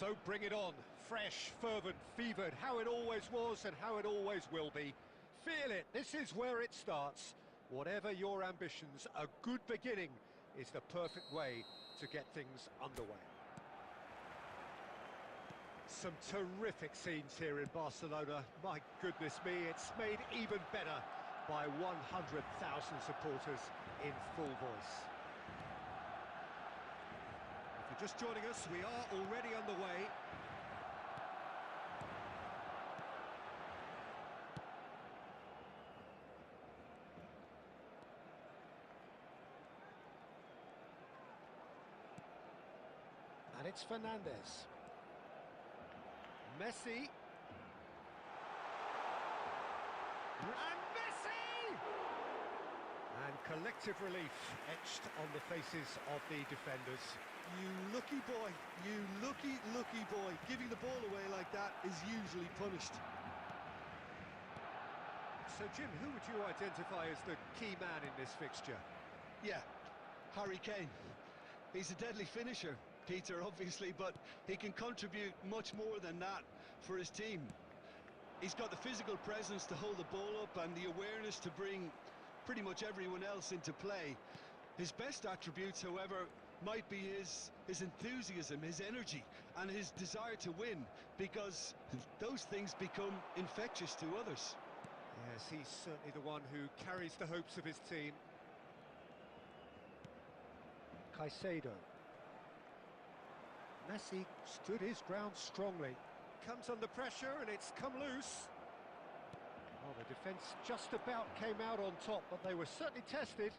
So bring it on, fresh, fervent, fevered, how it always was and how it always will be. Feel it, this is where it starts. Whatever your ambitions, a good beginning is the perfect way to get things underway. Some terrific scenes here in Barcelona. My goodness me, it's made even better by 100,000 supporters in full voice. If you're just joining us, we are already underway. And it's Fernandes. Messi. And Messi! And collective relief etched on the faces of the defenders. You lucky boy, you lucky boy. Giving the ball away like that is usually punished. So Jim, who would you identify as the key man in this fixture? Yeah, Harry Kane. He's a deadly finisher, Peter, obviously, but he can contribute much more than that for his team. He's got the physical presence to hold the ball up and the awareness to bring pretty much everyone else into play. His best attributes, however, might be his enthusiasm, his energy, and his desire to win, because those things become infectious to others. Yes, he's certainly the one who carries the hopes of his team. Caicedo. Messi stood his ground strongly. Comes under pressure and it's come loose. Well, the defence just about came out on top, but they were certainly tested.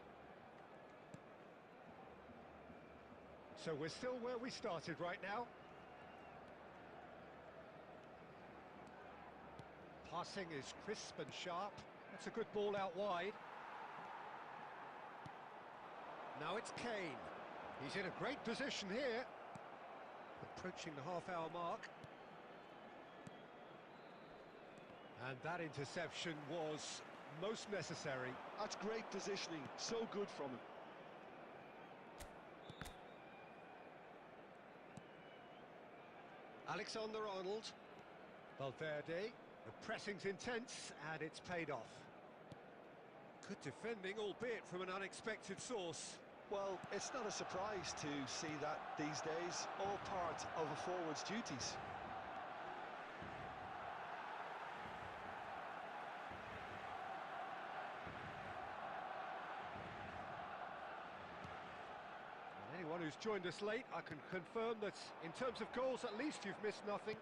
So we're still where we started right now. Passing is crisp and sharp. That's a good ball out wide. Now it's Kane. He's in a great position here. Approaching the half-hour mark. And that interception was most necessary. That's great positioning, so good from him. Alexander-Arnold. Valverde. The pressing's intense and it's paid off. Good defending, albeit from an unexpected source. Well, it's not a surprise to see that these days, all part of a forward's duties. And anyone who's joined us late, I can confirm that in terms of goals, at least you've missed nothing.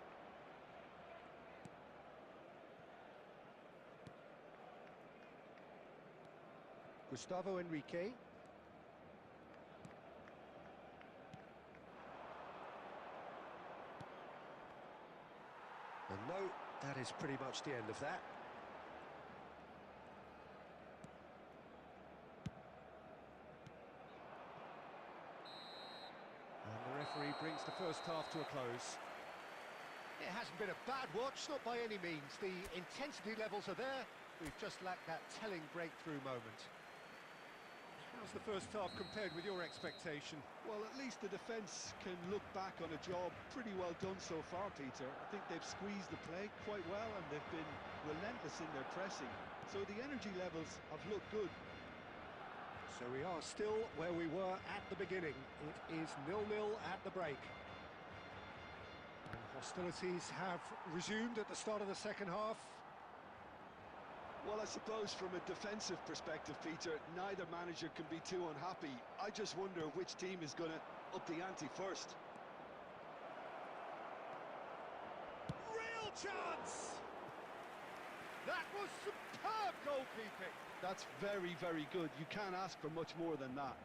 Gustavo Enrique. And no, that is pretty much the end of that. And the referee brings the first half to a close. It hasn't been a bad watch, not by any means. The intensity levels are there. We've just lacked that telling breakthrough moment. How's the first half compared with your expectation? Well, at least the defence can look back on a job pretty well done so far, Peter. I think they've squeezed the play quite well and they've been relentless in their pressing. So the energy levels have looked good. So we are still where we were at the beginning. It is 0-0 at the break. And hostilities have resumed at the start of the second half. Well, I suppose from a defensive perspective, Peter, neither manager can be too unhappy. I just wonder which team is going to up the ante first. Real chance! That was superb goalkeeping. That's very, very good. You can't ask for much more than that.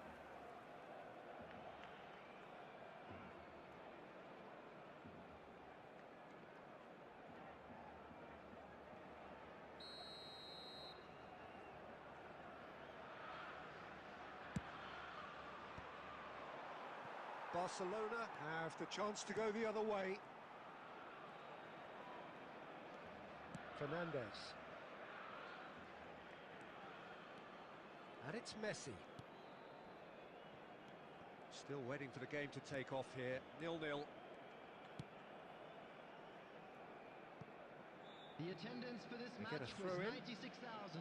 Barcelona have the chance to go the other way. Fernandes. And it's Messi. Still waiting for the game to take off here. 0-0. attendance for this They get match a was throw in. 96,847.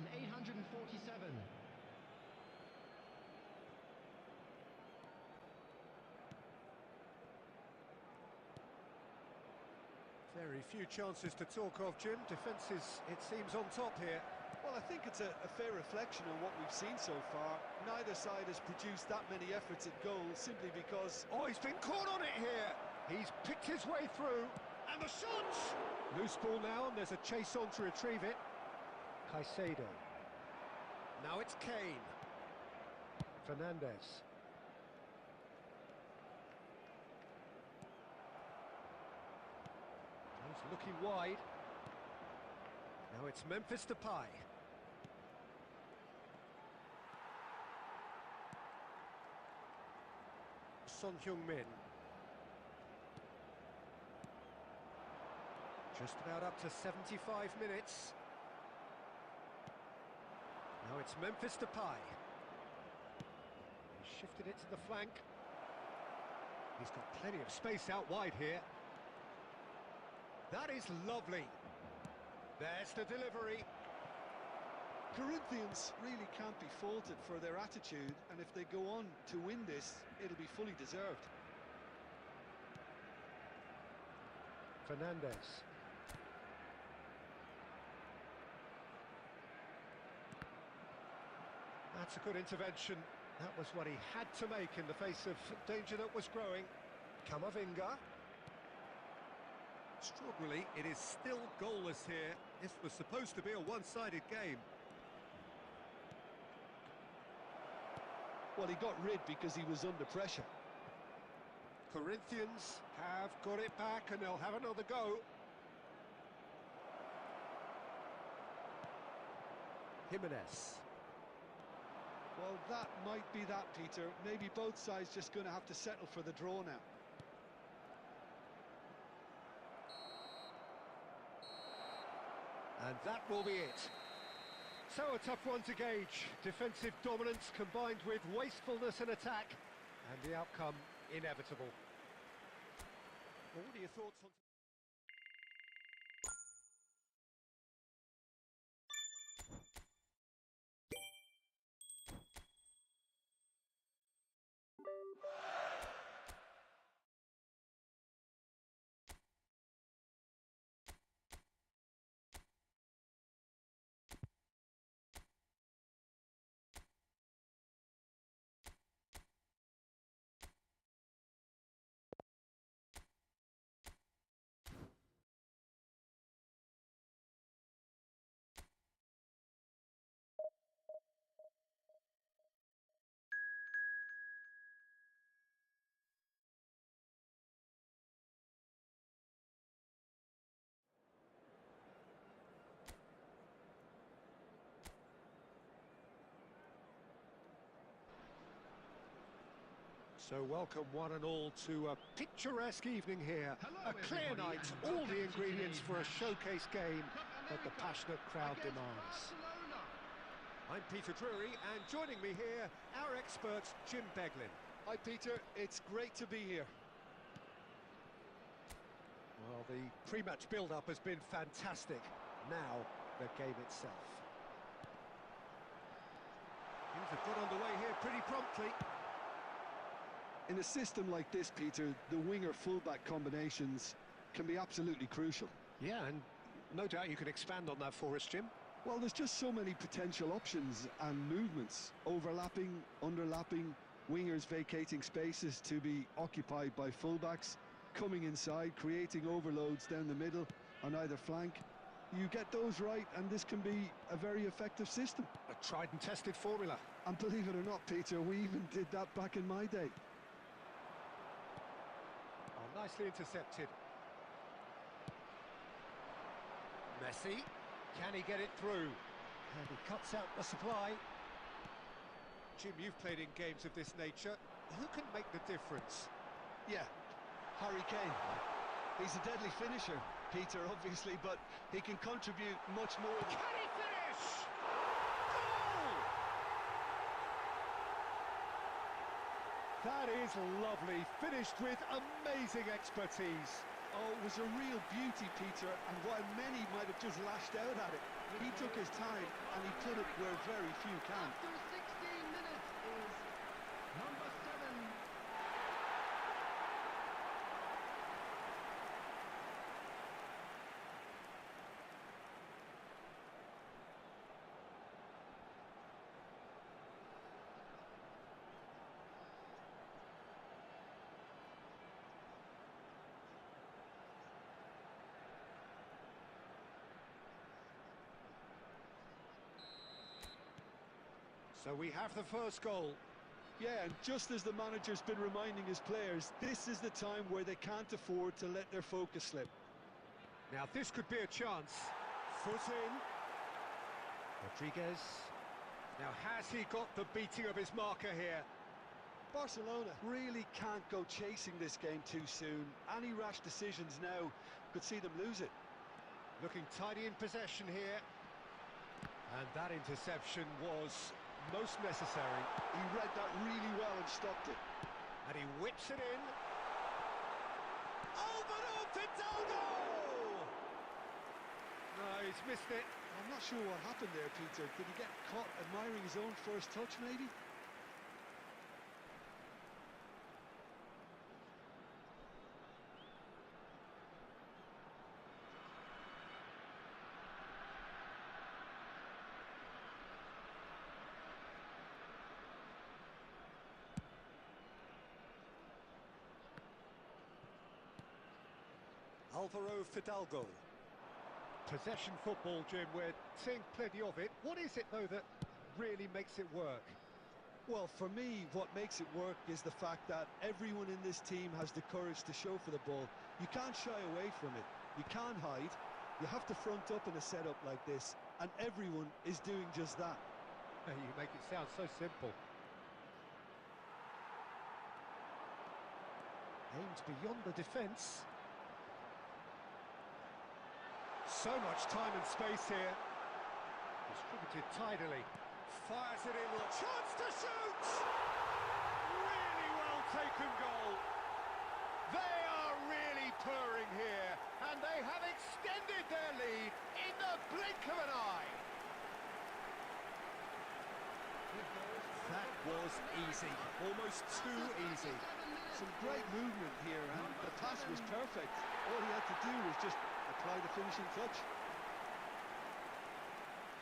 Very few chances to talk of, Jim. Defence is, it seems, on top here. Well, I think it's a fair reflection on what we've seen so far. Neither side has produced that many efforts at goal simply because... Oh, he's been caught on it here. He's picked his way through. And the shot! Loose ball now, and there's a chase on to retrieve it. Caicedo. Now it's Kane. Fernandez. He's looking wide. Now it's Memphis Depay. Son Heung-min. Just about up to 75 minutes. Now it's Memphis Depay. He's shifted it to the flank. He's got plenty of space out wide here. That is lovely. There's the delivery. Corinthians really can't be faulted for their attitude, and if they go on to win this, it'll be fully deserved. Fernandez. That's a good intervention. That was what he had to make in the face of danger that was growing. Camavinga. Extraordinarily, it is still goalless here. This was supposed to be a one-sided game. Well, he got rid because he was under pressure. Corinthians have got it back and they'll have another go. Jimenez. Well, that might be that, Peter. Maybe both sides just going to have to settle for the draw now. And that will be it. So a tough one to gauge. Defensive dominance combined with wastefulness in attack. And the outcome inevitable. What are your thoughts on... So welcome one and all to a picturesque evening here. A clear night, all the ingredients for a showcase game that the passionate crowd demands. I'm Peter Drury, and joining me here, our expert, Jim Beglin. Hi, Peter. It's great to be here. Well, the pre-match build-up has been fantastic. Now, the game itself. Things have got underway here pretty promptly. In a system like this, Peter, the winger-fullback combinations can be absolutely crucial. Yeah, and no doubt you can expand on that for us, Jim. Well, there's just so many potential options and movements. Overlapping, underlapping, wingers vacating spaces to be occupied by fullbacks, coming inside, creating overloads down the middle on either flank. You get those right, and this can be a very effective system. A tried and tested formula. And believe it or not, Peter, we even did that back in my day. Oh, nicely intercepted. Messi, can he get it through? And he cuts out the supply. Jim, you've played in games of this nature. Who can make the difference? Yeah, Harry Kane. He's a deadly finisher, Peter, obviously, but he can contribute much more than... Can he finish? Goal! That is lovely, finished with amazing expertise. Oh, it was a real beauty, Peter, and while many might have just lashed out at it, he took his time and he put it where very few can. After 16 minutes is number 7. So we have the first goal. Yeah, and just as the manager's been reminding his players, this is the time where they can't afford to let their focus slip. Now this could be a chance. Foot in. Rodriguez. Now has he got the beating of his marker here? Barcelona really can't go chasing this game too soon. Any rash decisions now could see them lose it. Looking tidy in possession here. And that interception was most necessary. He read that really well and stopped it. And he whips it in. Alvaro Fidalgo! No, he's missed it. I'm not sure what happened there, Peter. Did he get caught admiring his own first touch, maybe? Alvaro Fidalgo. Possession football, Jim, we're seeing plenty of it. What is it, though, that really makes it work? Well, for me, what makes it work is the fact that everyone in this team has the courage to show for the ball. You can't shy away from it. You can't hide. You have to front up in a setup like this, and everyone is doing just that. You make it sound so simple. Aimed beyond the defence. So much time and space here. Distributed tidily. Fires it in. Chance to shoot! Really well taken goal. They are really purring here, and they have extended their lead in the blink of an eye. That was easy, almost too easy. Some great movement here, and the pass was perfect. All he had to do was just apply the finishing touch.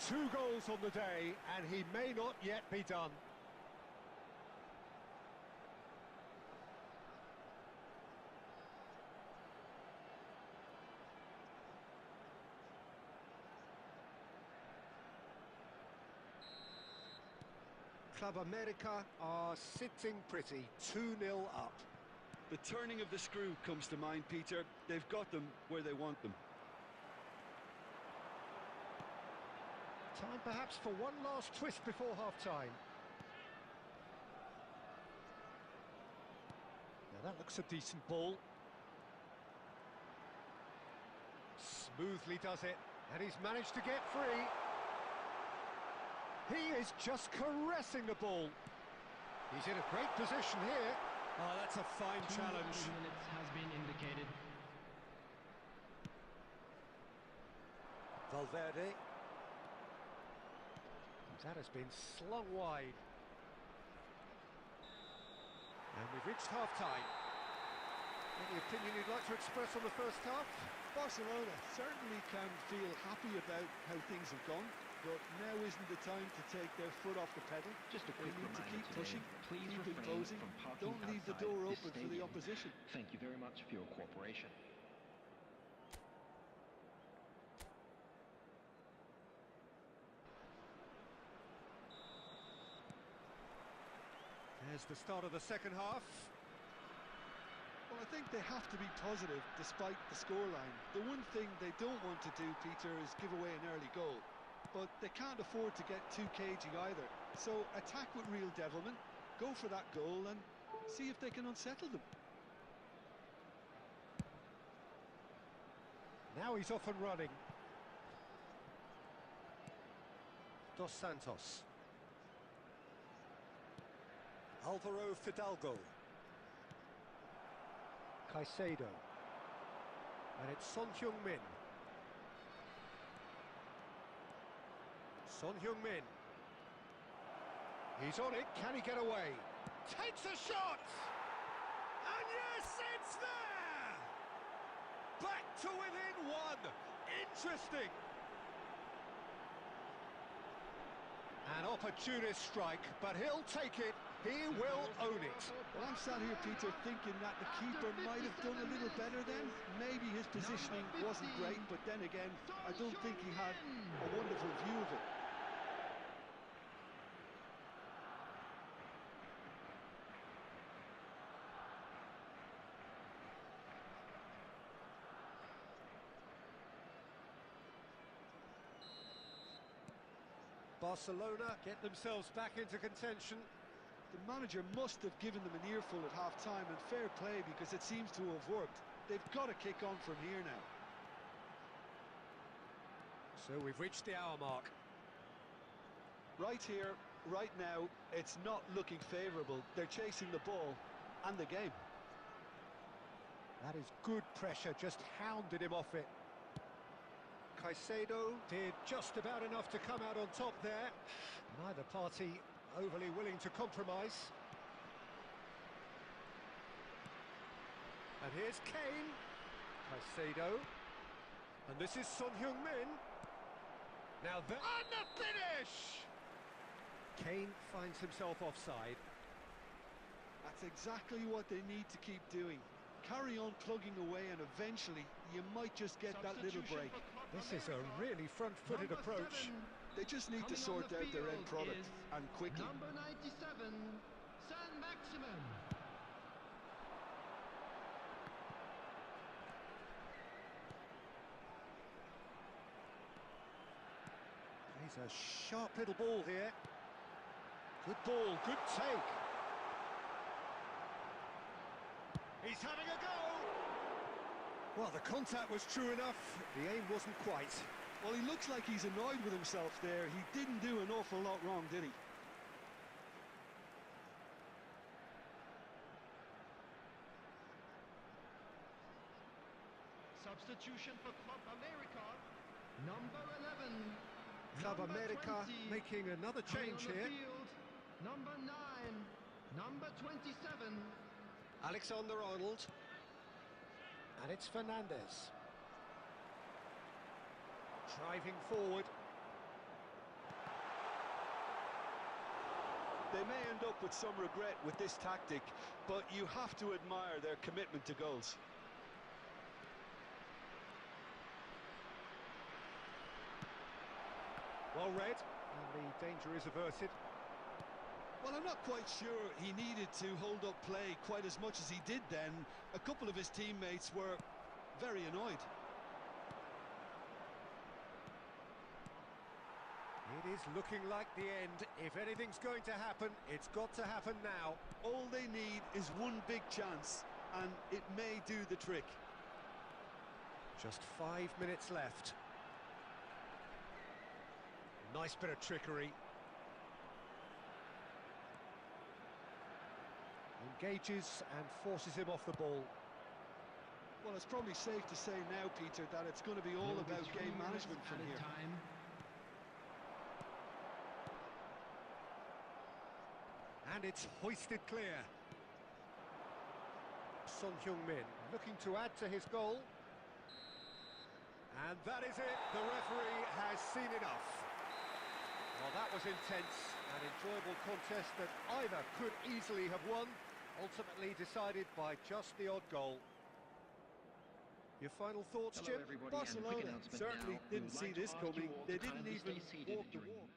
2 goals on the day, and he may not yet be done. Club America are sitting pretty, 2-0 up. The turning of the screw comes to mind, Peter. They've got them where they want them. Time perhaps for one last twist before half-time. Now that looks a decent ball. Smoothly does it, and he's managed to get free. He is just caressing the ball. He's in a great position here. Oh, that's a fine challenge. 2 minutes has been indicated. Valverde. That has been slung wide. And we've reached half-time. Any opinion you'd like to express on the first half? Barcelona certainly can feel happy about how things have gone, but now isn't the time to take their foot off the pedal. Just a They quick need to reminder keep today, pushing, please keep refrain imposing. from parking Don't leave the outside door this open for the stadium. opposition. Thank you very much for your cooperation. There's the start of the second half. Well, I think they have to be positive despite the scoreline. The one thing they don't want to do, Peter, is give away an early goal. But they can't afford to get too cagey either. So attack with real devilment, go for that goal and see if they can unsettle them. Now he's off and running. Dos Santos. Alvaro Fidalgo. Caicedo. And it's Son Heung-min. Son Heung-min. He's on it, can he get away? Takes a shot! And yes, it's there! Back to within one! Interesting! An opportunist strike, but he'll take it. He will own it. Well, I'm sat here, Peter, thinking that the keeper might have done a little better then. Maybe his positioning wasn't great, but then again, I don't think he had a wonderful view of it. Barcelona get themselves back into contention. The manager must have given them an earful at half-time, and fair play, because it seems to have worked. They've got to kick on from here now. So we've reached the hour mark. Right here, right now, it's not looking favourable. They're chasing the ball and the game. That is good pressure, just hounded him off it. Caicedo did just about enough to come out on top there. Neither party overly willing to compromise. And here's Kane. Caicedo. And this is Son Heung-min. Now that... And the finish! Kane finds himself offside. That's exactly what they need to keep doing. Carry on plugging away, and eventually you might just get that little break. This is a really front-footed approach. They just need to sort out their end product, and quickly. Number 97, Saint-Maximin. He's a sharp little ball here. Good ball, good take. He's having a go! Well, the contact was true enough, the aim wasn't quite. Well, he looks like he's annoyed with himself there. He didn't do an awful lot wrong, did he? Substitution for Club America, number 11. Club number America 20, making another coming change on the here. field, number 9, number 27. Alexander-Arnold. And it's Fernandez. Driving forward. They may end up with some regret with this tactic, but you have to admire their commitment to goals. Well read, and the danger is averted. Well, I'm not quite sure he needed to hold up play quite as much as he did then. A couple of his teammates were very annoyed. It is looking like the end. If anything's going to happen, it's got to happen now. All they need is one big chance, and it may do the trick. Just 5 minutes left. Nice bit of trickery. Engages and forces him off the ball. Well, it's probably safe to say now, Peter, that it's going to be all about game management from here. And it's hoisted clear. Son Heung-min looking to add to his goal. And that is it. The referee has seen enough. Well, that was intense. An enjoyable contest that either could easily have won, ultimately decided by just the odd goal. Your final thoughts, Jim? Barcelona certainly didn't see this coming. They didn't even walk the walk.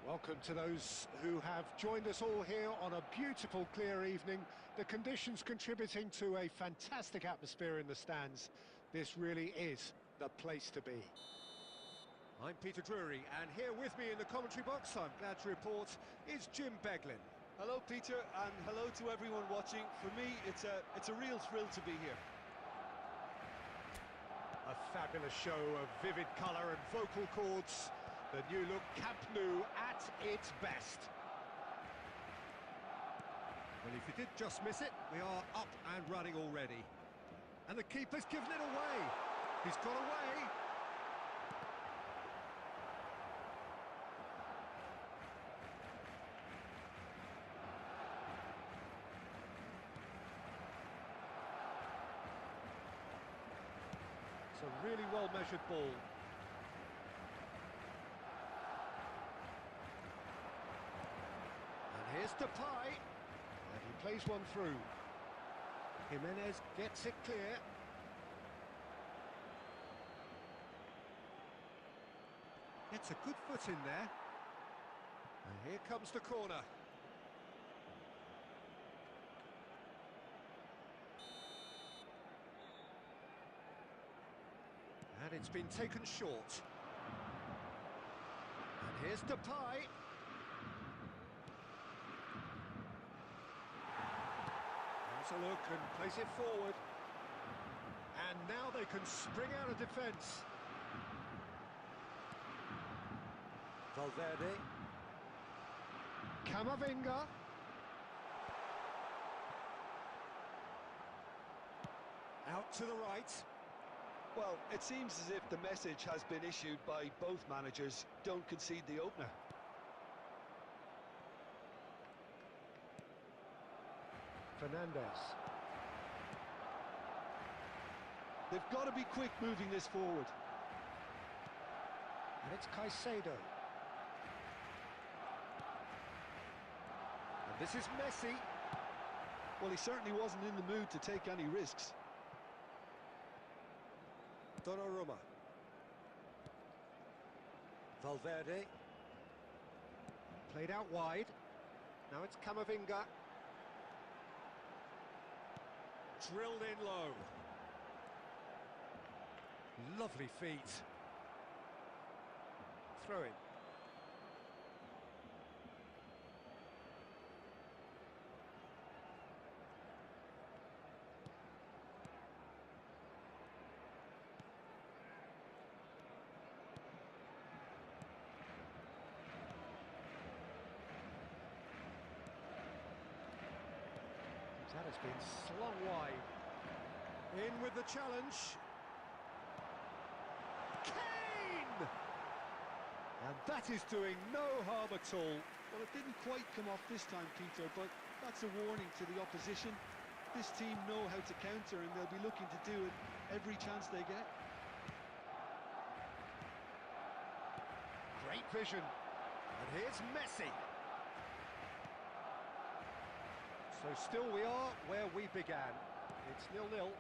Welcome to those who have joined us all here on a beautiful, clear evening. The conditions contributing to a fantastic atmosphere in the stands. This really is the place to be. I'm Peter Drury, and here with me in the commentary box, I'm glad to report, is Jim Beglin. Hello, Peter, and hello to everyone watching. For me, it's a real thrill to be here. A fabulous show of vivid colour and vocal cords. The new look Camp Nou at its best. Well, if you did just miss it, we are up and running already. And the keeper's given it away. He's got away. It's a really well-measured ball. And here's Depay. And he plays one through. Jimenez gets it clear. Gets a good foot in there. And here comes the corner. And it's been taken short. And here's Depay. Has a look and plays it forward. And now they can spring out of defence. Valverde. Camavinga. Out to the right. Well, it seems as if the message has been issued by both managers. Don't concede the opener. Fernandez. They've got to be quick moving this forward. And it's Caicedo. And this is Messi. Well, he certainly wasn't in the mood to take any risks. Donnarumma. Valverde. Played out wide. Now it's Camavinga. Drilled in low. Lovely feet. Throw in. That has been slung wide. In with the challenge. Kane! And that is doing no harm at all. Well, it didn't quite come off this time, Peter, but that's a warning to the opposition. This team know how to counter, and they'll be looking to do it every chance they get. Great vision. And here's Messi. So still we are where we began. It's 0-0.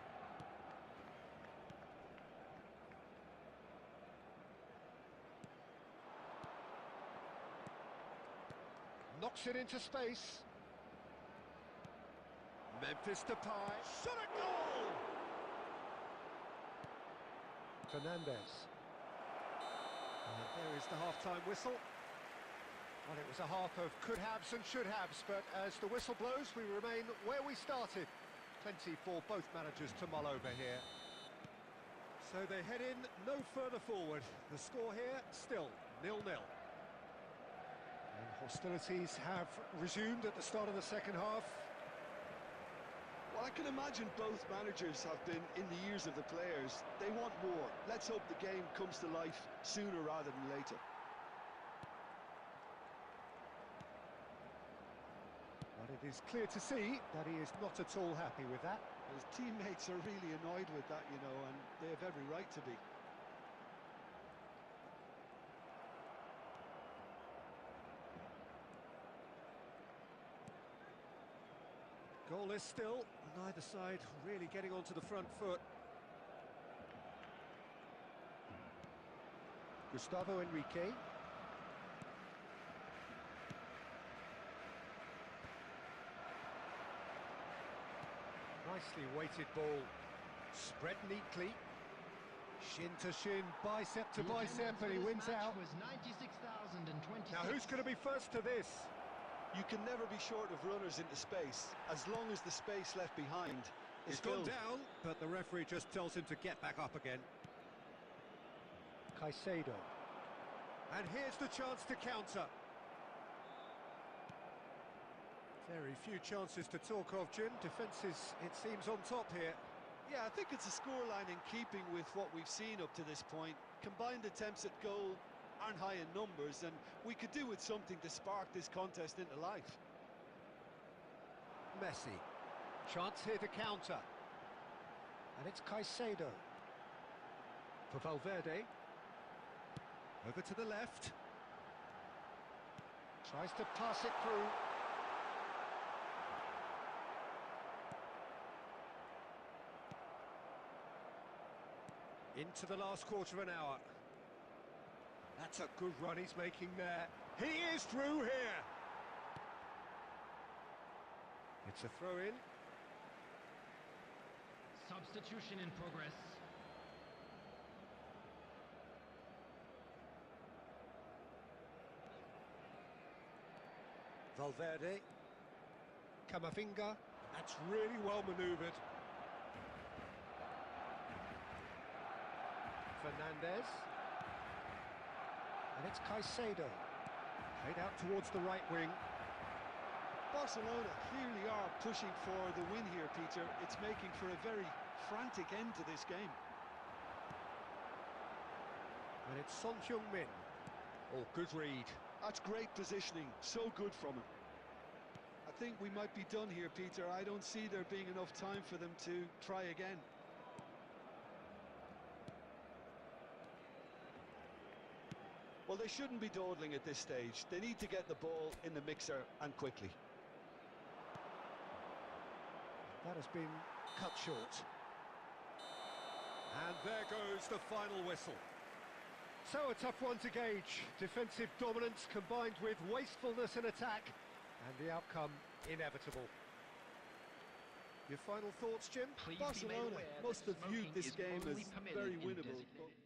Knocks it into space. Memphis Depay. Shot a goal! Fernandez. And there is the half-time whistle. Well, it was a half of could-haves and should-haves, but as the whistle blows, we remain where we started. Plenty for both managers to mull over here. So they head in no further forward. The score here, still 0-0. And hostilities have resumed at the start of the second half. Well, I can imagine both managers have been in the ears of the players. They want more. Let's hope the game comes to life sooner rather than later. But it is clear to see that he is not at all happy with that. His teammates are really annoyed with that, you know, and they have every right to be. Goalless still, neither side really getting onto the front foot. Gustavo Enrique. Nicely weighted ball. Spread neatly. Shin to shin, bicep to bicep, and he wins out. Was 96,026. Now who's going to be first to this? You can never be short of runners into space, as long as the space left behind is He's gone filled. down, but the referee just tells him to get back up again. Caicedo. And here's the chance to counter. Very few chances to talk of, Jim. Defence is, it seems, on top here. Yeah, I think it's a scoreline in keeping with what we've seen up to this point. Combined attempts at goal aren't high in numbers, and we could do with something to spark this contest into life. Messi. Chance here to counter. And it's Caicedo. For Valverde. Over to the left. Tries to pass it through. Into the last quarter of an hour. That's a good run he's making there. He is through here. It's a throw-in. Substitution in progress. Valverde. Camavinga. That's really well manoeuvred. Fernandez. And it's Caicedo. Played out towards the right wing. Barcelona clearly are pushing for the win here, Peter. It's making for a very frantic end to this game. And it's Son Heung-min. Oh, good read. That's great positioning, so good from him. I think we might be done here, Peter. I don't see there being enough time for them to try again. Well, they shouldn't be dawdling at this stage. They need to get the ball in the mixer, and quickly. That has been cut short. And there goes the final whistle. So a tough one to gauge. Defensive dominance combined with wastefulness in attack, and the outcome inevitable. Your final thoughts, Jim? Please be made Barcelona aware that must have viewed smoking this is game only as permitted very in winnable. designated-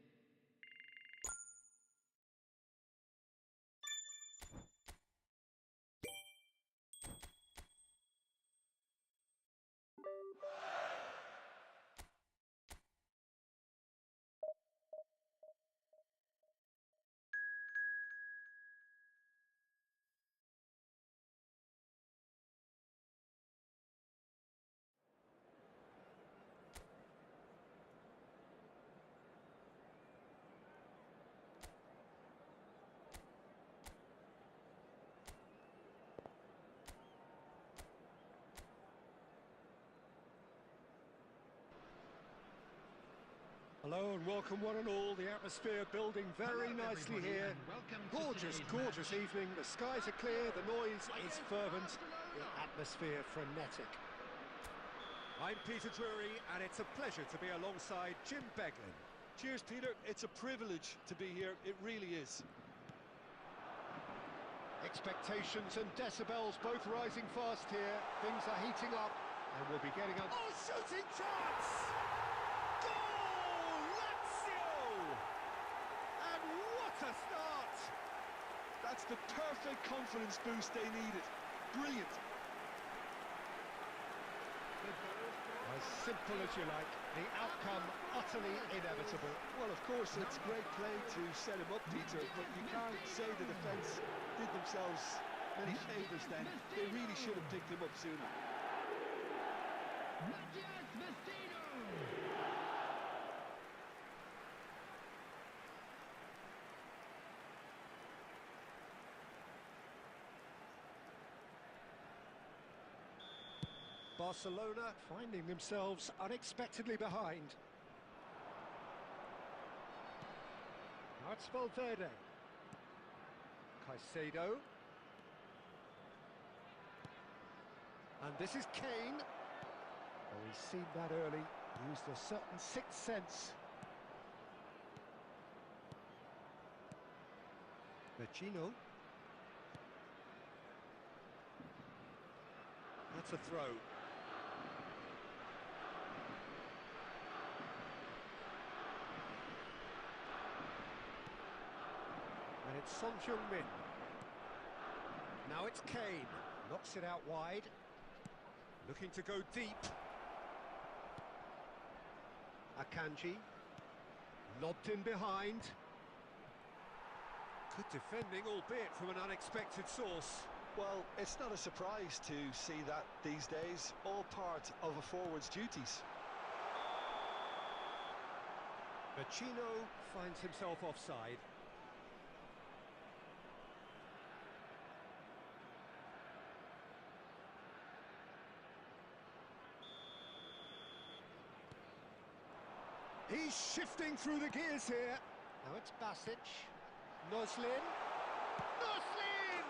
Hello and welcome one and all. The atmosphere building very Hello, nicely everybody, here. and welcome to Gorgeous, today's gorgeous match. evening. The skies are clear, the noise is Against fervent, the Barcelona. atmosphere frenetic. I'm Peter Drury, and it's a pleasure to be alongside Jim Beglin. Cheers, Peter. It's a privilege to be here. It really is. Expectations and decibels both rising fast here. Things are heating up, and we'll be getting on. Oh, shooting chance! Goal! Lazio! And what a start! That's the perfect confidence boost they needed. Brilliant. As simple as you like, the outcome utterly inevitable. Well, of course, it's great play to set him up, Peter, but you can't say the defence did themselves many favours then. They really should have picked him up sooner. Matias Vecino. Barcelona finding themselves unexpectedly behind. Now it's Valverde. Caicedo. And this is Kane. Oh, he's seen that early. Used a certain sixth sense. Vecino. That's a throw. It's Son Heung-min. Now it's Kane. Knocks it out wide. Looking to go deep. Akanji. Lobbed in behind. Good defending, albeit from an unexpected source. Well, it's not a surprise to see that these days, all part of a forward's duties. Vecino finds himself offside. He's shifting through the gears here. Now it's Basic. Noslin. Noslin!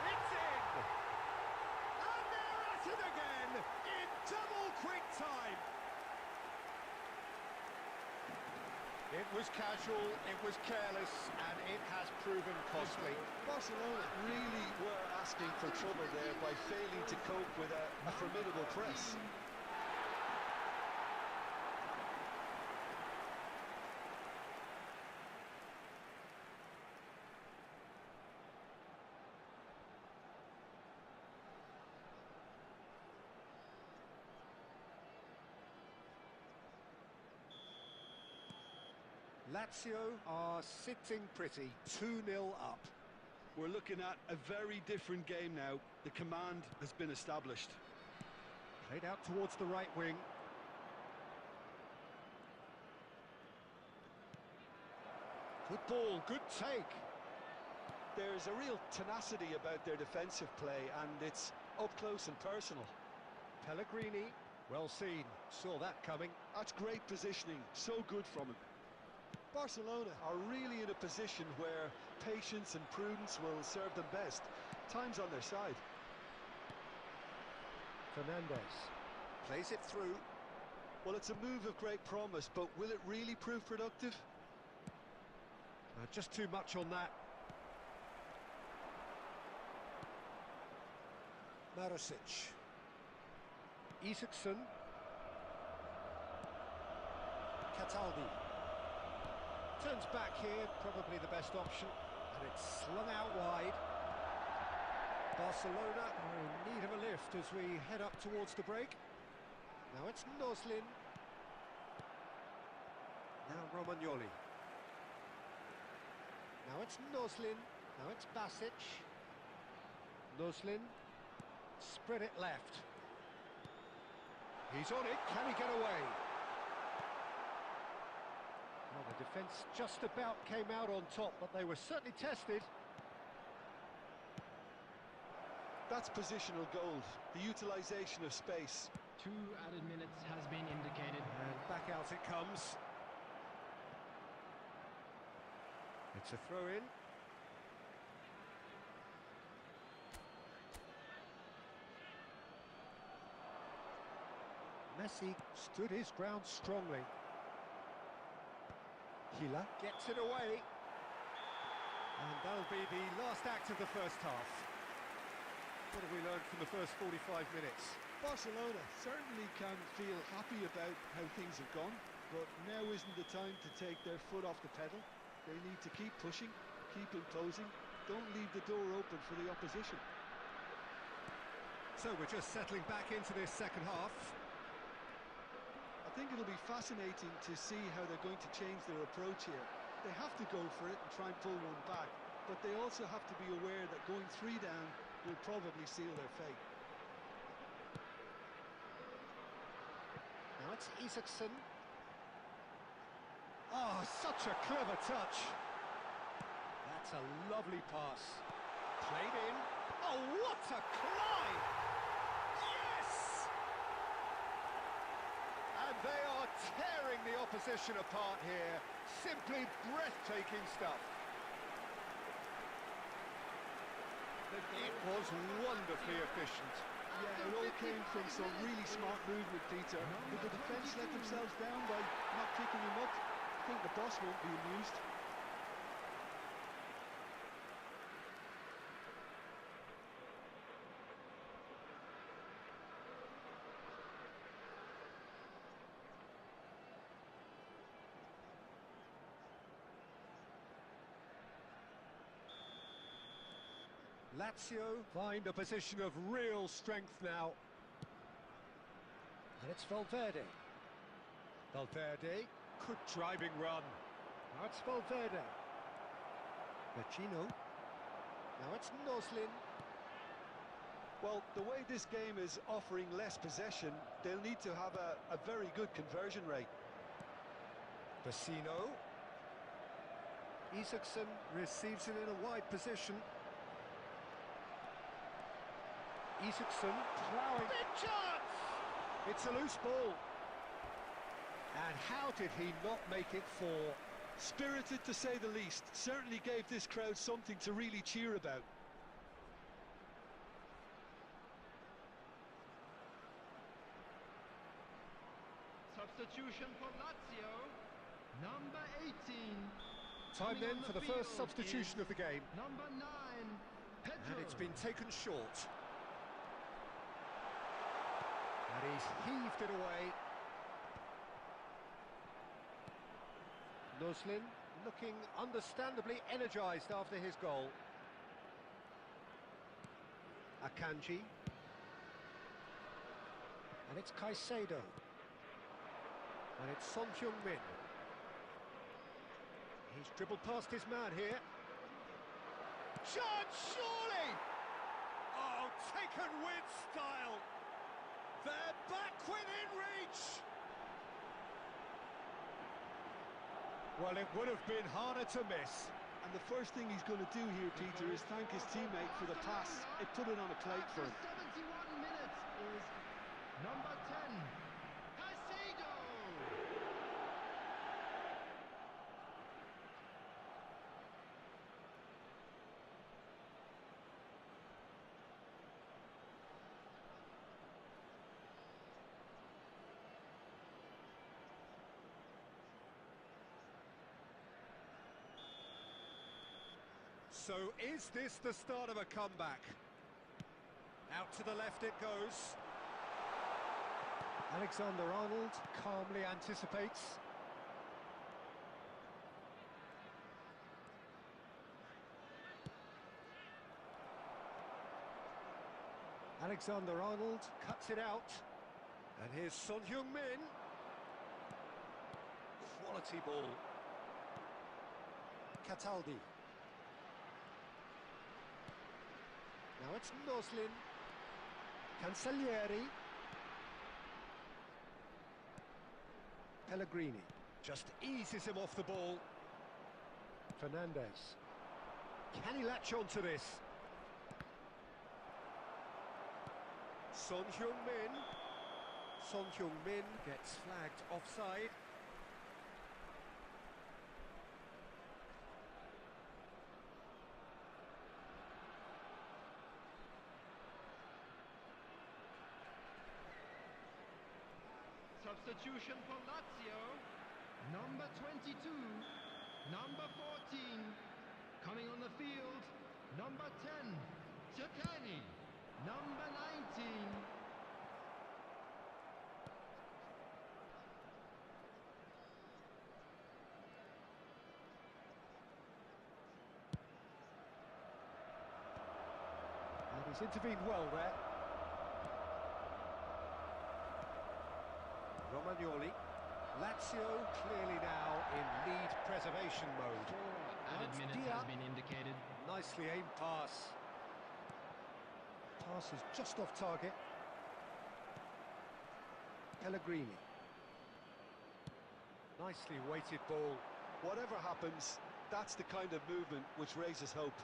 It's in! And they're at it again in double quick time. It was casual, it was careless, and it has proven costly. Barcelona really were asking for trouble there by failing to cope with a formidable press. Lazio are sitting pretty, 2-0 up. We're looking at a very different game now. The command has been established. Played out towards the right wing. Good ball, good take. There's a real tenacity about their defensive play, and it's up close and personal. Pellegrini, well seen, saw that coming. That's great positioning, so good from him. Barcelona are really in a position where patience and prudence will serve them best. Time's on their side. Fernandez plays it through. Well, it's a move of great promise, but will it really prove productive? Just too much on that. Marosic. Isaacson. Cataldi. Turns back here, probably the best option, and it's slung out wide. Barcelona are in need of a lift as we head up towards the break. Now it's Noslin. Now Romagnoli. Now it's Noslin. Now it's Basic. Noslin. Spread it left. He's on it. Can he get away? Well, the defence just about came out on top, but they were certainly tested. That's positional gold, the utilisation of space. 2 added minutes has been indicated. And back out it comes. It's a throw-in. Messi stood his ground strongly. Hila gets it away. And that'll be the last act of the first half. What have we learned from the first 45 minutes? Barcelona certainly can feel happy about how things have gone, but now isn't the time to take their foot off the pedal. They need to keep pushing, keep imposing, don't leave the door open for the opposition. So we're just settling back into this second half. I think it'll be fascinating to see how they're going to change their approach here. They have to go for it and try and pull one back, but they also have to be aware that going 3 down will probably seal their fate. Now it's Isaacson. Oh, such a clever touch. That's a lovely pass. Played in. Oh, what a climb! Yes! And they are tearing the opposition apart here. Simply breathtaking stuff. It was wonderfully efficient. Yeah, it all came from some really smart movement, Peter. Did the defence let themselves down by not picking him up? I think the boss won't be amused. Lazio find a position of real strength now. And it's Valverde. Valverde, good driving run. Now it's Valverde. Vecino. Now it's Noslin. Well, the way this game is offering less possession, they'll need to have a very good conversion rate. Vecino. Isaacson receives it in a wide position. Isaacson ploughing. Big chance! It's a loose ball. And how did he not make it four? Spirited, to say the least. Certainly gave this crowd something to really cheer about. Substitution for Lazio, number 18. Time Coming then on for the field first substitution is of the game. Number 9, Pedro. And it's been taken short. And he's heaved it away. Noslin looking understandably energised after his goal. Akanji. And it's Caicedo. And it's Son Heung-min. He's dribbled past his man here. Chance, surely! Oh, taken with style. They're back within reach. Well, it would have been harder to miss. And the first thing he's going to do here, Peter, is thank his teammate for the pass. It put it on a plate for him. 71 minutes is number 10, Caicedo. So is this the start of a comeback? Out to the left it goes. Alexander-Arnold calmly anticipates. Alexander-Arnold cuts it out. And here's Son Heung-min. Quality ball. Cataldi. Now it's Noslin. Cancellieri. Pellegrini just eases him off the ball. Fernandez. Can he latch on to this? Son Heung-min. Son Heung-min gets flagged offside. Substitution for Lazio, number 22, number 14. Coming on the field, number 10, Chitani, number 19. And he's intervened well there. Romagnoli. Lazio clearly now in lead preservation mode. Added That's minute Dia. has been indicated. Nicely aimed pass. Pass is just off target. Pellegrini. Nicely weighted ball. Whatever happens, that's the kind of movement which raises hope.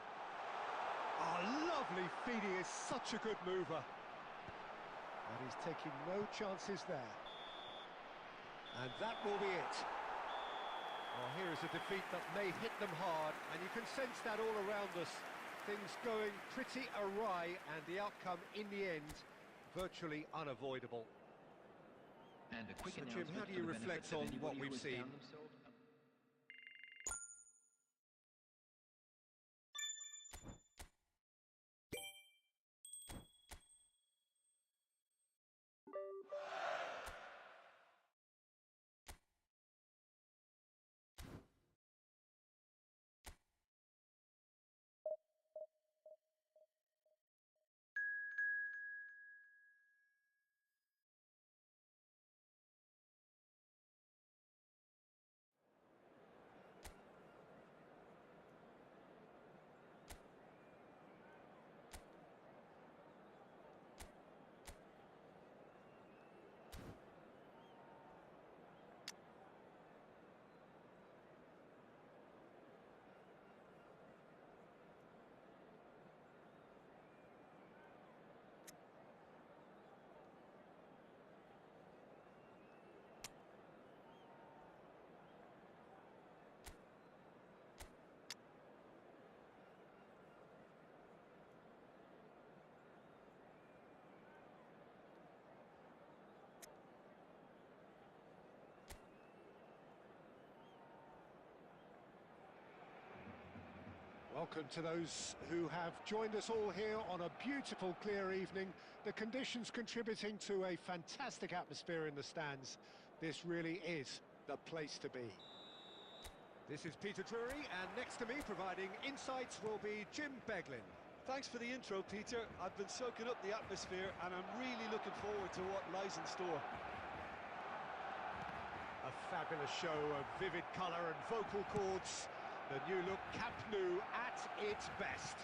Oh, lovely feed. He is such a good mover. And he's taking no chances there. And that will be it. Well, here is a defeat that may hit them hard, and you can sense that all around us. Things going pretty awry, and the outcome in the end virtually unavoidable. And a quick So, Jim, announcement how do for you the reflect benefit of on what anybody who we've has seen? found themselves Welcome to those who have joined us all here on a beautiful, clear evening. The conditions contributing to a fantastic atmosphere in the stands. This really is the place to be. This is Peter Drury, and next to me providing insights will be Jim Beglin. Thanks for the intro, Peter. I've been soaking up the atmosphere and I'm really looking forward to what lies in store. A fabulous show of vivid colour and vocal cords. The new look Camp Nou at its best.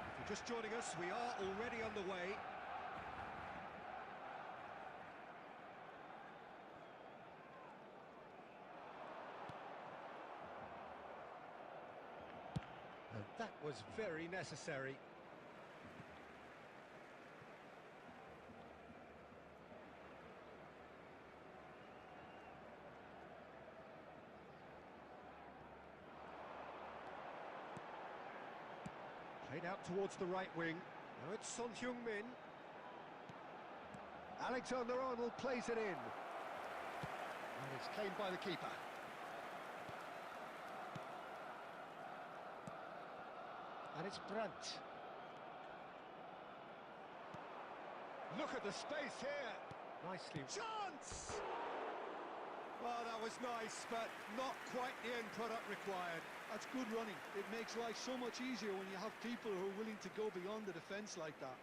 If you're just joining us, we are already underway. And that was very necessary. Played out towards the right wing. Now it's Son Heung-min. Alexander-Arnold plays it in. And it's claimed by the keeper. And it's Brandt. Look at the space here. Nicely. Chance! Well, that was nice, but not quite the end product required. That's good running. It makes life so much easier when you have people who are willing to go beyond the defence like that.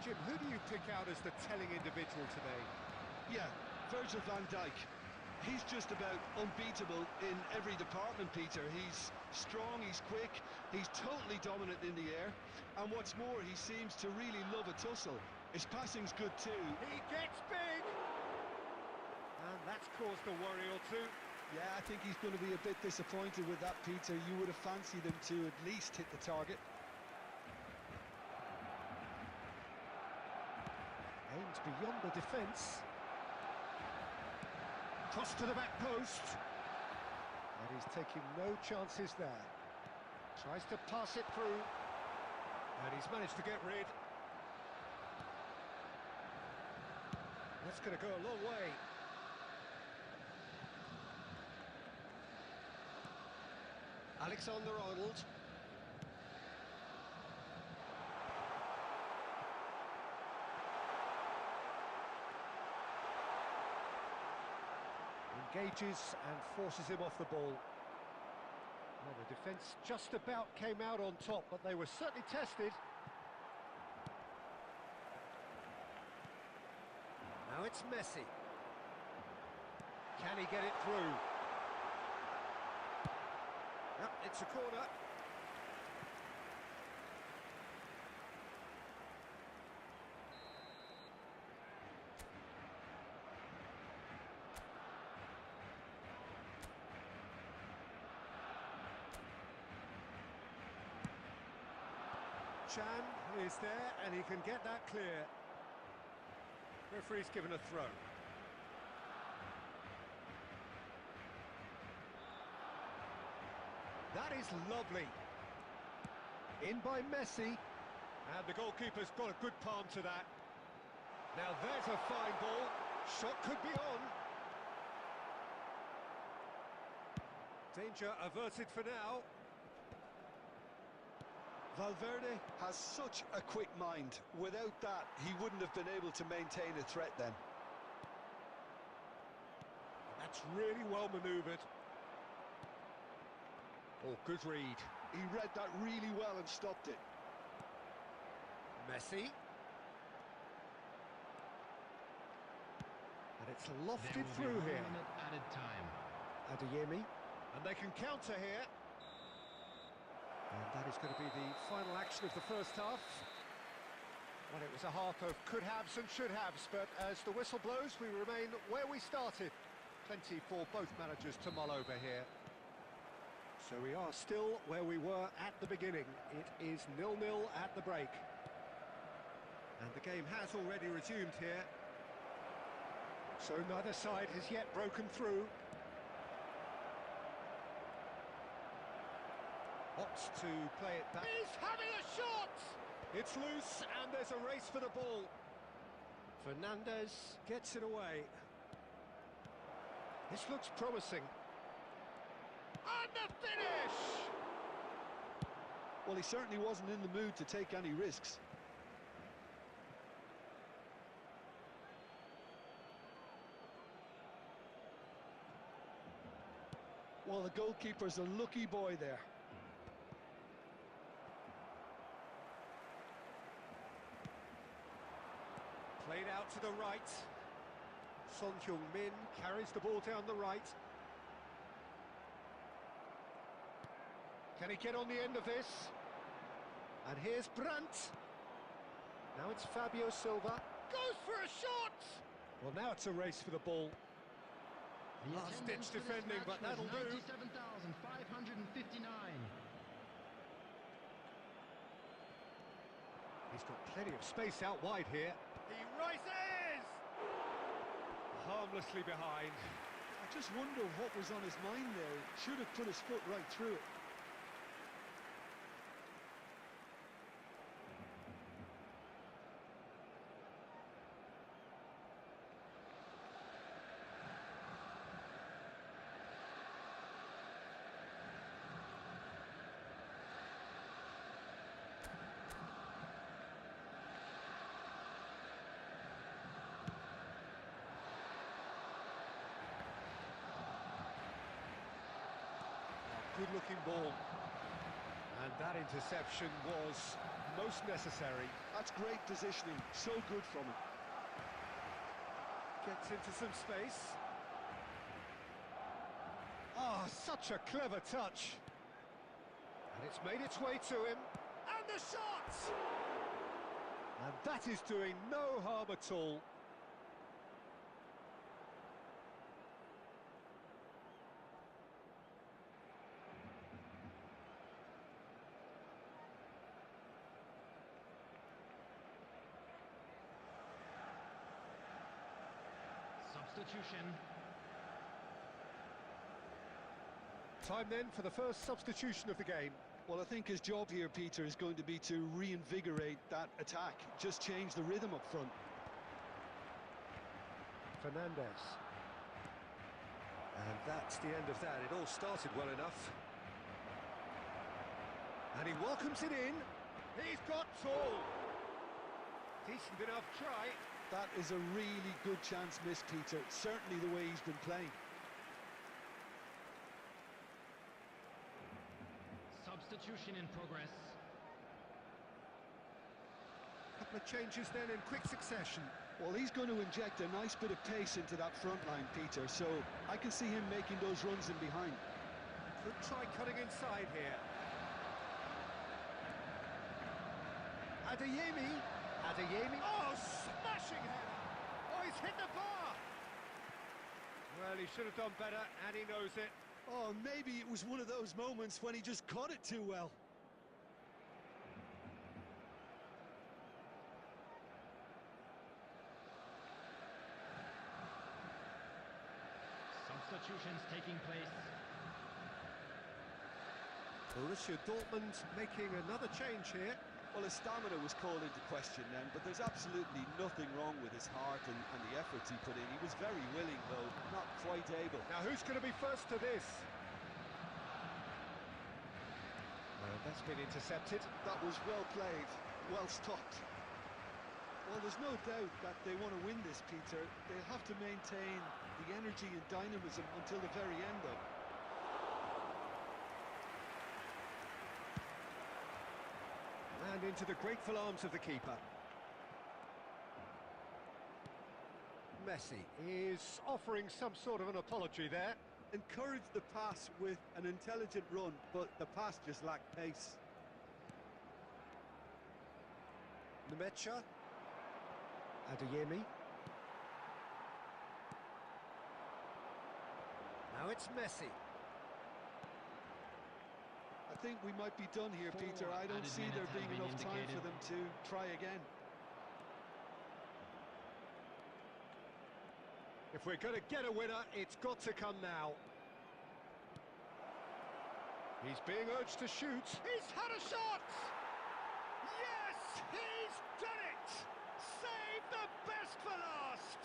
Jim, who do you pick out as the telling individual today? Yeah, Virgil van Dijk. He's just about unbeatable in every department, Peter. He's strong, he's quick, he's totally dominant in the air. And what's more, he seems to really love a tussle. His passing's good too. He gets big! And that's caused a worry or two. Yeah, I think he's going to be a bit disappointed with that, Peter. You would have fancied him to at least hit the target. Aimed beyond the defence. Cross to the back post. And he's taking no chances there. Tries to pass it through. And he's managed to get rid. That's going to go a long way. Alexander-Arnold. Engages and forces him off the ball. Well, the defence just about came out on top, but they were certainly tested. Now it's Messi. Can he get it through? Yep, it's a corner. Chan is there, and he can get that clear. Referee's given a throw. That is lovely. In by Messi. And the goalkeeper's got a good palm to that. Now there's a fine ball. Shot could be on. Danger averted for now. Valverde has such a quick mind. Without that, he wouldn't have been able to maintain a threat then. That's really well manoeuvred. Oh, good read. He read that really well and stopped it. Messi. And it's lofted through here. Added time. Adeyemi. And they can counter here. And that is going to be the final action of the first half. Well, it was a half of could-haves and should-haves, but as the whistle blows, we remain where we started. Plenty for both managers to mull over here. So we are still where we were at the beginning. It is 0-0 at the break. And the game has already resumed here. So neither side has yet broken through. Opts to play it back. He's having a shot! It's loose and there's a race for the ball. Fernandez gets it away. This looks promising. And the finish! Well, he certainly wasn't in the mood to take any risks. Well, the goalkeeper's a lucky boy there. Played out to the right. Son Heung-min carries the ball down the right. Can he get on the end of this? And here's Brandt. Now it's Fabio Silva. Goes for a shot! Well, now it's a race for the ball. The Last-ditch attendance for this defending, match but that'll was do. 97,559. He's got plenty of space out wide here. He rises! Harmlessly behind. I just wonder what was on his mind there. Should have put his foot right through it. Good-looking ball. And that interception was most necessary. That's great positioning. So good from him. Gets into some space. Ah, such a clever touch. And it's made its way to him. And the shot! And that is doing no harm at all. Substitution. Time then for the first substitution of the game. Well, I think his job here, Peter, is going to be to reinvigorate that attack. Just change the rhythm up front. Fernandez. And that's the end of that. It all started well enough. And he welcomes it in. He's got tall. Decent enough try. That is a really good chance missed, Peter. Certainly the way he's been playing. Substitution in progress. Couple of changes then in quick succession. Well, he's going to inject a nice bit of pace into that front line, Peter, so I can see him making those runs in behind. Could try cutting inside here. Adeyemi. Oh, smashing header! Oh, he's hit the bar! Well, he should have done better, and he knows it. Oh, maybe it was one of those moments when he just caught it too well. Substitutions taking place. Borussia Dortmund making another change here. Well, his stamina was called into question then, but there's absolutely nothing wrong with his heart and the efforts he put in. He was very willing, though, not quite able. Now, who's going to be first to this? That's been intercepted. That was well played, well stopped. Well, there's no doubt that they want to win this, Peter. They'll have to maintain the energy and dynamism until the very end, though. And into the grateful arms of the keeper. Messi is offering some sort of an apology there. Encouraged the pass with an intelligent run, but the pass just lacked pace. Nemecha. Adeyemi. Now it's Messi. I think we might be done here, Peter. I don't see there being enough time for them to try again. If we're going to get a winner, it's got to come now. He's being urged to shoot. He's had a shot! Yes, he's done it! Save the best for last!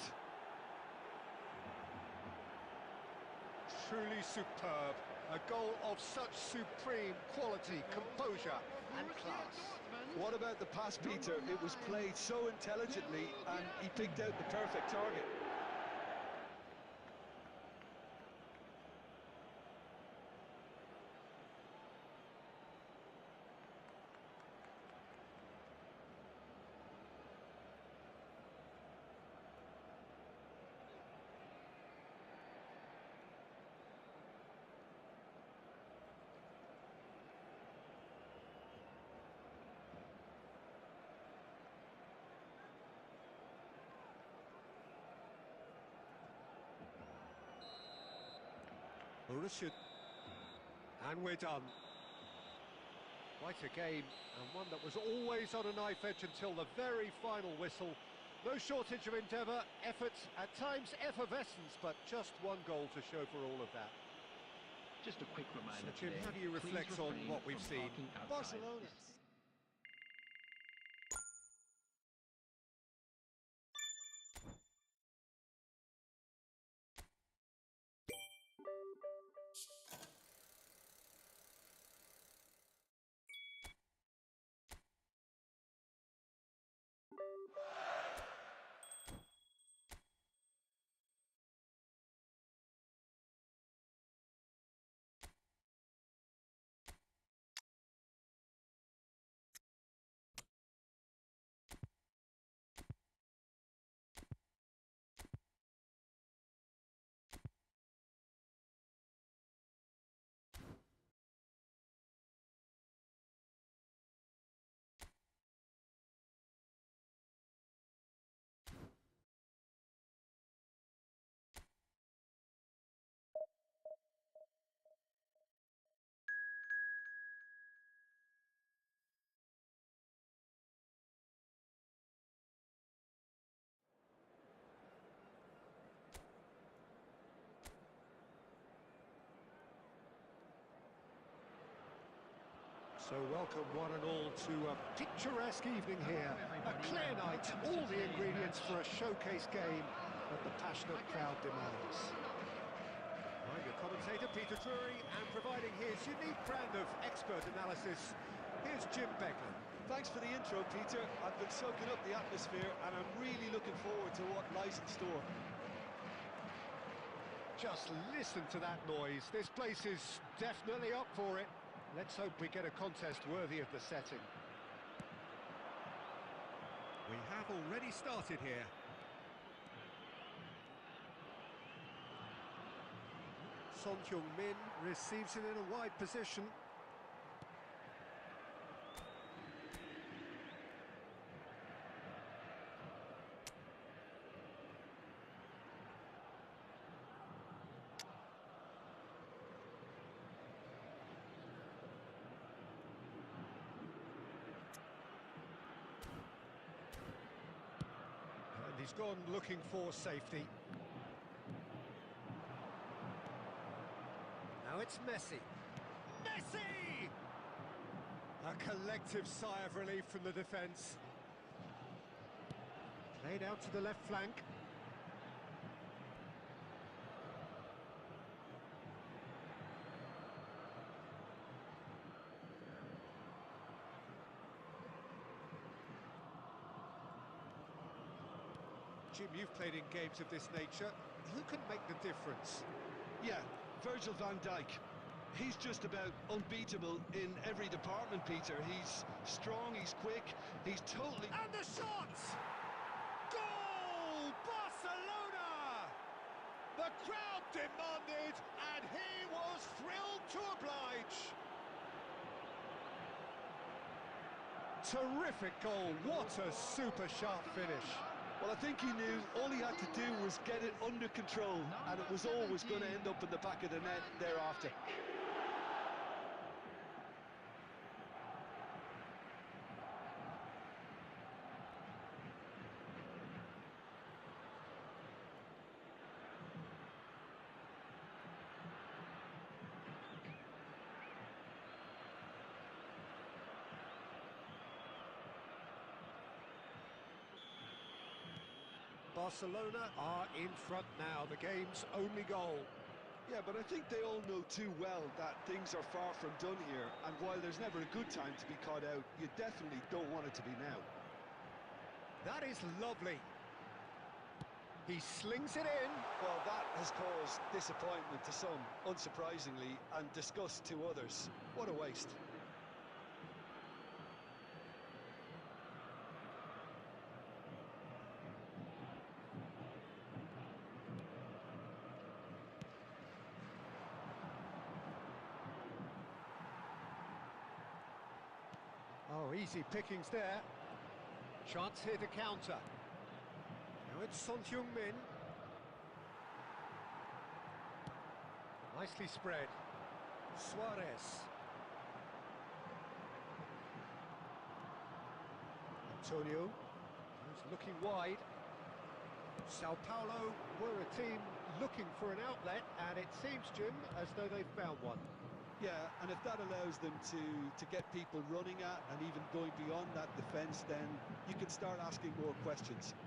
Truly superb. A goal of such supreme quality, composure and class. What about the pass, Peter? It was played so intelligently and he picked out the perfect target. And we're done. Quite a game, and one that was always on a knife edge until the very final whistle. No shortage of endeavour, effort, at times effervescence, but just one goal to show for all of that. Just a quick reminder Jim, today, how do you please reflect on refrain what we've from seen? talking outside. Barcelona. So welcome one and all to a picturesque evening here. A clear night, all the ingredients for a showcase game that the passionate crowd demands. I'm your commentator, Peter Drury, and providing his unique brand of expert analysis, here's Jim Beglin. Thanks for the intro, Peter. I've been soaking up the atmosphere and I'm really looking forward to what lies in store. Just listen to that noise. This place is definitely up for it. Let's hope we get a contest worthy of the setting. We have already started here. Son Heung-min receives it in a wide position. And he's gone looking for safety. Now it's Messi. Messi! A collective sigh of relief from the defence. Played out to the left flank. Jim, you've played in games of this nature. Who can make the difference? Yeah, Virgil van Dijk. He's just about unbeatable in every department, Peter. He's strong, he's quick, he's totally... And the shot! Goal! Barcelona! The crowd demanded, and he was thrilled to oblige. Terrific goal. What a super sharp finish. Well, I think he knew all he had to do was get it under control, and it was always going to end up in the back of the net thereafter. Barcelona are in front now, the game's only goal. Yeah, but I think they all know too well that things are far from done here, and while there's never a good time to be caught out, you definitely don't want it to be now. That is lovely. He slings it in. Well, that has caused disappointment to some, unsurprisingly, and disgust to others. What a waste. Oh, easy pickings there. Chance here to counter. Now it's Son Heung-min. Nicely spread. Suarez. Antonio, who's looking wide. Sao Paulo were a team looking for an outlet, and it seems, Jim, as though they've found one. Yeah, and if that allows them to get people running at and even going beyond that defence, then you can start asking more questions.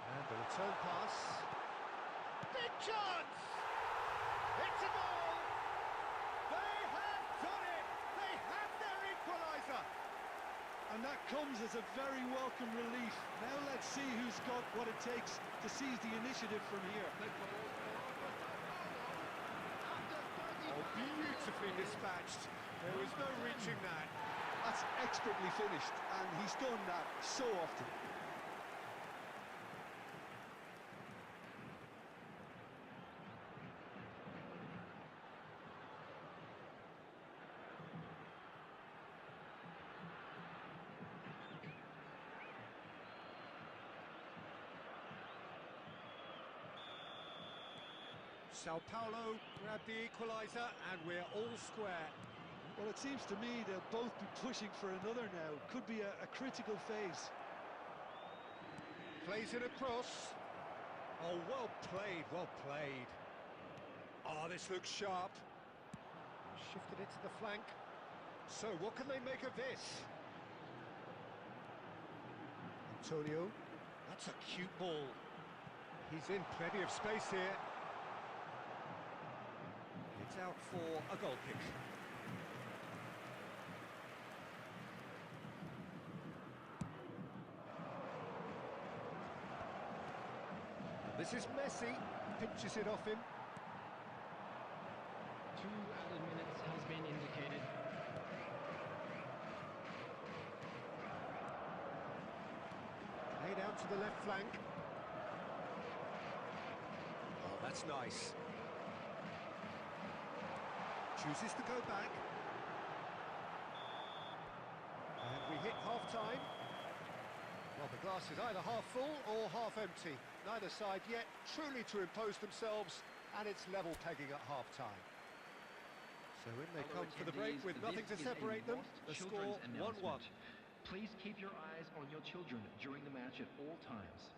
And the return pass. Big chance! It's a goal! They have done it! They have their equaliser! And that comes as a very welcome relief. Now let's see who's got what it takes to seize the initiative from here. Oh, beautifully dispatched. There was no reaching that. That's expertly finished, and he's done that so often. Sao Paulo grab the equaliser, and we're all square. Well, it seems to me they'll both be pushing for another now. Could be a critical phase. Plays it across. Oh, well played, well played. Oh, this looks sharp. Shifted it to the flank. So, what can they make of this? Antonio. That's a cute ball. He's in plenty of space here. It's out for a goal kick. This is Messi, pinches it off him. 2 added minutes has been indicated. Laid out to the left flank. Oh, that's nice. Chooses to go back. And we hit half-time. Well, the glass is either half full or half empty. Neither side yet truly to impose themselves, and it's level pegging at half-time. So in they come for the break with nothing to separate them. The score 1-1. Please keep your eyes on your children during the match at all times.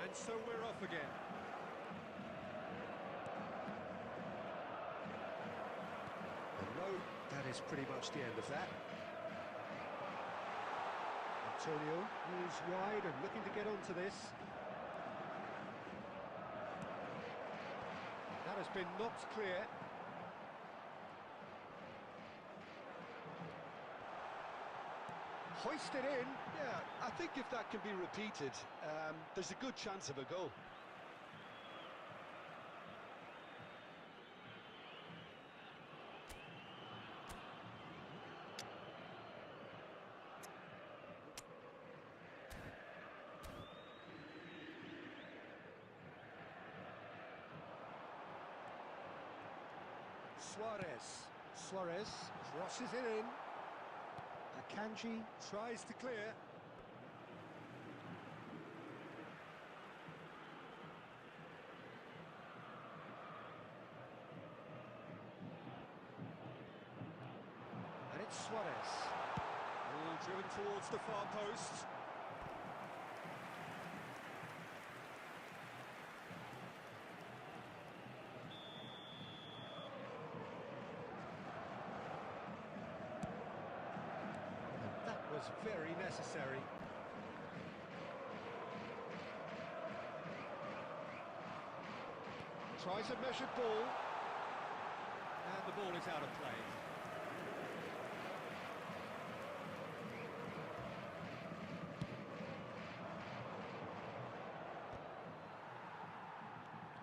And so we're off again. And no, that is pretty much the end of that. Antonio moves wide and looking to get onto this. That has been knocked clear. hoisted in. Yeah, I think if that can be repeated, there's a good chance of a goal. Suarez crosses it in. Akanji tries to clear. And it's Suarez. All driven towards the far post. Was very necessary. Tries a measured ball, and the ball is out of play.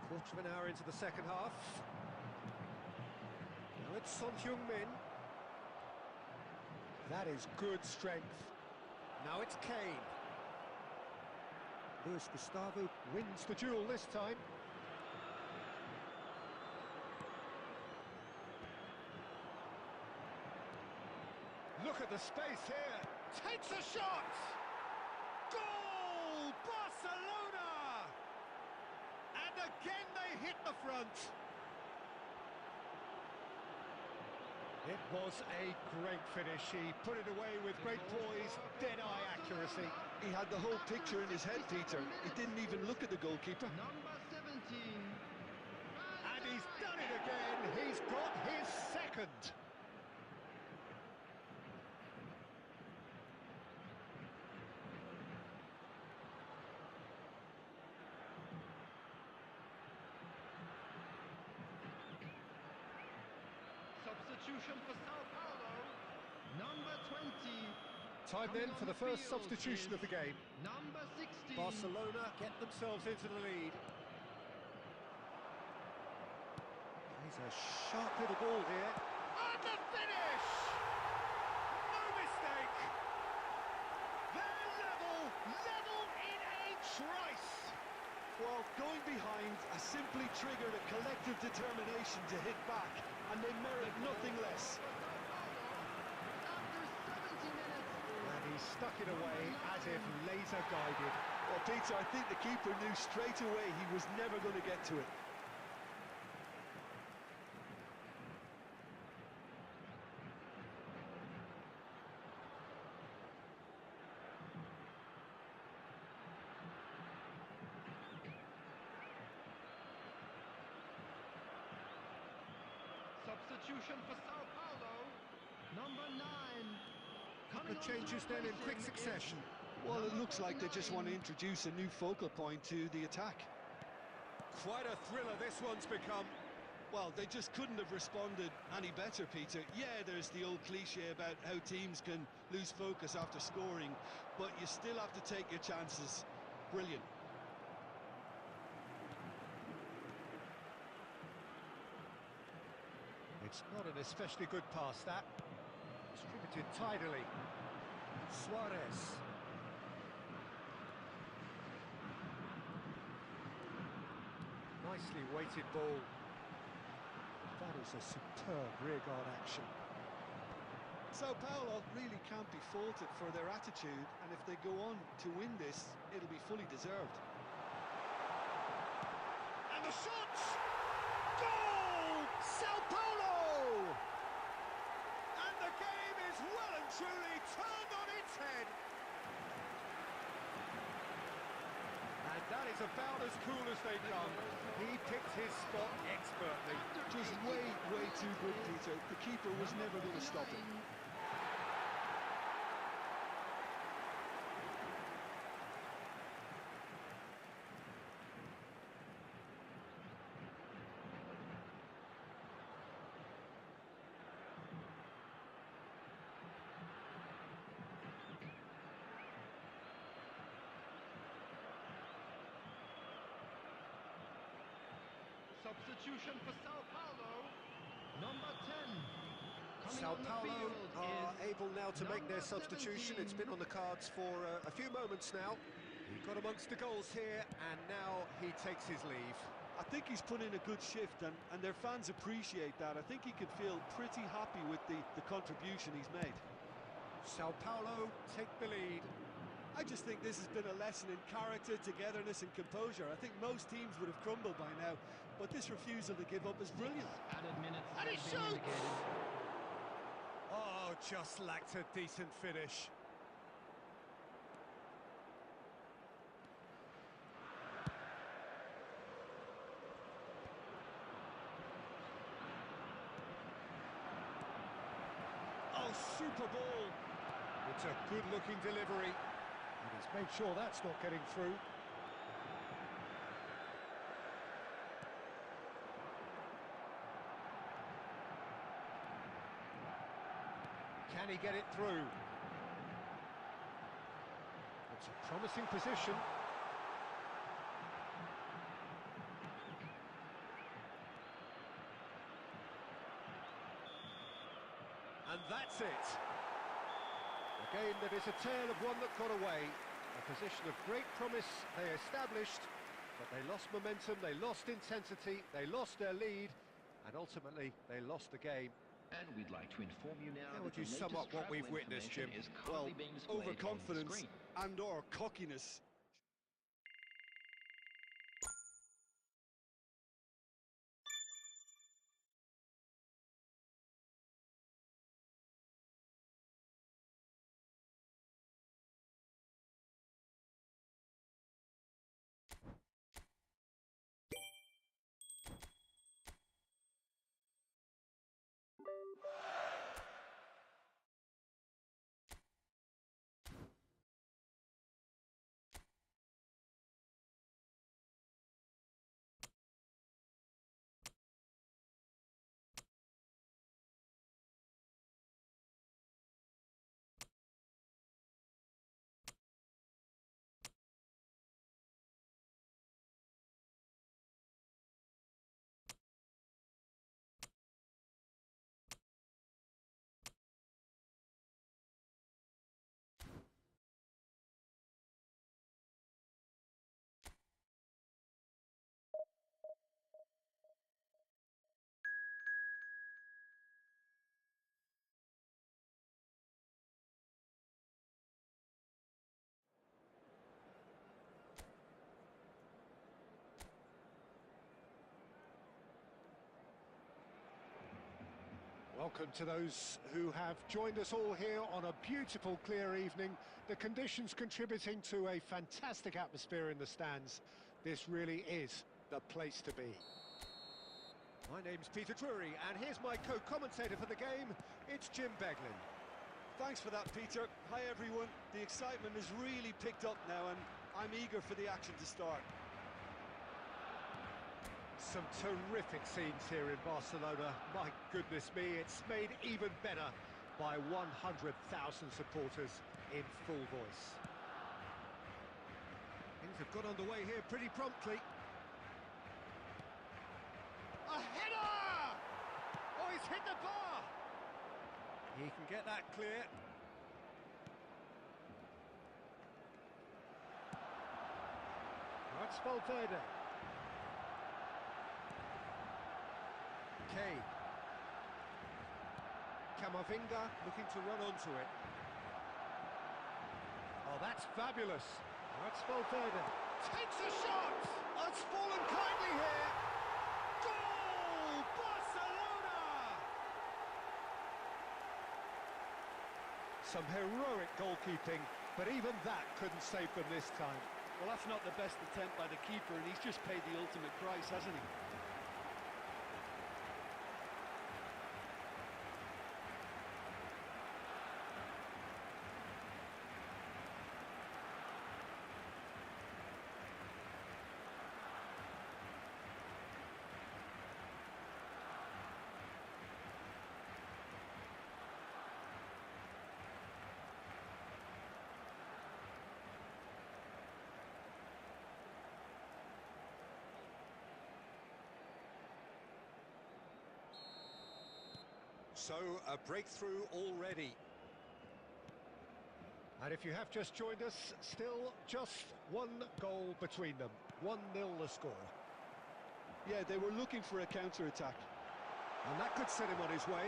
Quarter of an hour into the second half. Now it's Son Heung-min. That is good strength. Now it's Kane. Luis Gustavo wins the duel this time. Look at the space here. Takes a shot! Goal! Barcelona! And again they hit the front. It was a great finish. He put it away with great poise, dead-eye accuracy. He had the whole picture in his head, Peter. He didn't even look at the goalkeeper. Number 17. And he's done it again. He's got his second. Substitution for Sao Paulo. Number 20. Time then for the first field substitution of the game. Number 16. Barcelona get themselves into the lead. He's a sharp little ball here. And the finish! No mistake! They're level in a trice! Well, going behind has simply triggered a collective determination to hit back, and they merit nothing less. After 70 minutes. And he stuck it away as if laser guided. Well, Peter, I think the keeper knew straight away he was never going to get to it. Substitution for Sao Paulo. Number 9. Couple of changes then in quick succession. Well, it looks like they just want to introduce a new focal point to the attack. Quite a thriller this one's become. Well, they just couldn't have responded any better, Peter. Yeah, there's the old cliche about how teams can lose focus after scoring, but you still have to take your chances. Brilliant. It's not an especially good pass, that. Distributed tidily. Suarez. Nicely weighted ball. That is a superb rearguard action. Sao Paulo really can't be faulted for their attitude, and if they go on to win this, it'll be fully deserved. And the shot! Goal! Sao Paulo! And the game is well and truly turned on its head. And that is about as cool as they come. He picked his spot expertly. Just way too good, Peter. The keeper was never going to stop it. Substitution for Sao Paulo. Number 10. Coming Sao on the Paulo field are is able now to make their number substitution. 17. It's been on the cards for a few moments now. He got amongst the goals here, and now he takes his leave. I think he's put in a good shift, and their fans appreciate that. I think he can feel pretty happy with the contribution he's made. Sao Paulo take the lead. I just think this has been a lesson in character, togetherness and composure. I think most teams would have crumbled by now, but this refusal to give up is brilliant. Added minutes And he have been shoots! indicated. Oh, just lacked a decent finish. Oh, super ball! It's a good-looking delivery. And he's made sure that's not getting through. Can he get it through? It's a promising position. And that's it. A game that is a tale of one that got away. A position of great promise they established, but they lost momentum, they lost intensity, they lost their lead, and ultimately they lost the game. And we'd like to inform you now How that would you the sum latest up what travel we've witnessed, Jim? information is Well, currently being displayed on the overconfidence screen. and/or cockiness. Welcome to those who have joined us all here on a beautiful, clear evening. The conditions contributing to a fantastic atmosphere in the stands. This really is the place to be. My name's Peter Drury, and here's my co-commentator for the game. It's Jim Beglin. Thanks for that, Peter. Hi, everyone. The excitement has really picked up now, and I'm eager for the action to start. Some terrific scenes here in Barcelona. My goodness me, it's made even better by 100,000 supporters in full voice. Things have got underway here pretty promptly. A header! Oh, he's hit the bar! He can get that clear. That's Valverde. Kane. Camavinga looking to run onto it. Oh, that's fabulous. That's Valverde. Takes a shot! Oh, it's fallen kindly here. Goal! Barcelona! Some heroic goalkeeping, but even that couldn't save them this time. Well, that's not the best attempt by the keeper, and he's just paid the ultimate price, hasn't he? So, a breakthrough already. And if you have just joined us, still just one goal between them. 1-0 the score. Yeah, they were looking for a counter-attack. And that could set him on his way.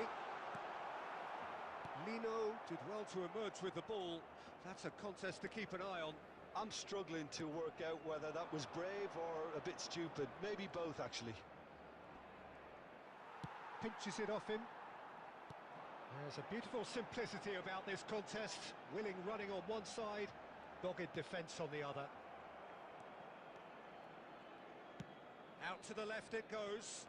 Lino did well to emerge with the ball. That's a contest to keep an eye on. I'm struggling to work out whether that was brave or a bit stupid. Maybe both, actually. Pinches it off him. There's a beautiful simplicity about this contest. Willing running on one side, dogged defence on the other. Out to the left it goes.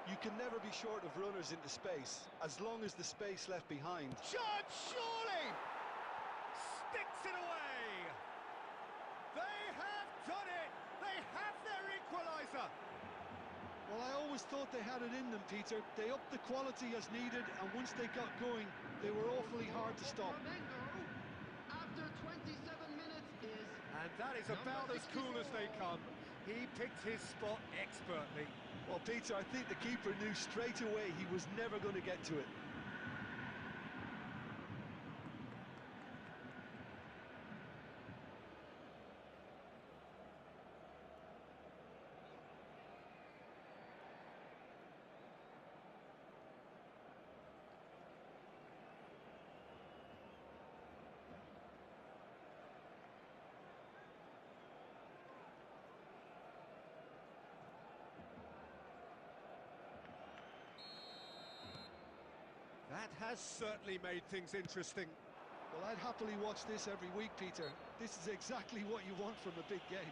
You can never be short of runners into space, as long as the space left behind. Shot, surely! Sticks it away! They have done it! They have their equaliser! Well, I always thought they had it in them, Peter. They upped the quality as needed, and once they got going, they were awfully hard to stop. After 27 minutes is... And that is about as cool as they come. He picked his spot expertly. Well, Peter, I think the keeper knew straight away he was never going to get to it. That has certainly made things interesting. Well, I'd happily watch this every week, Peter. This is exactly what you want from a big game.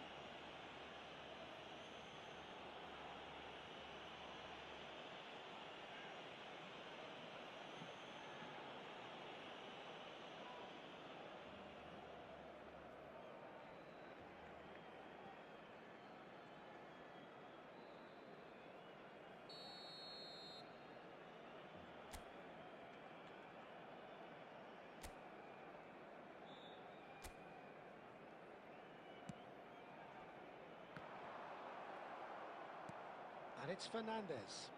And it's Fernandez.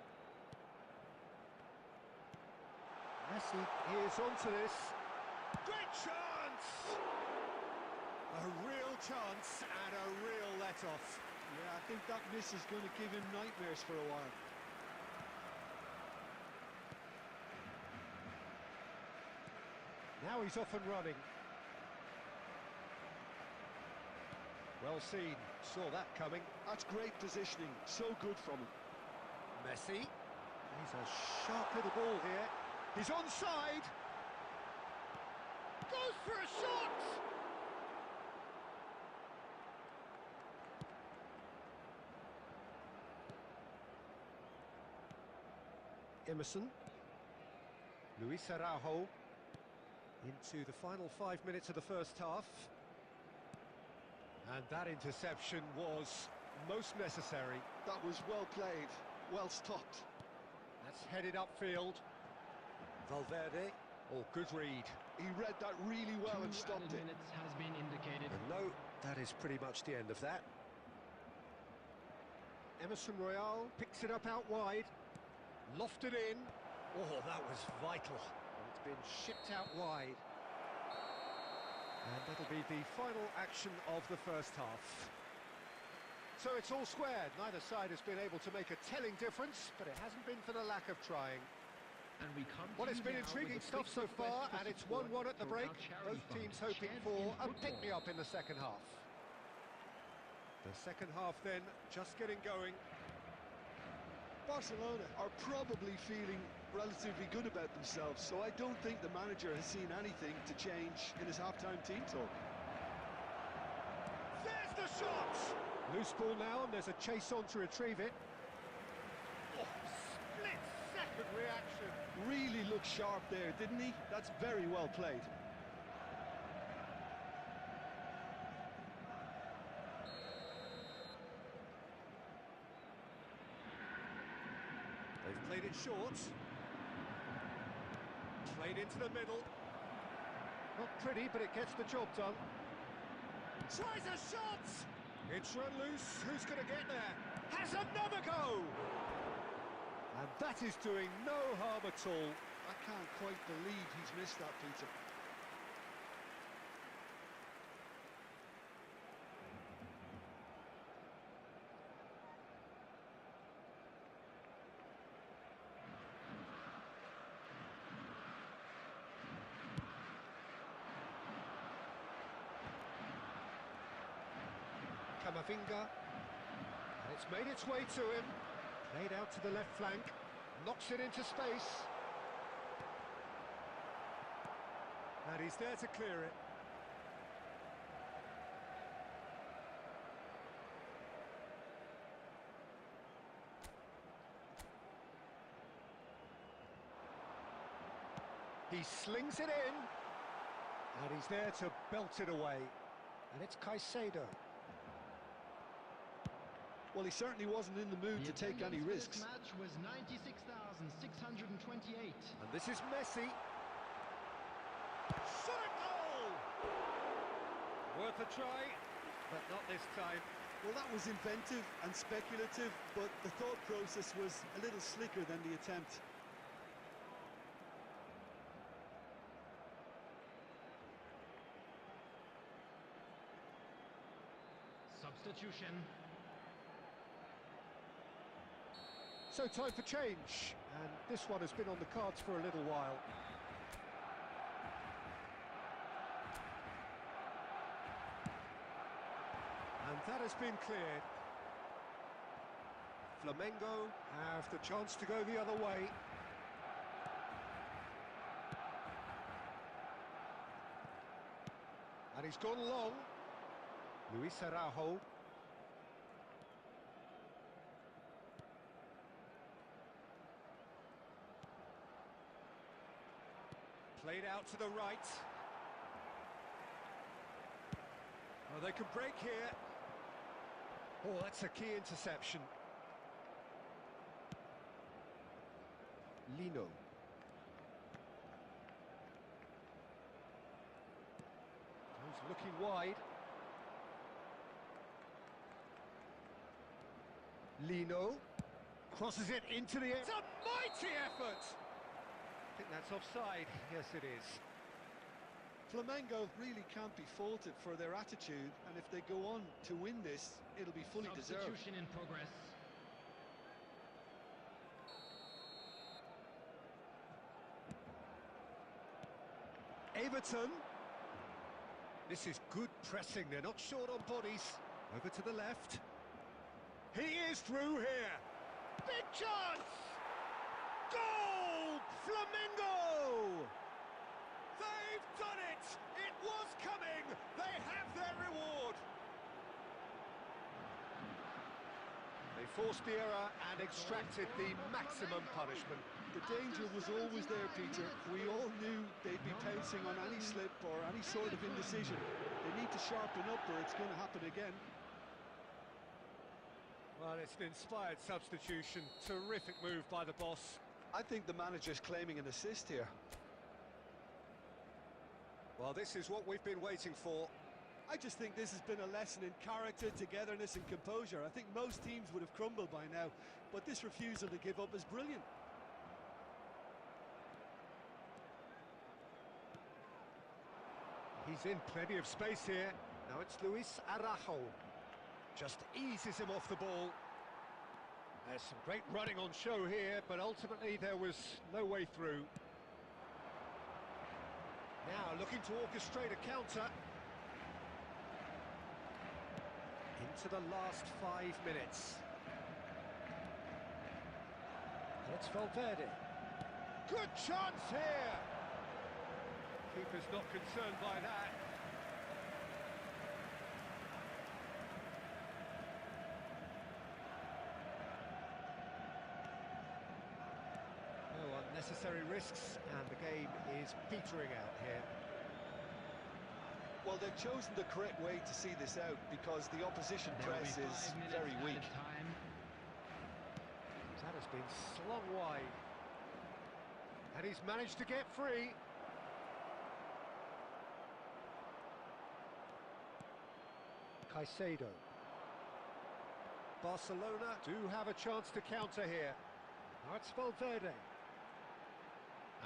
Messi is onto this. Great chance! A real chance and a real let-off. Yeah, I think that miss is going to give him nightmares for a while. Now he's off and running. Well seen, saw that coming. That's great positioning, so good from him. Messi. He's a sharp little ball here. He's onside. Goes for a shot! Emerson. Luis Araujo. Into the final 5 minutes of the first half. And that interception was most necessary. That was well played, well stopped. That's headed upfield. Valverde. Oh, good read. He read that really well and 2 stopped added it. minutes has been indicated. And no, that is pretty much the end of that. Emerson Royale picks it up out wide. Lofted in. Oh, that was vital. It's been shipped out wide. And that'll be the final action of the first half. So it's all squared. Neither side has been able to make a telling difference, but it hasn't been for the lack of trying. And we come Well, to it's you been now intriguing with a stuff quick so request far, for and it's support 1-1 at the for break. our charity Both fund, teams hoping Chance for in a Football. pick-me-up in the second half. The second half then, just getting going. Barcelona are probably feeling relatively good about themselves, so I don't think the manager has seen anything to change in his half-time team talk. There's the shot! Loose ball now, and there's a chase on to retrieve it. Oh, split-second reaction. Really looked sharp there, didn't he? That's very well played. They've played it short. Played into the middle. Not pretty, but it gets the job done. Tries a shot! It's run loose. Who's going to get there? Has another go! And that is doing no harm at all. I can't quite believe he's missed that, Peter. Camavinga, and it's made its way to him, played out to the left flank, knocks it into space, and he's there to clear it. He slings it in, and he's there to belt it away, and it's Caicedo. Well, he certainly wasn't in the mood to take any risks. This match was 96,628. And this is Messi. Shot a goal! Worth a try, but not this time. Well, that was inventive and speculative, but the thought process was a little slicker than the attempt. Substitution. So time for change, and this one has been on the cards for a little while. And that has been cleared. Flamengo have the chance to go the other way. And he's gone long. Luis Araujo. Played out to the right. Oh, they can break here. Oh, that's a key interception. Lino. He's looking wide. Lino crosses it into the air. It's a mighty effort! I think that's offside. Yes, it is. Flamengo really can't be faulted for their attitude, and if they go on to win this, it'll be fully deserved. Substitution in progress. Everton. This is good pressing. They're not short on bodies. Over to the left. He is through here. Big chance! Goal! Flamengo! They've done it! It was coming! They have their reward! They forced the error and extracted the maximum punishment. The danger was always there, Peter. We all knew they'd be pouncing on any slip or any sort of indecision. They need to sharpen up or it's going to happen again. Well, it's an inspired substitution. Terrific move by the boss. I think the manager's claiming an assist here. Well, this is what we've been waiting for. I just think this has been a lesson in character, togetherness and composure. I think most teams would have crumbled by now, but this refusal to give up is brilliant. He's in plenty of space here. Now it's Luis Araujo. Just eases him off the ball. There's some great running on show here, but ultimately there was no way through. Now looking to orchestrate a counter. Into the last 5 minutes. And it's Valverde. Good chance here! Keeper's not concerned by that. No unnecessary risks, and the game is petering out here. Well, they've chosen the correct way to see this out because the opposition press is very weak. That has been slung wide. And he's managed to get free. Caicedo. Barcelona do have a chance to counter here. Now it's Valverde.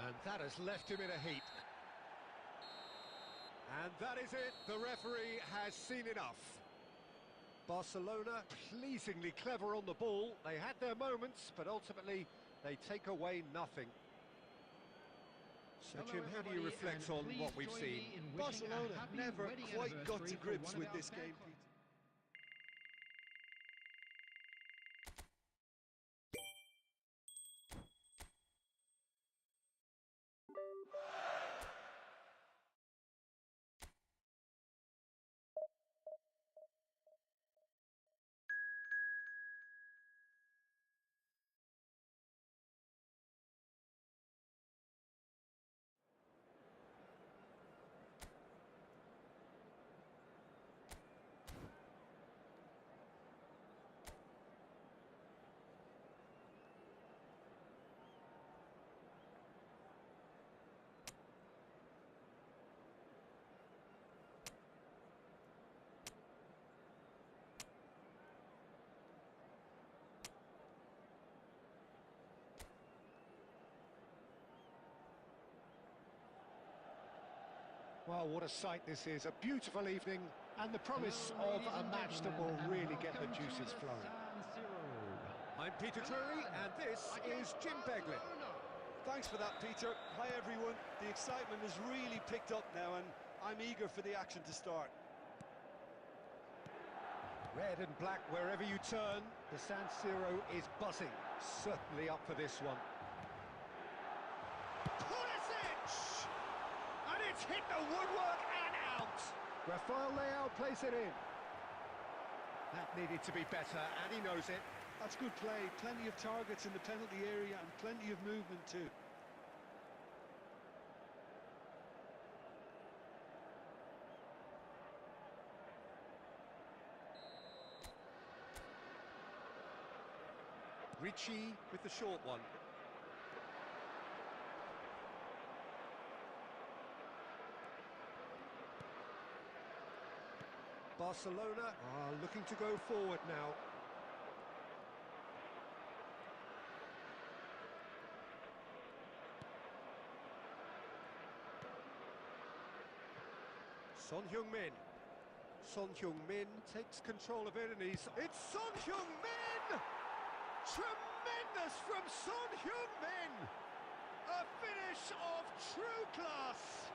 And that has left him in a heap. And that is it. The referee has seen enough. Barcelona pleasingly clever on the ball. They had their moments, but ultimately they take away nothing. So, Jim, how do you reflect on what we've seen? Barcelona never quite got to grips with this game, Peter. Well, what a sight this is. A beautiful evening and the promise of a match that will really get the juices flowing. I'm Peter Drury and this is Jim Beglin. Thanks for that, Peter. Hi, everyone. The excitement has really picked up now and I'm eager for the action to start. Red and black wherever you turn. The San Siro is buzzing. Certainly up for this one. And it's hit the woodwork and out. Rafael Leao plays it in. That needed to be better, and he knows it. That's good play. Plenty of targets in the penalty area and plenty of movement too. Ricci with the short one. Barcelona are looking to go forward now. Son Heung-min. Son Heung-min takes control of it and he's... It's Son Heung-min! Tremendous from Son Heung-min! A finish of true class!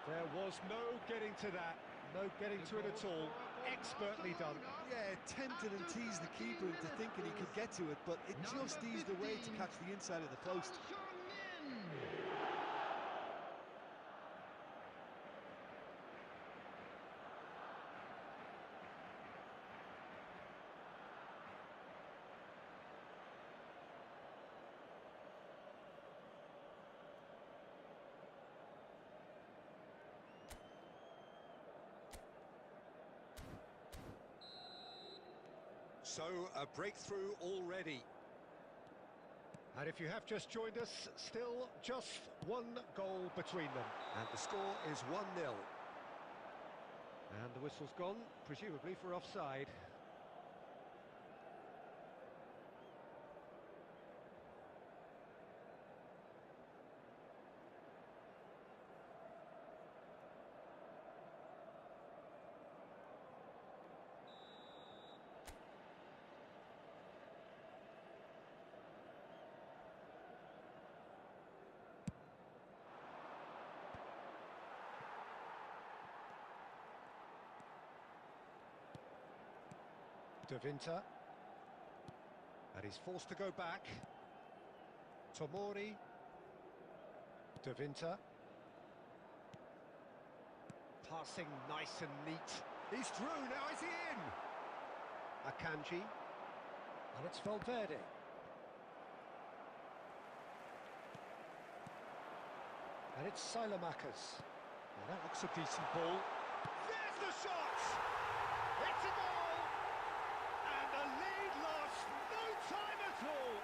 There was no getting to that, no getting to it at all. Expertly done. Yeah, tempted and teased the keeper into thinking he could get to it, but it just eased away to catch the inside of the post. So, a breakthrough already. And if you have just joined us, still just one goal between them. And the score is 1-0. And the whistle's gone, presumably for offside. De Winter, and he's forced to go back. Tomori, De Winter, passing nice and neat. He's through, now is he in? Akanji, and it's Valverde. And it's Silamakers. Well, that looks a decent ball. There's the shot! It's a goal! And the lead lost no time at all.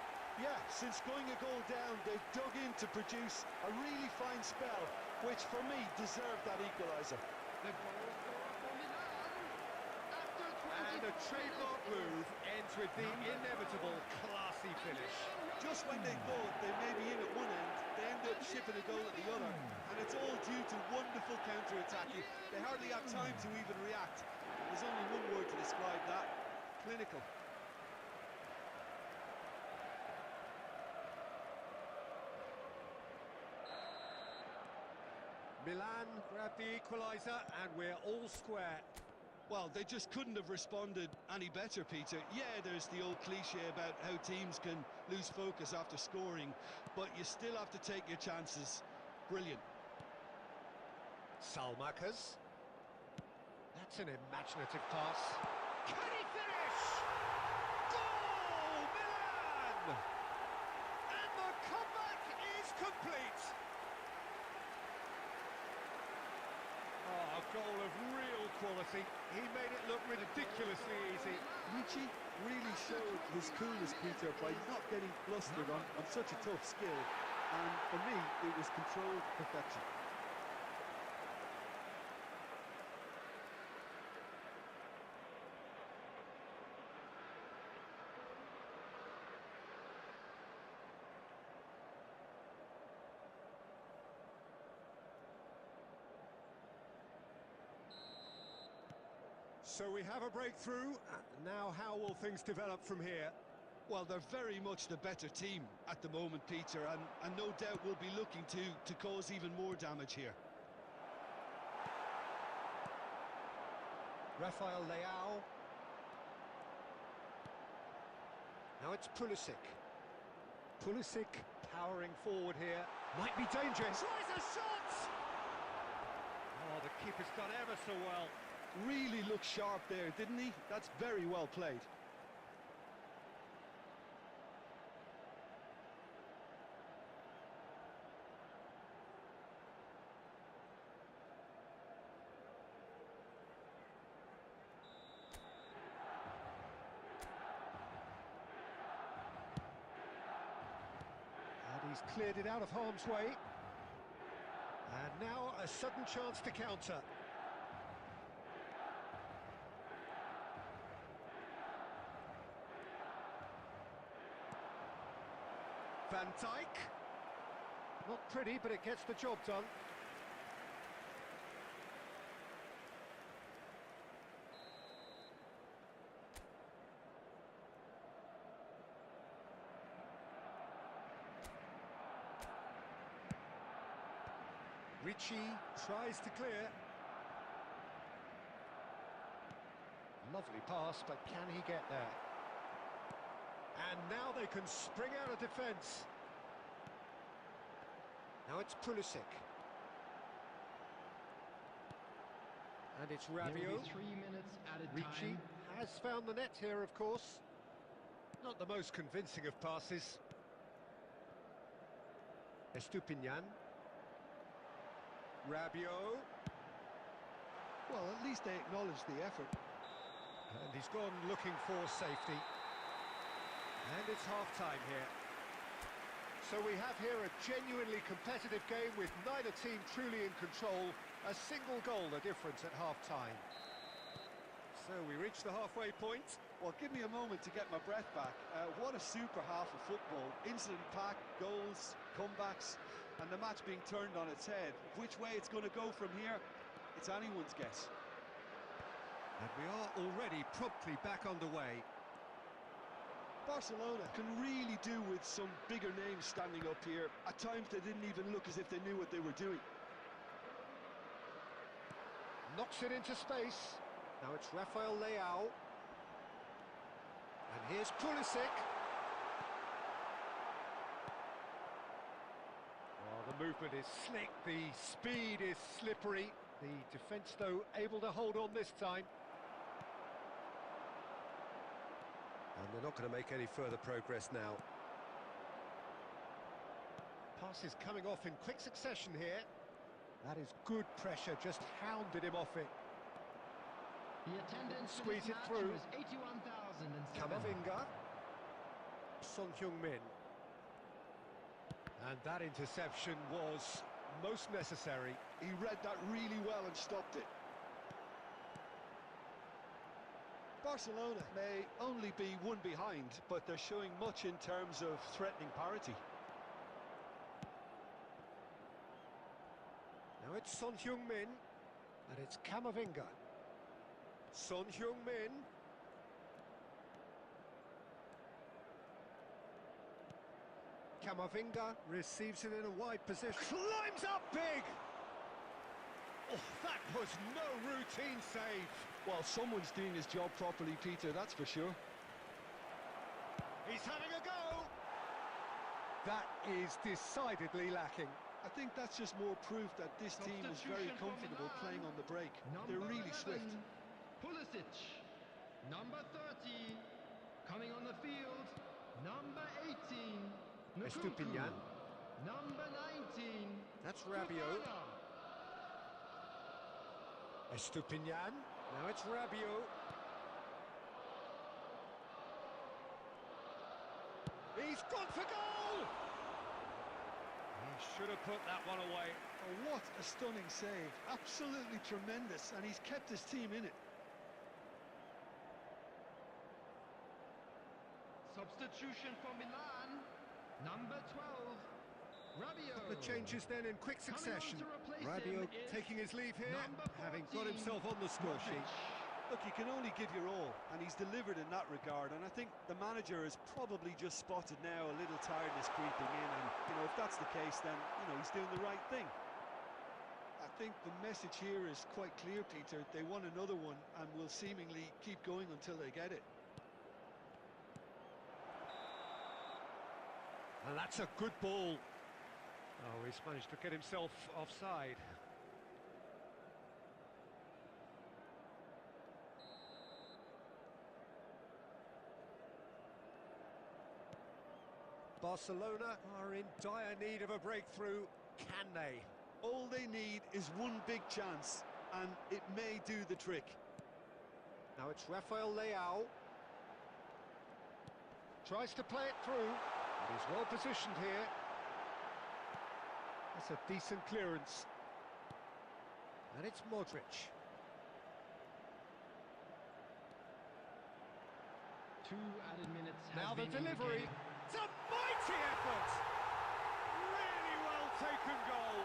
Yeah, since going a goal down, they've dug in to produce a really fine spell, which for me deserved that equaliser. The goal scorer for Milan, the trademark move ends with the inevitable classy finish. Just when they thought they may be in at one end, they end up shipping a goal at the other. And it's all due to wonderful counter-attacking. They hardly have time to even react. There's only one word to describe that: clinical. Milan grab the equaliser, and we're all square. Well, they just couldn't have responded any better, Peter. Yeah, there's the old cliche about how teams can lose focus after scoring, but you still have to take your chances. Brilliant. Salmakas. That's an imaginative pass. Can he finish? Goal, Milan! And the comeback is complete. Oh, a goal of real quality. He made it look ridiculously easy. Ricci really showed his coolness, Peter, by not getting flustered on such a tough skill. And for me, it was controlled perfection. So we have a breakthrough. Now how will things develop from here? Well, they're very much the better team at the moment, Peter, and no doubt will be looking to cause even more damage here. Rafael Leao. Now it's Pulisic. Pulisic powering forward here. Might be dangerous. Tries a shot! Oh, the keeper's done ever so well. Really looked sharp there, didn't he? That's very well played. And he's cleared it out of harm's way. And now a sudden chance to counter. Van Dijk. Not pretty, but it gets the job done. Ricci tries to clear. Lovely pass, but can he get there? And now they can spring out of defence. Now it's Pulisic. And it's There will Rabiot. be 3 minutes added Ricci time. has found the net here, of course. Not the most convincing of passes. Estupinian. Rabiot. Well, at least they acknowledged the effort. And he's gone looking for safety. And it's half-time here. So we have here a genuinely competitive game with neither team truly in control. A single goal the difference at half-time. So we reach the halfway point. Well, give me a moment to get my breath back. What a super half of football. Incident-packed, goals, comebacks, and the match being turned on its head. Which way it's going to go from here, it's anyone's guess. And we are already promptly back underway. Barcelona can really do with some bigger names standing up here. At times they didn't even look as if they knew what they were doing. Knocks it into space. Now it's Rafael Leao. And here's Pulisic. Oh, the movement is slick, the speed is slippery. The defence, though, able to hold on this time. And they're not going to make any further progress now. Passes coming off in quick succession here. That is good pressure, just hounded him off it. The attendance for Squeeze this it match through. was 81,007. Camavinga. Son Heung-min. And that interception was most necessary. He read that really well and stopped it. Barcelona may only be one behind, but they're showing much in terms of threatening parity. Now it's Son Heung-min, and it's Camavinga. Son Heung-min. Camavinga receives it in a wide position. Climbs up big! Oh, that was no routine save. Well, someone's doing his job properly, Peter, that's for sure. He's having a go! That is decidedly lacking. I think that's just more proof that this team is very comfortable playing on the break. They're really 11, swift. Pulisic. Number 30, coming on the field. Number 18, Estupiñán. Number 19, That's Rabiot. Fofana. Estupiñán. Now it's Rabiot. He's gone for goal! He should have put that one away. Oh, what a stunning save. Absolutely tremendous, and he's kept his team in it. Substitution for Milan. Number 12, Rabiot. The changes then in quick succession. Coming on to replace Rabiot him is taking his leave here, number having got 14, himself on the score sheet. Look, you can only give your all, and he's delivered in that regard, and I think the manager has probably just spotted now a little tiredness creeping in, and, if that's the case, then, he's doing the right thing. I think the message here is quite clear, Peter. They want another one, and will seemingly keep going until they get it. And that's a good ball. Oh, he's managed to get himself offside. Barcelona are in dire need of a breakthrough. Can they? All they need is one big chance, and it may do the trick. Now it's Rafael Leao. Tries to play it through. He's well positioned here. That's a decent clearance. And it's Modric. 2 added minutes Now has the been delivery. indicated. It's a mighty effort! Really well taken goal.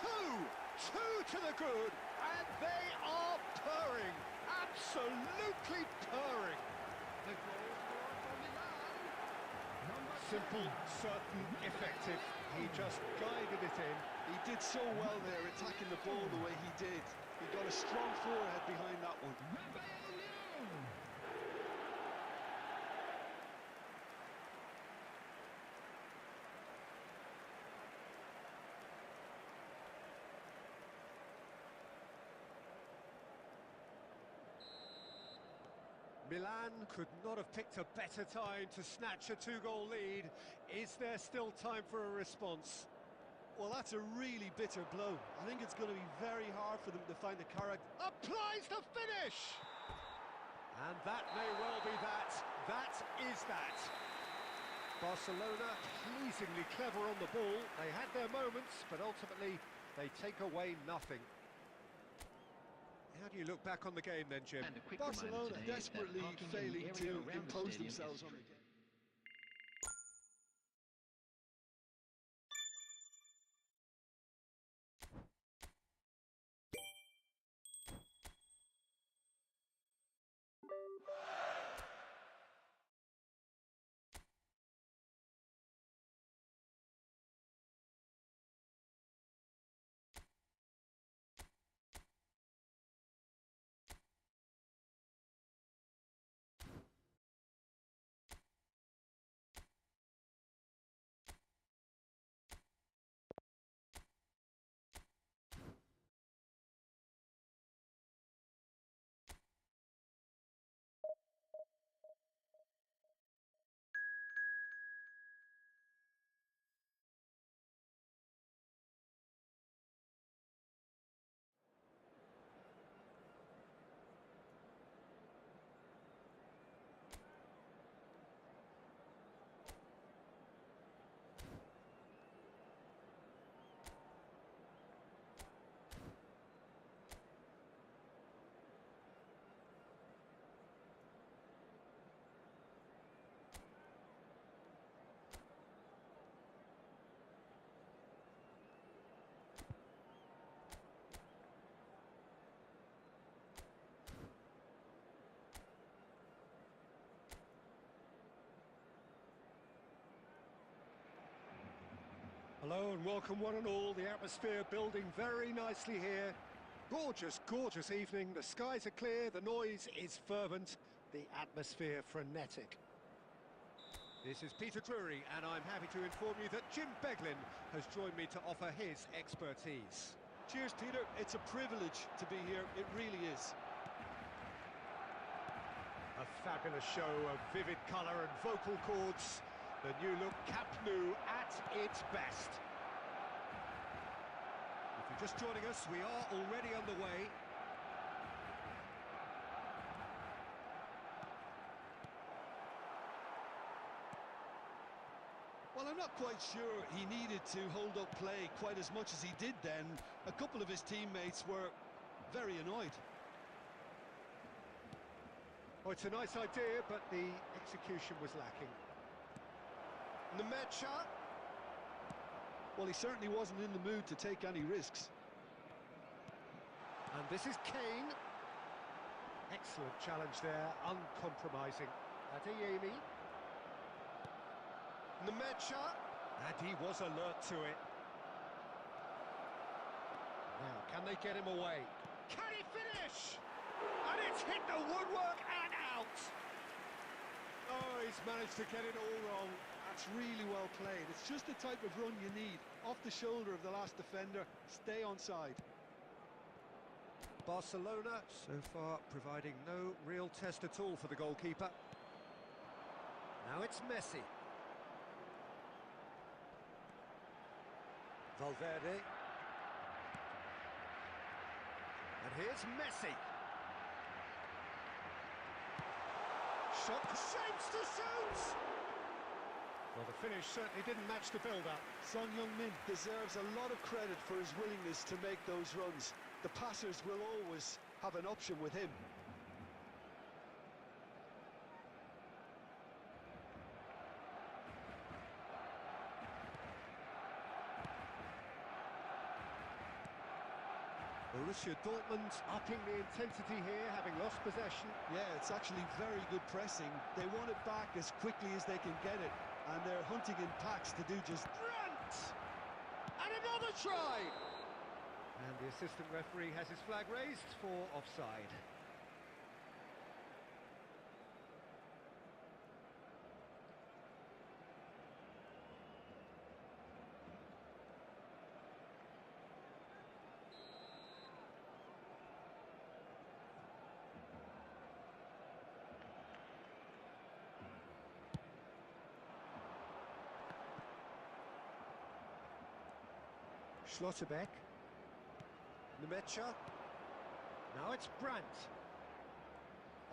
Two to the good, and they are purring. Absolutely purring. The goal scorer for Milan. Number Simple, 10, certain, effective. He just guided it in. He did so well there, attacking the ball the way he did. He got a strong forehead behind that one. Rafael Leao. Milan could not have picked a better time to snatch a 2-goal lead. Is there still time for a response? Well, that's a really bitter blow. I think it's going to be very hard for them to find the character. Applies the finish! And that may well be that. That is that. Barcelona pleasingly clever on the ball. They had their moments, but ultimately they take away nothing. How do you look back on the game then, Jim? And a quick Barcelona reminder today that desperately parking in the failing area to around the impose stadium themselves is on the strict. game. Hello and welcome one and all. The atmosphere building very nicely here. Gorgeous, gorgeous evening. The skies are clear, the noise is fervent, the atmosphere frenetic. This is Peter Drury, and I'm happy to inform you that Jim Beglin has joined me to offer his expertise. Cheers, Peter. It's a privilege to be here. It really is. A fabulous show of vivid colour and vocal cords. The new look Camp Nou at its best. If you're just joining us, we are already underway. Well, I'm not quite sure he needed to hold up play quite as much as he did then. A couple of his teammates were very annoyed. Oh, it's a nice idea, but the execution was lacking. Nemecha. Well, he certainly wasn't in the mood to take any risks. And this is Kane. Excellent challenge there, uncompromising. Adeyemi. Nemecha. And he was alert to it. Now, can they get him away? Can he finish? And it's hit the woodwork and out. Oh, he's managed to get it all wrong. That's really well played. It's just the type of run you need. Off the shoulder of the last defender, stay onside. Barcelona, so far, providing no real test at all for the goalkeeper. Now it's Messi. Valverde. And here's Messi. Shot shapes to shoot! Well, the finish certainly didn't match the build-up. Son Heung-min deserves a lot of credit for his willingness to make those runs. The passers will always have an option with him. Borussia Dortmund upping the intensity here, having lost possession. Yeah, it's actually very good pressing. They want it back as quickly as they can get it, and they're hunting in packs to do just... Brandt! And another try! And the assistant referee has his flag raised for offside. Schlotterbeck. Nemecha. Now it's Brandt.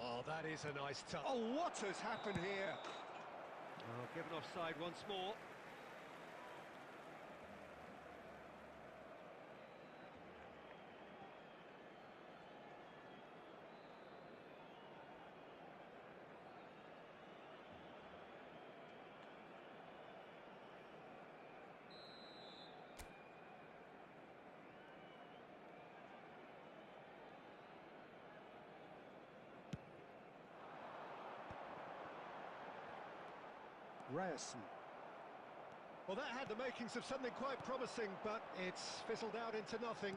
Oh, that is a nice touch. Oh, what has happened here? Oh, given offside once more. Ryerson. Well, that had the makings of something quite promising, but it's fizzled out into nothing.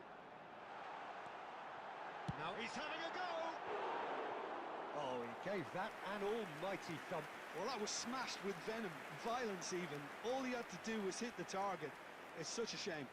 Now he's having a go! Oh, he gave that an almighty thump. Well, that was smashed with venom, violence even. All he had to do was hit the target. It's such a shame.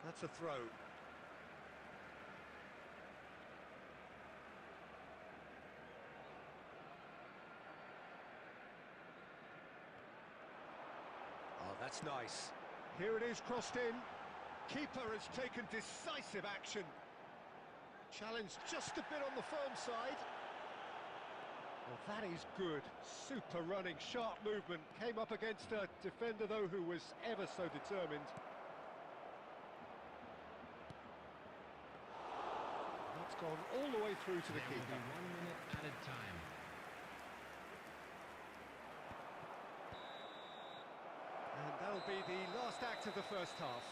That's a throw. Oh, that's nice. Here it is, crossed in. Keeper has taken decisive action. Challenged just a bit on the firm side. Well, that is good. Super running, sharp movement. Came up against a defender, though, who was ever so determined. That's gone all the way through to the keeper. There will be 1 minute added time. will be the last act of the first half.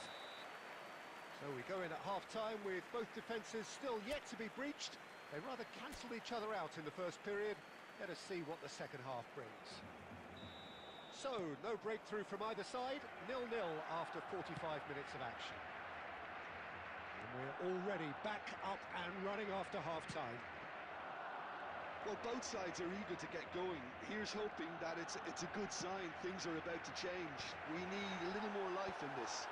So we go in at half-time with both defences still yet to be breached. They rather cancelled each other out in the first period. Let us see what the second half brings. So, no breakthrough from either side, 0-0 after 45 minutes of action. And we're already back up and running after half-time. Well, both sides are eager to get going. Here's hoping that it's a good sign. Things are about to change. We need a little more life in this.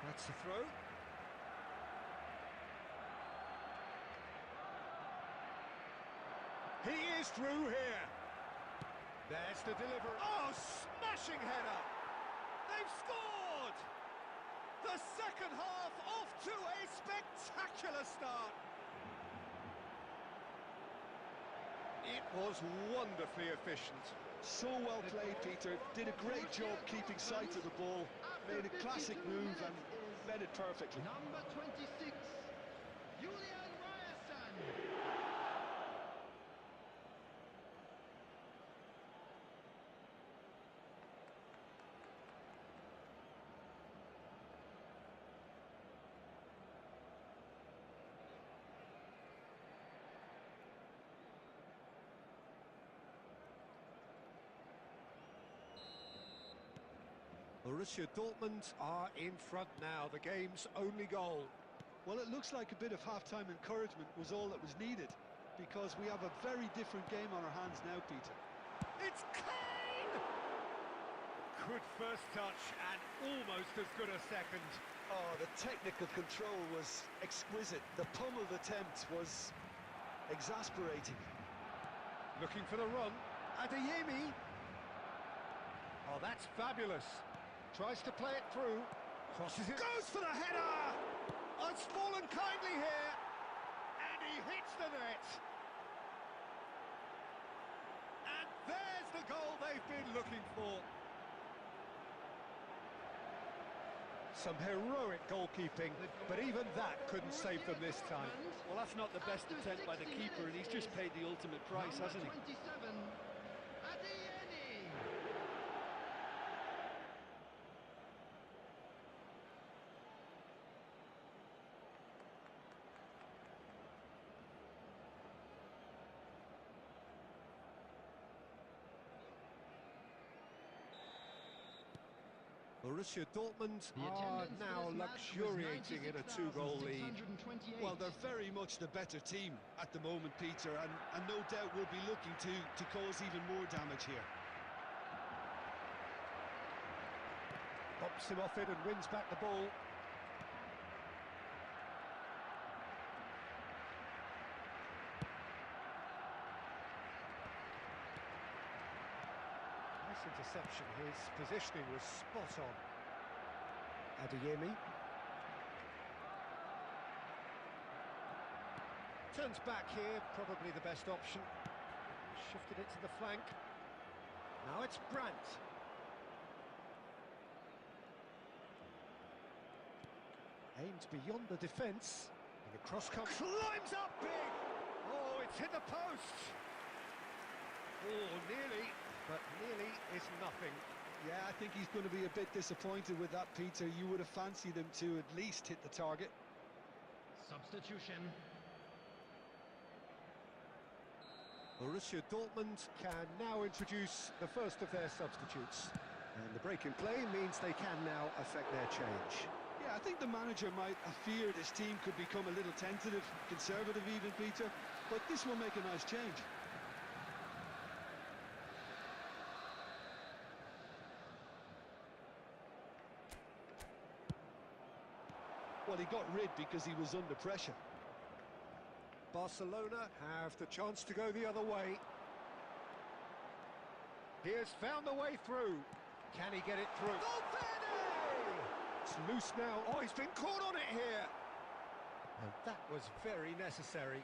That's the throw. He is through here. There's the delivery. Oh, smashing header. They've scored. The second half off to a spectacular start. It was wonderfully efficient. So well played, Peter. Did a great job keeping sight of the ball. Made a classic move and read it perfectly. Number 26, Julian Ryerson. Borussia Dortmund are in front now, the game's only goal. Well, it looks like a bit of half-time encouragement was all that was needed, because we have a very different game on our hands now, Peter. It's Kane! Good first touch and almost as good a second. Oh, the technical control was exquisite. The pummeled attempt was exasperating. Looking for the run. Adeyemi. Oh, that's fabulous. Tries to play it through. Crosses it. Goes for the header! Oh, it's fallen kindly here. And he hits the net. And there's the goal they've been looking for. Some heroic goalkeeping, but even that couldn't save them this time. Well, that's not the best attempt by the keeper, and he's just paid the ultimate price, hasn't he? 27, Adeyemi. Borussia Dortmund The are attendance for now this match was luxuriating in a two-goal lead. 96,628. Well, they're very much the better team at the moment, Peter, and no doubt will be looking to cause even more damage here. Pops him off it and wins back the ball. Nice interception. His positioning was spot on. Adeyemi. Turns back here, probably the best option. Shifted it to the flank. Now it's Brandt. Aimed beyond the defence. And the cross comes. Climbs up big! Oh, it's hit the post! Oh, nearly, but nearly is nothing. Yeah, I think he's going to be a bit disappointed with that, Peter. You would have fancied him to at least hit the target. Substitution. Borussia Dortmund can now introduce the first of their substitutes. And the break in play means they can now affect their change. Yeah, I think the manager might have feared his team could become a little tentative, conservative even, Peter, but this will make a nice change. Well, he got rid because he was under pressure. Barcelona have the chance to go the other way. He has found the way through. Can he get it through? Valverde! It's loose now. Oh, he's been caught on it here. And that was very necessary.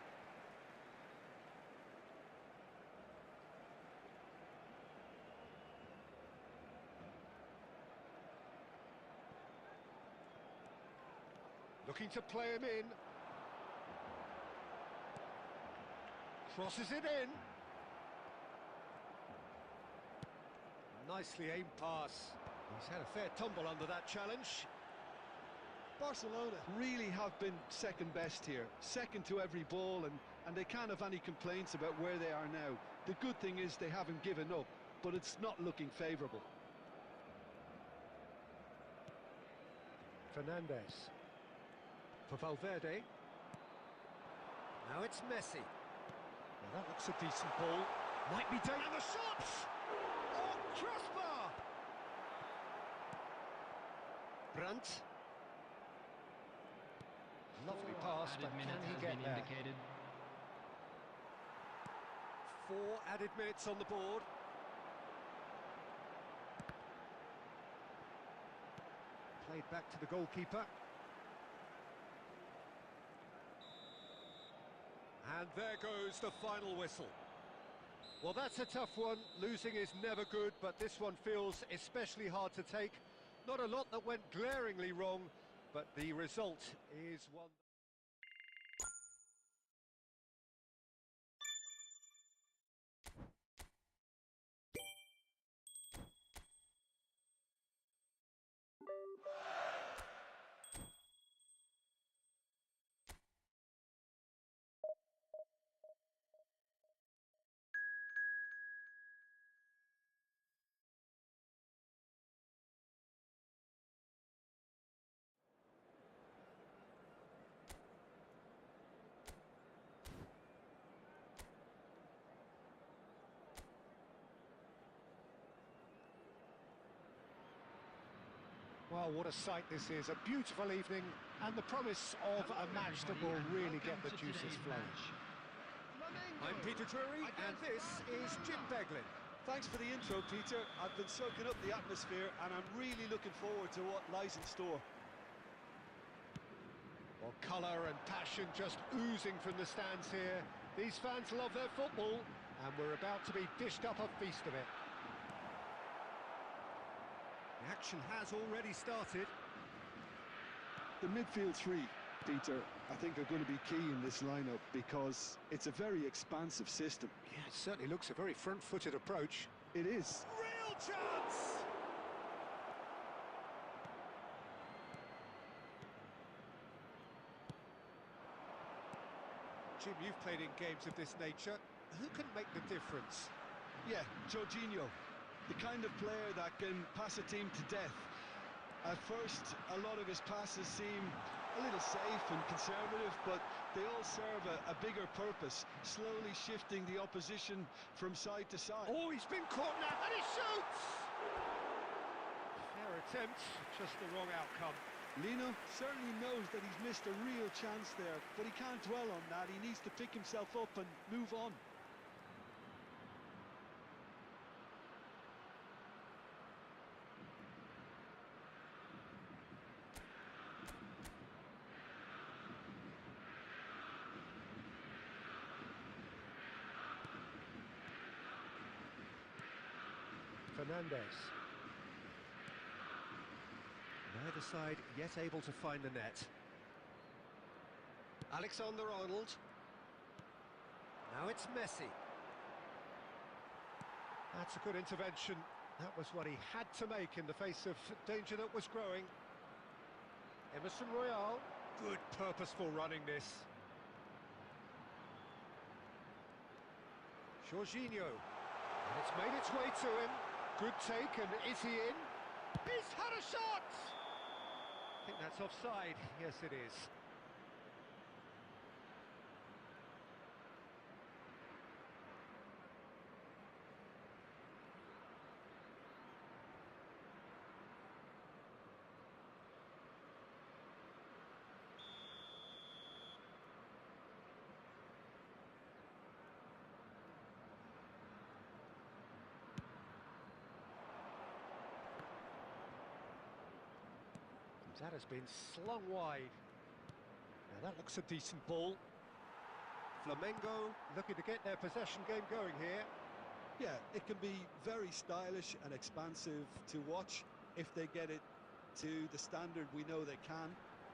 Looking to play him in. Crosses it in. nicely aimed pass. He's had a fair tumble under that challenge. Barcelona really have been second best here, second to every ball, and they can't have any complaints about where they are now. The good thing is they haven't given up, but it's not looking favourable. Fernandez. For Valverde. Now it's Messi. Well, that looks a decent ball. Might be dangerous. And the shots! Oh, crossbar! Brandt. Lovely pass, but can he get there? Indicated. 4 added minutes on the board. Played back to the goalkeeper. And there goes the final whistle. Well, that's a tough one. Losing is never good, but this one feels especially hard to take. Not a lot that went glaringly wrong, but the result is one. Well, what a sight this is. A beautiful evening and the promise of a match that will really get the juices flowing. I'm Peter Drury and this is Jim Beglin. Thanks for the intro, Peter. I've been soaking up the atmosphere and I'm really looking forward to what lies in store. Well, colour and passion just oozing from the stands here. These fans love their football and we're about to be dished up a feast of it. The action has already started. The midfield three, Peter, I think are going to be key in this lineup because it's a very expansive system. Yeah, it certainly looks a very front-footed approach. It is. Real chance! Jim, you've played in games of this nature. Who can make the difference? Yeah, Jorginho. The kind of player that can pass a team to death. At first, a lot of his passes seem a little safe and conservative, but they all serve a bigger purpose, slowly shifting the opposition from side to side. Oh, he's been caught now, and he shoots! Fair attempt, just the wrong outcome. Lino certainly knows that he's missed a real chance there, but he can't dwell on that. He needs to pick himself up and move on. Fernandez. Neither side yet able to find the net. Alexander-Arnold. Now it's Messi. That's a good intervention. That was what he had to make in the face of danger that was growing. Emerson Royale. Good purposeful running this. Jorginho. And it's made its way to him. Good take, and is he in? He's had a shot! I think that's offside. Yes, it is. That has been slung wide. Now that looks a decent ball. Flamengo looking to get their possession game going here. Yeah, it can be very stylish and expansive to watch if they get it to the standard we know they can.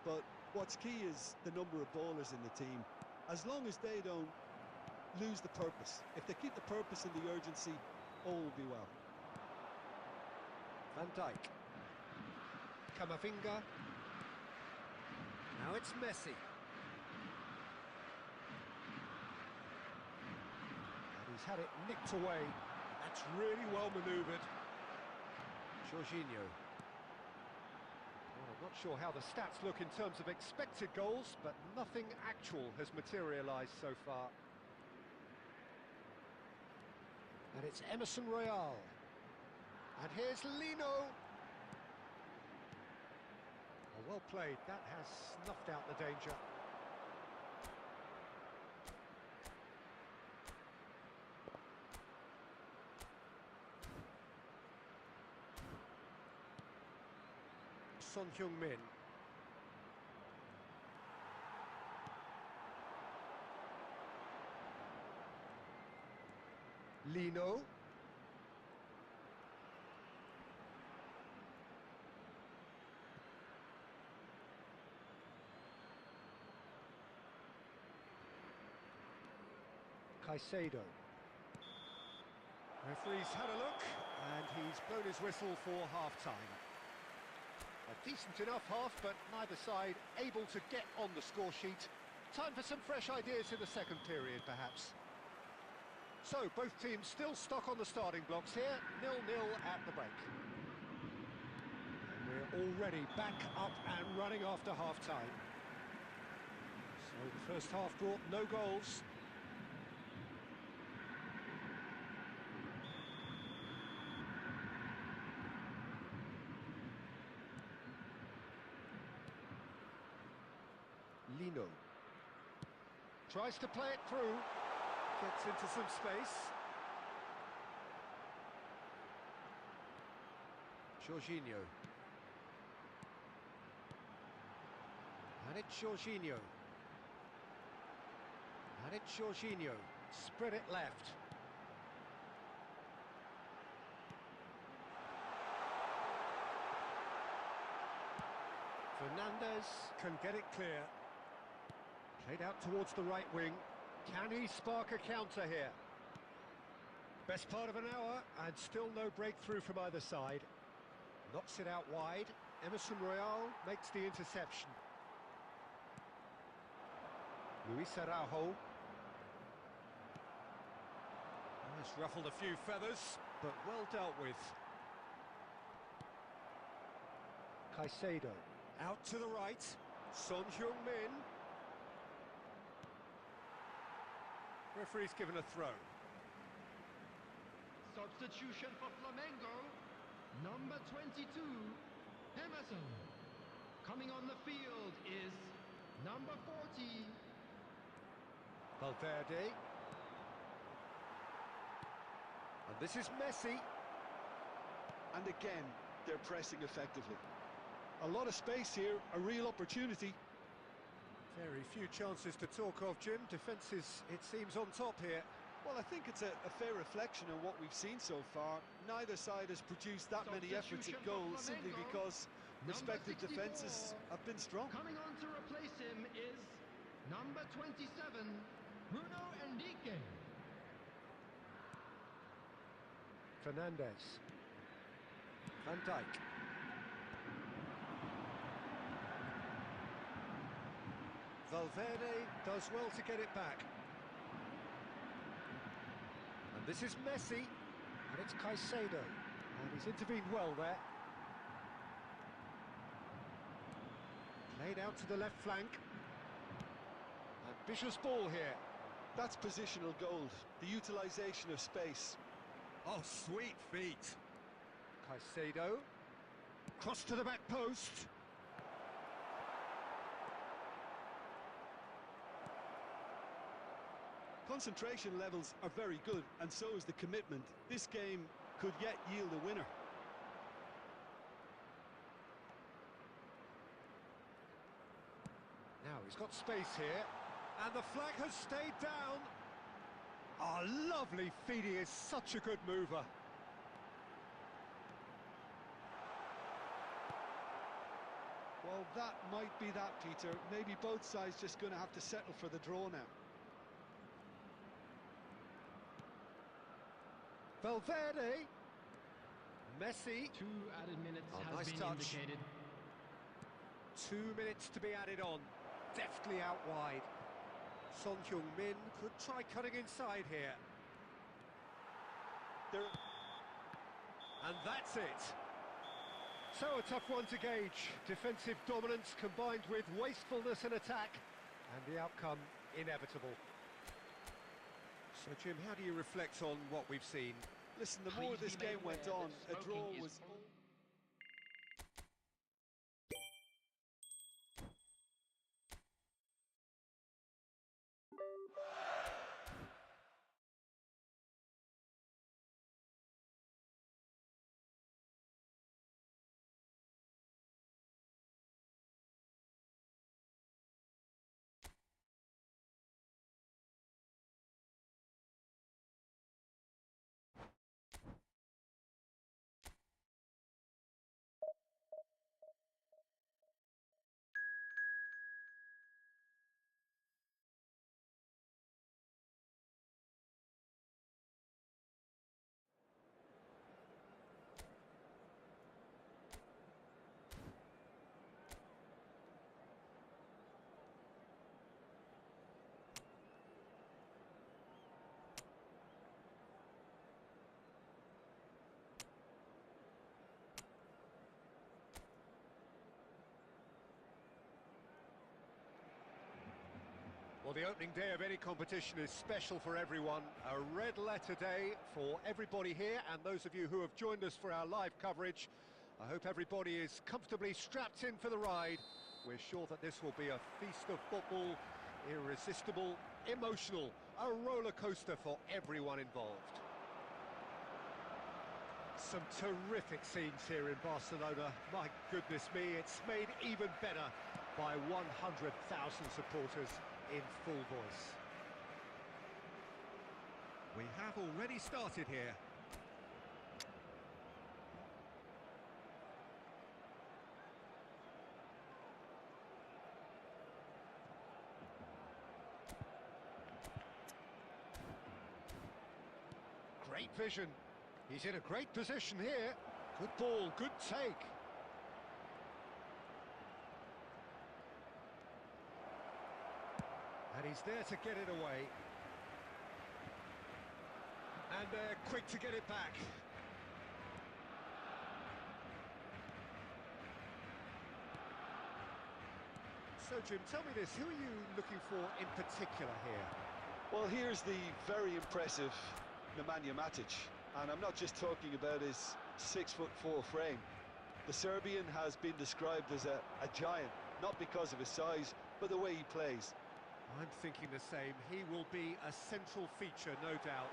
But what's key is the number of ballers in the team. As long as they don't lose the purpose, if they keep the purpose and the urgency, all will be well. Van Dijk. Camavinga. Now it's Messi. And he's had it nicked away. That's really well manoeuvred. Jorginho. Well, I'm not sure how the stats look in terms of expected goals, but nothing actual has materialised so far. And it's Emerson Royal. And here's Lino. Oh, well played. That has snuffed out the danger. Son Heung-min. Lino. Caicedo. Referee's had a look, and he's blown his whistle for half-time. A decent enough half, but neither side able to get on the score sheet. Time for some fresh ideas in the second period, perhaps. So, both teams still stuck on the starting blocks here, 0-0 at the break. And we're already back up and running after half-time. So the first half brought no goals. Lino tries to play it through, gets into some space. Jorginho. And it's Jorginho. And it's Jorginho. Spread it left. Fernandez can get it clear. Played out towards the right wing. Can he spark a counter here? Best part of an hour, and still no breakthrough from either side. Knocks it out wide. Emerson Royal makes the interception. Luis Araujo. It's ruffled a few feathers, but well dealt with. Caicedo. Out to the right. Son Heung-min. Referee's given a throw. Substitution for Flamengo. Number 22, Emerson. Coming on the field is number 40. Valverde. And this is Messi. And again, they're pressing effectively. A lot of space here, a real opportunity. Very few chances to talk of, Jim. Defence is, it seems, on top here. Well, I think it's a fair reflection on what we've seen so far. Neither side has produced that many efforts at goal simply because respective defences have been strong. Coming on to replace him is number 27, Bruno Enrique. Fernandez. Van Dijk. Valverde does well to get it back. And this is Messi. And it's Caicedo. And he's intervened well there. Played out to the left flank. Ambitious ball here. That's positional gold, the utilisation of space. Oh, sweet feet. Caicedo. Cross to the back post. Concentration levels are very good, and so is the commitment. This game could yet yield a winner. Now he's got space here, and the flag has stayed down. Oh, lovely feet, he is such a good mover. Well, that might be that, Peter. Maybe both sides just going to have to settle for the draw now. Valverde. Messi. 2 added minutes Oh, has nice been touch. indicated. 2 minutes to be added on. Deftly out wide. Son Heung-min could try cutting inside here. And that's it. So a tough one to gauge. Defensive dominance combined with wastefulness in attack. And the outcome inevitable. So Jim, how do you reflect on what we've seen? Listen, the more Please this be made game went aware on, that a draw smoking is was... Well, the opening day of any competition is special for everyone. A red letter day for everybody here, and those of you who have joined us for our live coverage. I hope everybody is comfortably strapped in for the ride. We're sure that this will be a feast of football, irresistible, emotional, a roller coaster for everyone involved. Some terrific scenes here in Barcelona. My goodness me, it's made even better by 100,000 supporters in full voice. We have already started here. Great vision. He's in a great position here. Good ball, good take. And he's there to get it away. And they're quick to get it back. So, Jim, tell me this, who are you looking for in particular here? Well, here's the very impressive Nemanja Matic. And I'm not just talking about his 6'4" frame. The Serbian has been described as a giant, not because of his size, but the way he plays. I'm thinking the same. He will be a central feature, no doubt.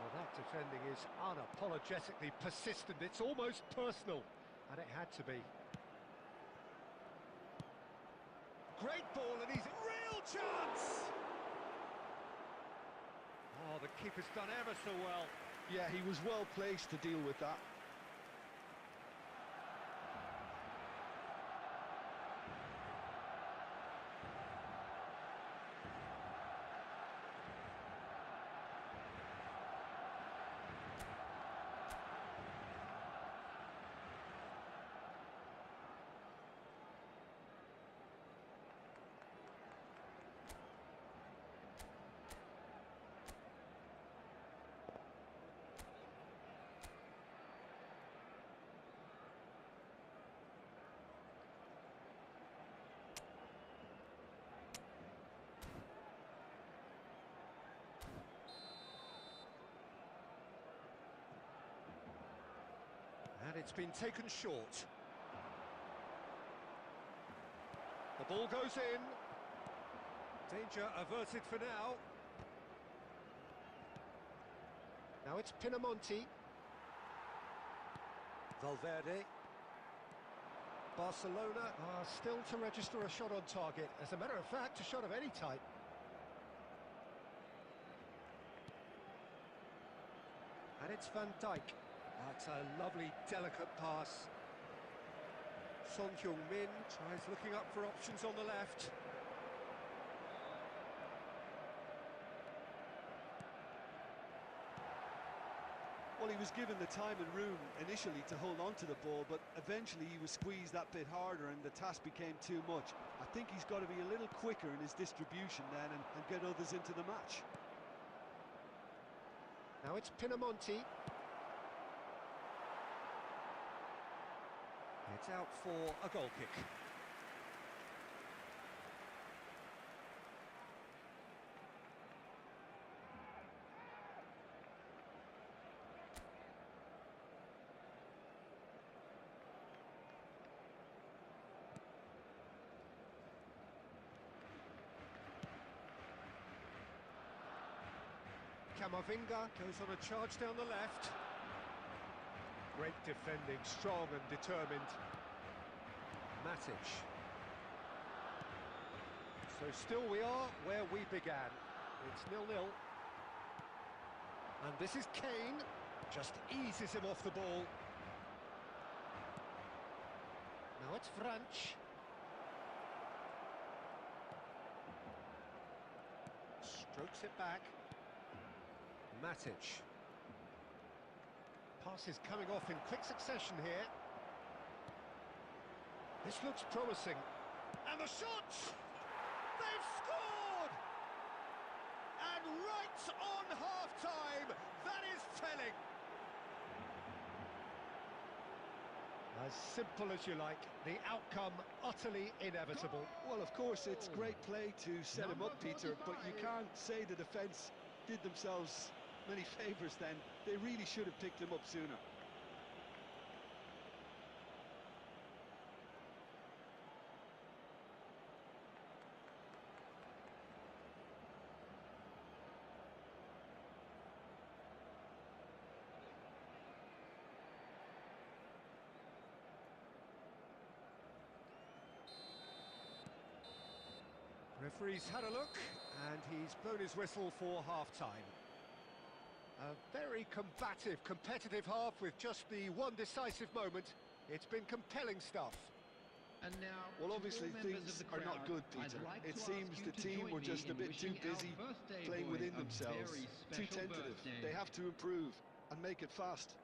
Well, that defending is unapologetically persistent. It's almost personal, and it had to be. Great ball, and he's real chance! Oh, the keeper's done ever so well. Yeah, he was well placed to deal with that. And it's been taken short. The ball goes in. Danger averted for now. Now it's Pinamonti. Valverde. Barcelona are still to register a shot on target. As a matter of fact, a shot of any type. And it's Van Dijk. That's a lovely, delicate pass. Son Heung-min tries looking up for options on the left. Well, he was given the time and room initially to hold on to the ball, but eventually he was squeezed that bit harder and the task became too much. I think he's got to be a little quicker in his distribution then and get others into the match. Now it's Pinamonti. It's out for a goal kick. Camavinga goes on a charge down the left. Great defending, strong and determined. Matic. So still we are where we began. It's 0-0. And this is Kane. Just eases him off the ball. Now it's Franch. Strokes it back. Matic. Passes coming off in quick succession here. This looks promising. And the shot! They've scored! And right on half-time, that is telling. As simple as you like, the outcome utterly inevitable. Well, of course, it's great play to set him up, Peter, but you can't say the defence did themselves many favours then. They really should have picked him up sooner. Referee's had a look, and he's blown his whistle for half-time. A very combative, competitive half with just the one decisive moment. It's been compelling stuff. And now, well, obviously things are not good, Peter. It seems the team were just a bit too busy playing within themselves, too tentative. They have to improve and make it fast.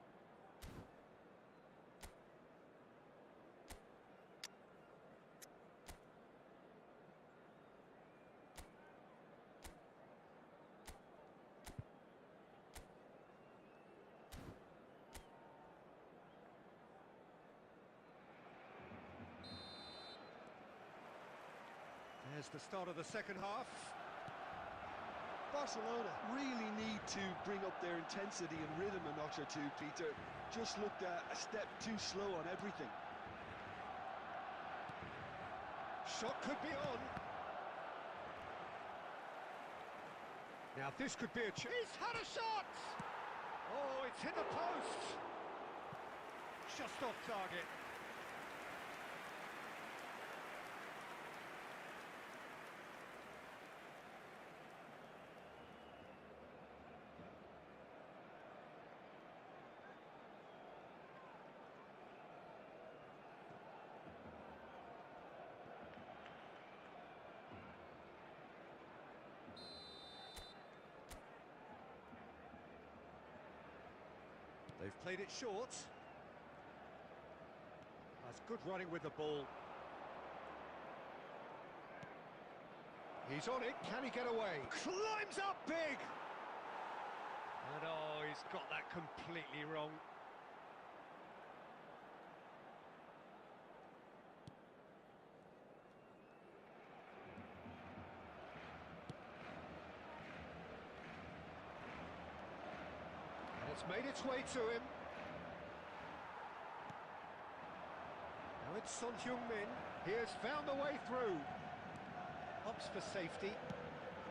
There's the start of the second half. Barcelona really need to bring up their intensity and rhythm a notch or two, Peter. Just looked a step too slow on everything. Shot could be on. Now this could be a chance. He's had a shot! Oh, it's hit the post. Just off target. They've played it short. That's good running with the ball. He's on it, can he get away? Climbs up big! And oh, he's got that completely wrong. It's made its way to him. Now it's Son Heung-min. He has found a way through. Opts for safety.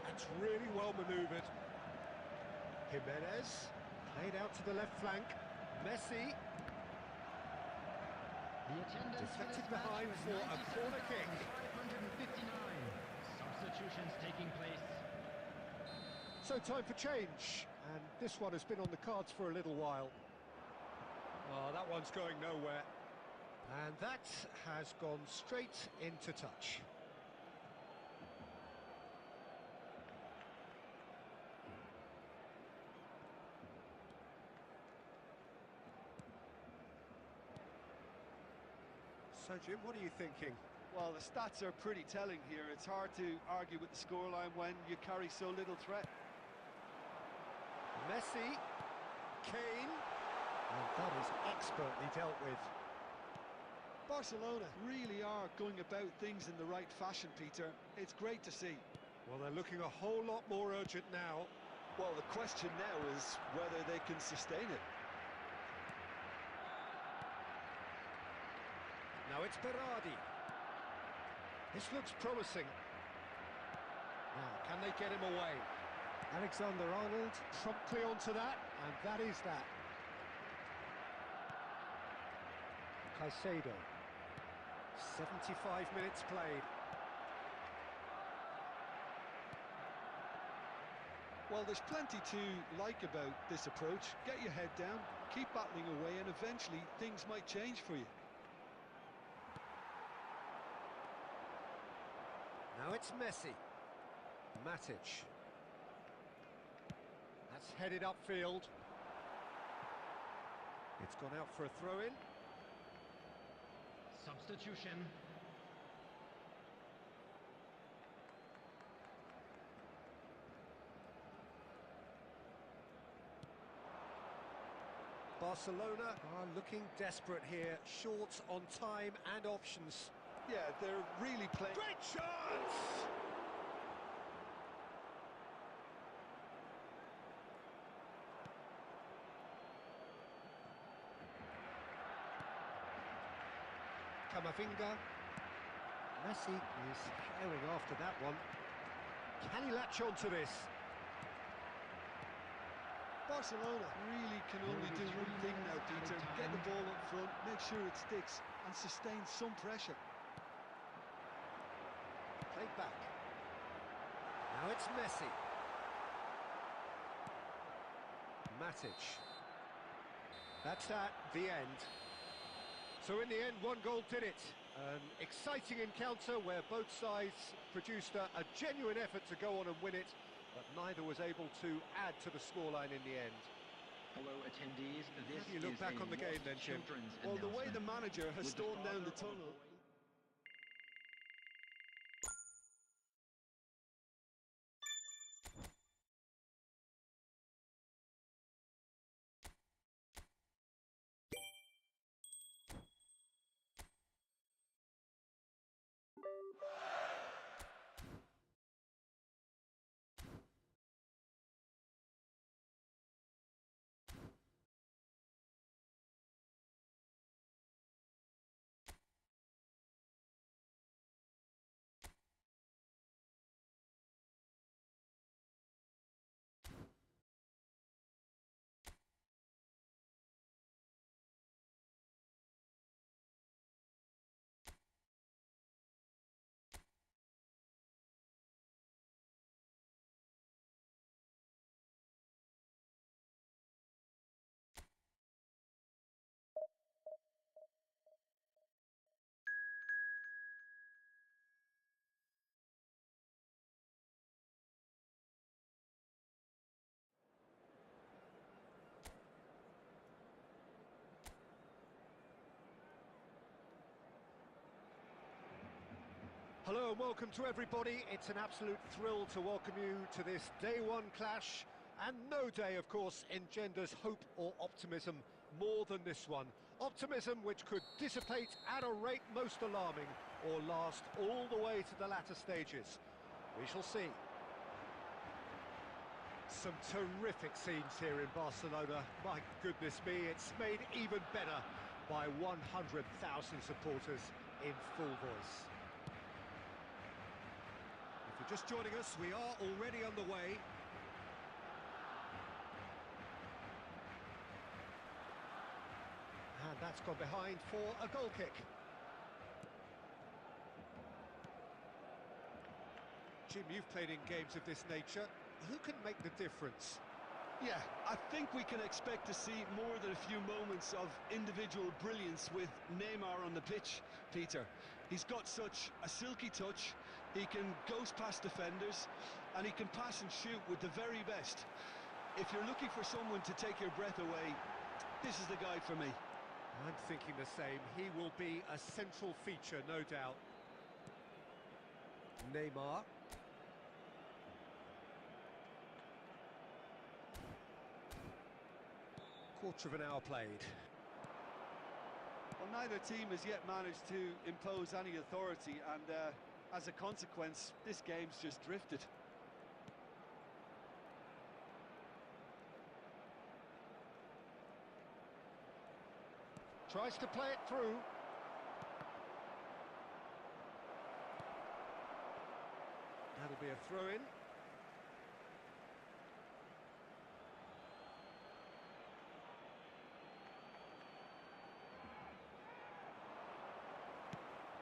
That's really well manoeuvred. Jimenez. Played out to the left flank. Messi. Deflected behind for a corner kick. 559. Substitutions taking place. So time for change, and this one has been on the cards for a little while. Oh, that one's going nowhere. And that has gone straight into touch. Jim, what are you thinking? Well, the stats are pretty telling here. It's hard to argue with the scoreline when you carry so little threat. Messi, Kane, and that is expertly dealt with. Barcelona really are going about things in the right fashion, Peter. It's great to see. Well, they're looking a whole lot more urgent now. Well, the question now is whether they can sustain it. Now it's Berardi. This looks promising. Now, can they get him away? Alexander-Arnold promptly onto that, and that is that. Caicedo. 75 minutes played. Well, there's plenty to like about this approach. Get your head down, keep battling away, and eventually things might change for you. Now it's Messi. Matic. That's headed upfield. It's gone out for a throw-in. Substitution. Barcelona are looking desperate here, short on time and options. Yeah, they're really playing. Great chance! Camavinga. Messi is herring after that one. Can he latch on to this? Barcelona really can only do one thing now, Peter. Get the ball up front, make sure it sticks, and sustain some pressure. Played back. Now it's Messi. Matic. That's at the end. So in the end, one goal did it. An exciting encounter where both sides produced a genuine effort to go on and win it, but neither was able to add to the scoreline in the end. Hello, attendees. This How do you look is back a on the game then, Jim? children's Well, the way the announcement. manager has With the stormed down the father of a tunnel. boy- Hello and welcome to everybody. It's an absolute thrill to welcome you to this day one clash. And no day, of course, engenders hope or optimism more than this one. Optimism which could dissipate at a rate most alarming or last all the way to the latter stages. We shall see. Some terrific scenes here in Barcelona. My goodness me, it's made even better by 100,000 supporters in full voice. If you're just joining us, we are already underway. And that's gone behind for a goal kick. Jim, you've played in games of this nature. Who can make the difference? Yeah, I think we can expect to see more than a few moments of individual brilliance with Neymar on the pitch, Peter. He's got such a silky touch, he can ghost past defenders, and he can pass and shoot with the very best. If you're looking for someone to take your breath away, this is the guy for me. I'm thinking the same. He will be a central feature, no doubt. Neymar. Quarter of an hour played. Well, neither team has yet managed to impose any authority, and as a consequence, this game's just drifted. Tries to play it through. That'll be a throw-in.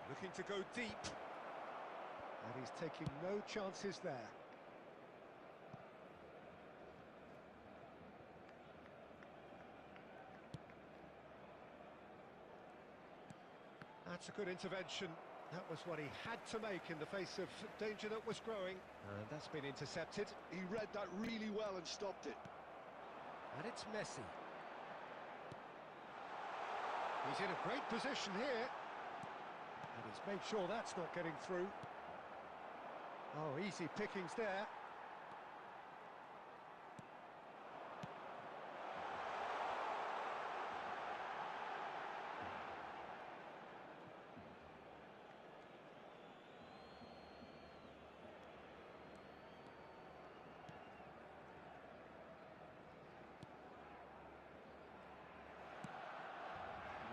Looking to go deep. And he's taking no chances there. That's a good intervention. That was what he had to make in the face of danger that was growing. And that's been intercepted. He read that really well and stopped it. And it's Messi. He's in a great position here. And he's made sure that's not getting through. Oh, easy pickings there.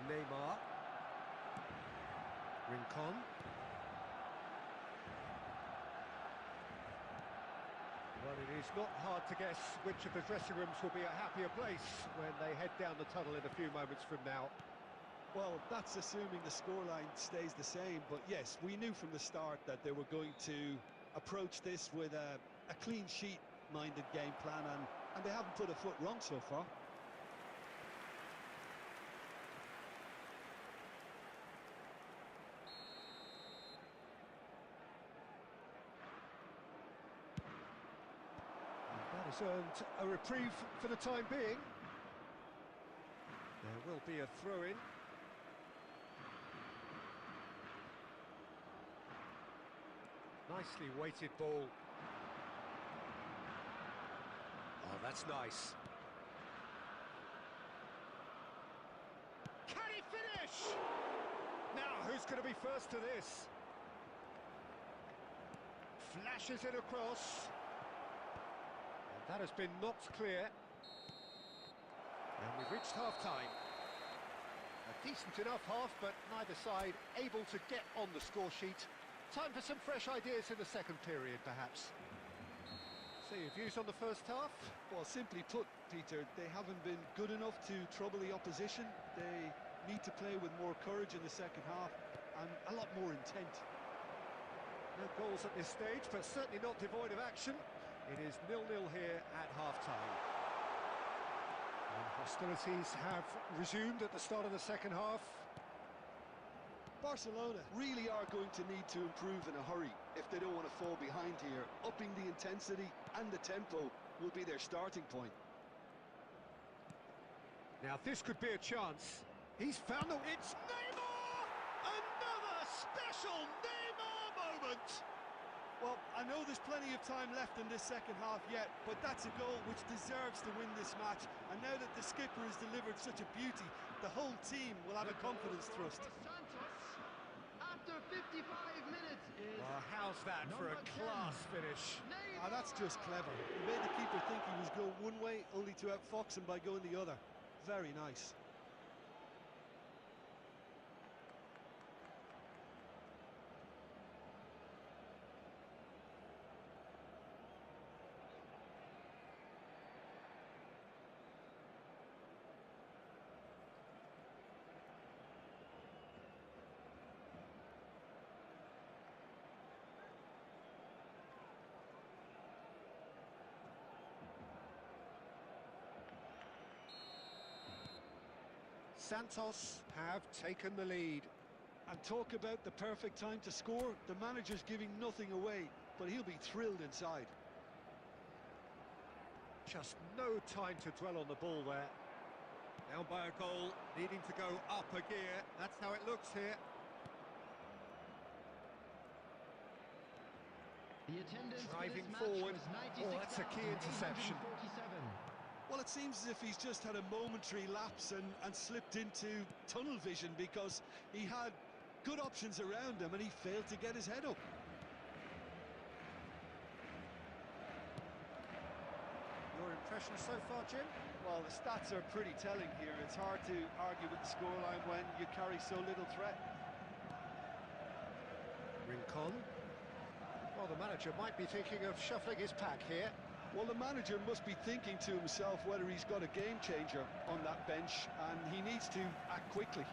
Neymar. Rincon. Well, it is not hard to guess which of the dressing rooms will be a happier place when they head down the tunnel in a few moments from now. Well, that's assuming the scoreline stays the same, but yes, we knew from the start that they were going to approach this with a clean sheet-minded game plan, and they haven't put a foot wrong so far. That has earned a reprieve for the time being. There will be a throw-in. Nicely weighted ball. Oh, that's nice. Can he finish? Now, who's going to be first to this? Flashes it across. And that has been knocked clear. And we've reached half-time. A decent enough half, but neither side able to get on the score sheet. Time for some fresh ideas in the second period, perhaps. So your views on the first half? Well, simply put, Peter, they haven't been good enough to trouble the opposition. They need to play with more courage in the second half and a lot more intent. No goals at this stage, but certainly not devoid of action. It is 0-0 here at half-time. And hostilities have resumed at the start of the second half. Barcelona really are going to need to improve in a hurry if they don't want to fall behind here. Upping the intensity and the tempo will be their starting point. Now this could be a chance. He's found the... It's Neymar! Another special Neymar moment! Well, I know there's plenty of time left in this second half yet, but that's a goal which deserves to win this match. And now that the skipper has delivered such a beauty, the whole team will have a confidence thrust. After 55 minutes is... Well, how's that for a class finish? Ah, that's just clever. He made the keeper think he was going one way, only to outfox him by going the other. Very nice. Santos have taken the lead. And talk about the perfect time to score. The manager's giving nothing away, but he'll be thrilled inside. Just no time to dwell on the ball there. Down by a goal, needing to go up a gear. That's how it looks here. The attendance Driving for this forward. match Oh, was that's a key interception. 96,847. Well, it seems as if he's just had a momentary lapse and slipped into tunnel vision, because he had good options around him and he failed to get his head up. Your impression so far, Jim? Well, the stats are pretty telling here. It's hard to argue with the scoreline when you carry so little threat. Rincon. Well, the manager might be thinking of shuffling his pack here. Well, the manager must be thinking to himself whether he's got a game changer on that bench, and he needs to act quickly.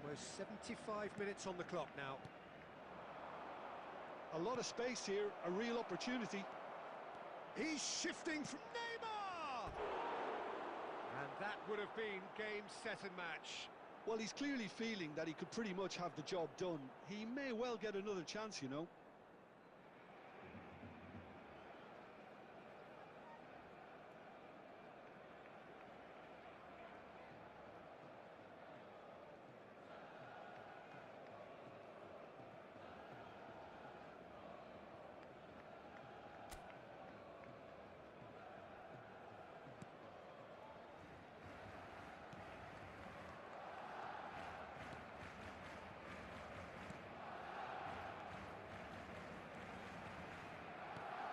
Almost 75 minutes on the clock now. A lot of space here, a real opportunity. He's shifting from Neymar! And that would have been game, set and match. Well, he's clearly feeling that he could pretty much have the job done. He may well get another chance, you know.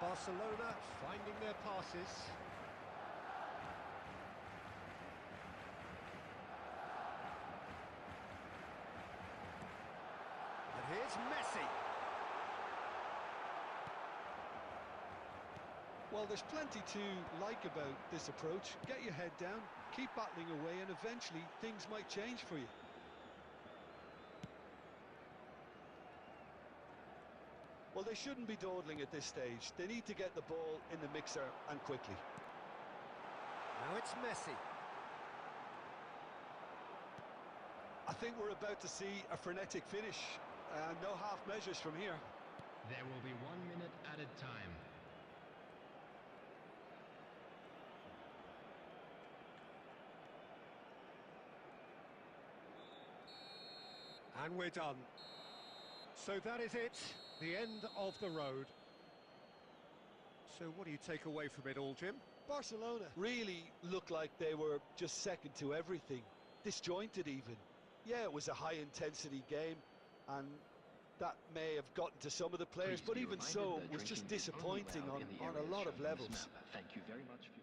Barcelona finding their passes. And here's Messi. Well, there's plenty to like about this approach. Get your head down, keep battling away, and eventually things might change for you. Well, they shouldn't be dawdling at this stage. They need to get the ball in the mixer, and quickly. Now it's Messi. I think we're about to see a frenetic finish. No half measures from here. There will be 1 minute added time. And we're done. So that is it, the end of the road. So what do you take away from it all, Jim? Barcelona really looked like they were just second to everything, disjointed even. Yeah, it was a high-intensity game, and that may have gotten to some of the players, Please but be even reminded so, that it was just drinking is only disappointing allowed in the on a areas lot of shown on this levels. map. Thank you very much, Fuel.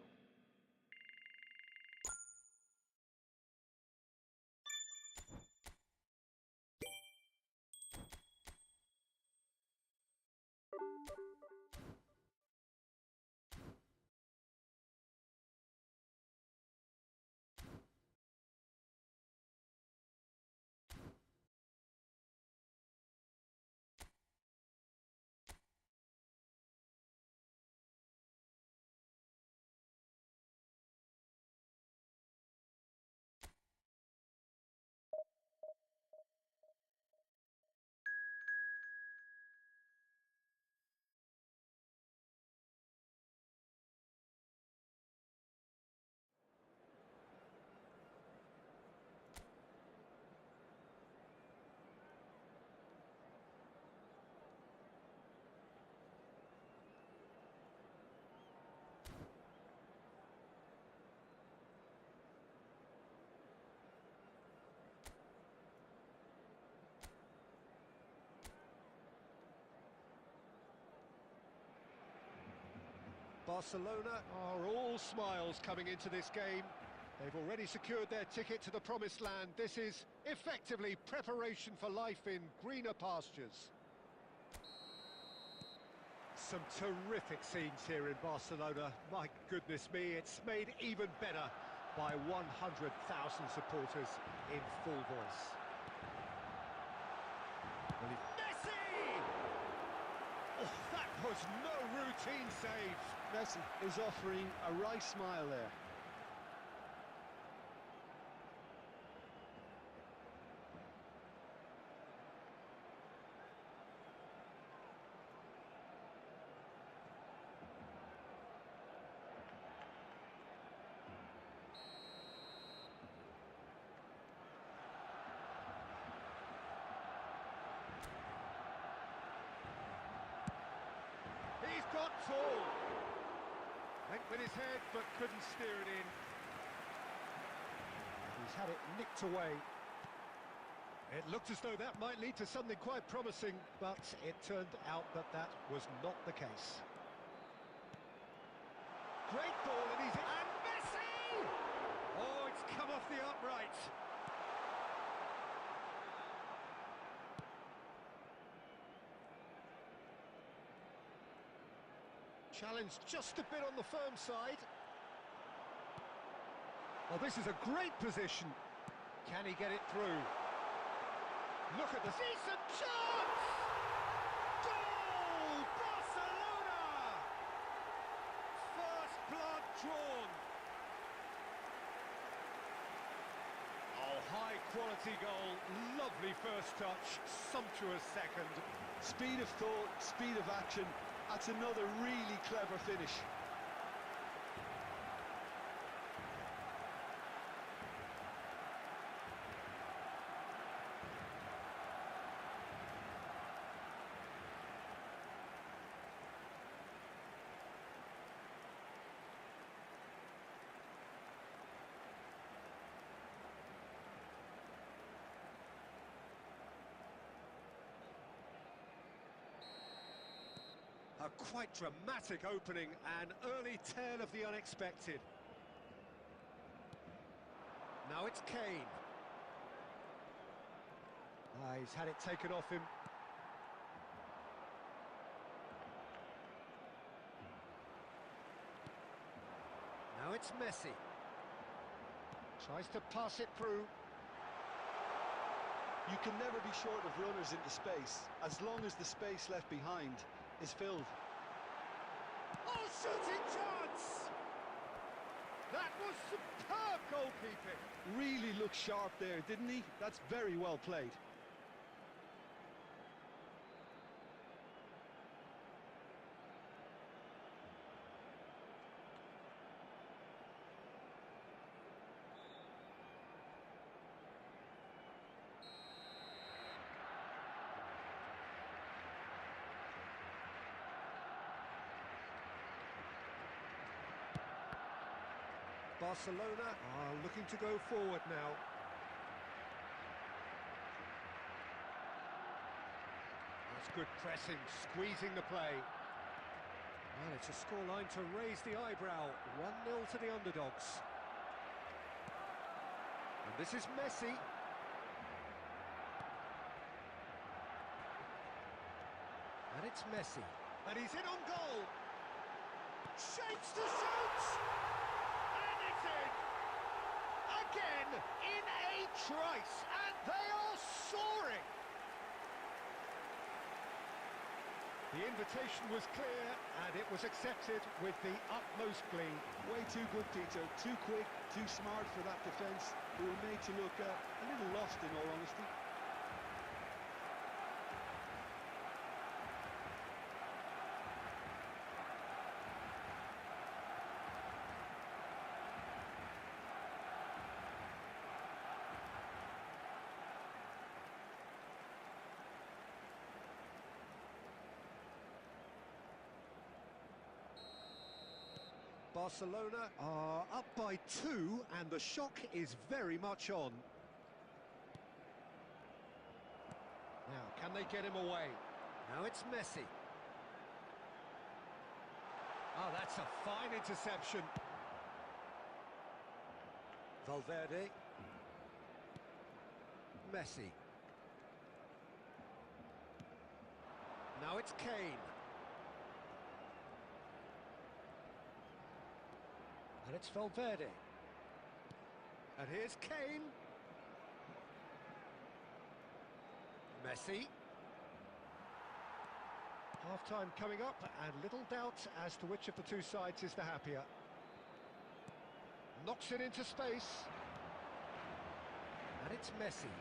Barcelona are all smiles coming into this game. They've already secured their ticket to the promised land. This is effectively preparation for life in greener pastures. Some terrific scenes here in Barcelona. My goodness me, it's made even better by 100,000 supporters in full voice. Messi! Oh, that was no routine save. Messi is offering a wry smile there. He's got tall. Went with his head, but couldn't steer it in. He's had it nicked away. It looked as though that might lead to something quite promising, but it turned out that that was not the case. Great ball, and he's... And Messi! Oh, it's come off the upright. Challenge just a bit on the firm side. Well, this is a great position. Can he get it through? Look at the decent chance! Goal! Barcelona! First blood drawn. Oh, high quality goal. Lovely first touch. Sumptuous second. Speed of thought, speed of action. That's another really clever finish. A quite dramatic opening, an early tale of the unexpected. Now it's Kane. He's had it taken off him. Now it's Messi. Tries to pass it through. You can never be short of runners into space, as long as the space left behind is filled. Oh, shooting chance! That was superb goalkeeping. Really looked sharp there, didn't he? That's very well played. Barcelona are looking to go forward now. That's good pressing, squeezing the play. Well, it's a scoreline to raise the eyebrow. 1-0 to the underdogs. And this is Messi. And it's Messi. And he's in on goal. Shapes to shoot! Again, in a trice, and they are soaring! The invitation was clear, and it was accepted with the utmost glee. Way too good, Peter. Too quick, too smart for that defence. They were made to look a little lost, in all honesty. Barcelona are up by 2, and the shock is very much on. Now, can they get him away? Now it's Messi. Oh, that's a fine interception. Valverde. Messi. Now it's Kane. And it's Valverde. And here's Kane. Messi. Half-time coming up, and little doubt as to which of the two sides is the happier. Knocks it into space. And it's Messi.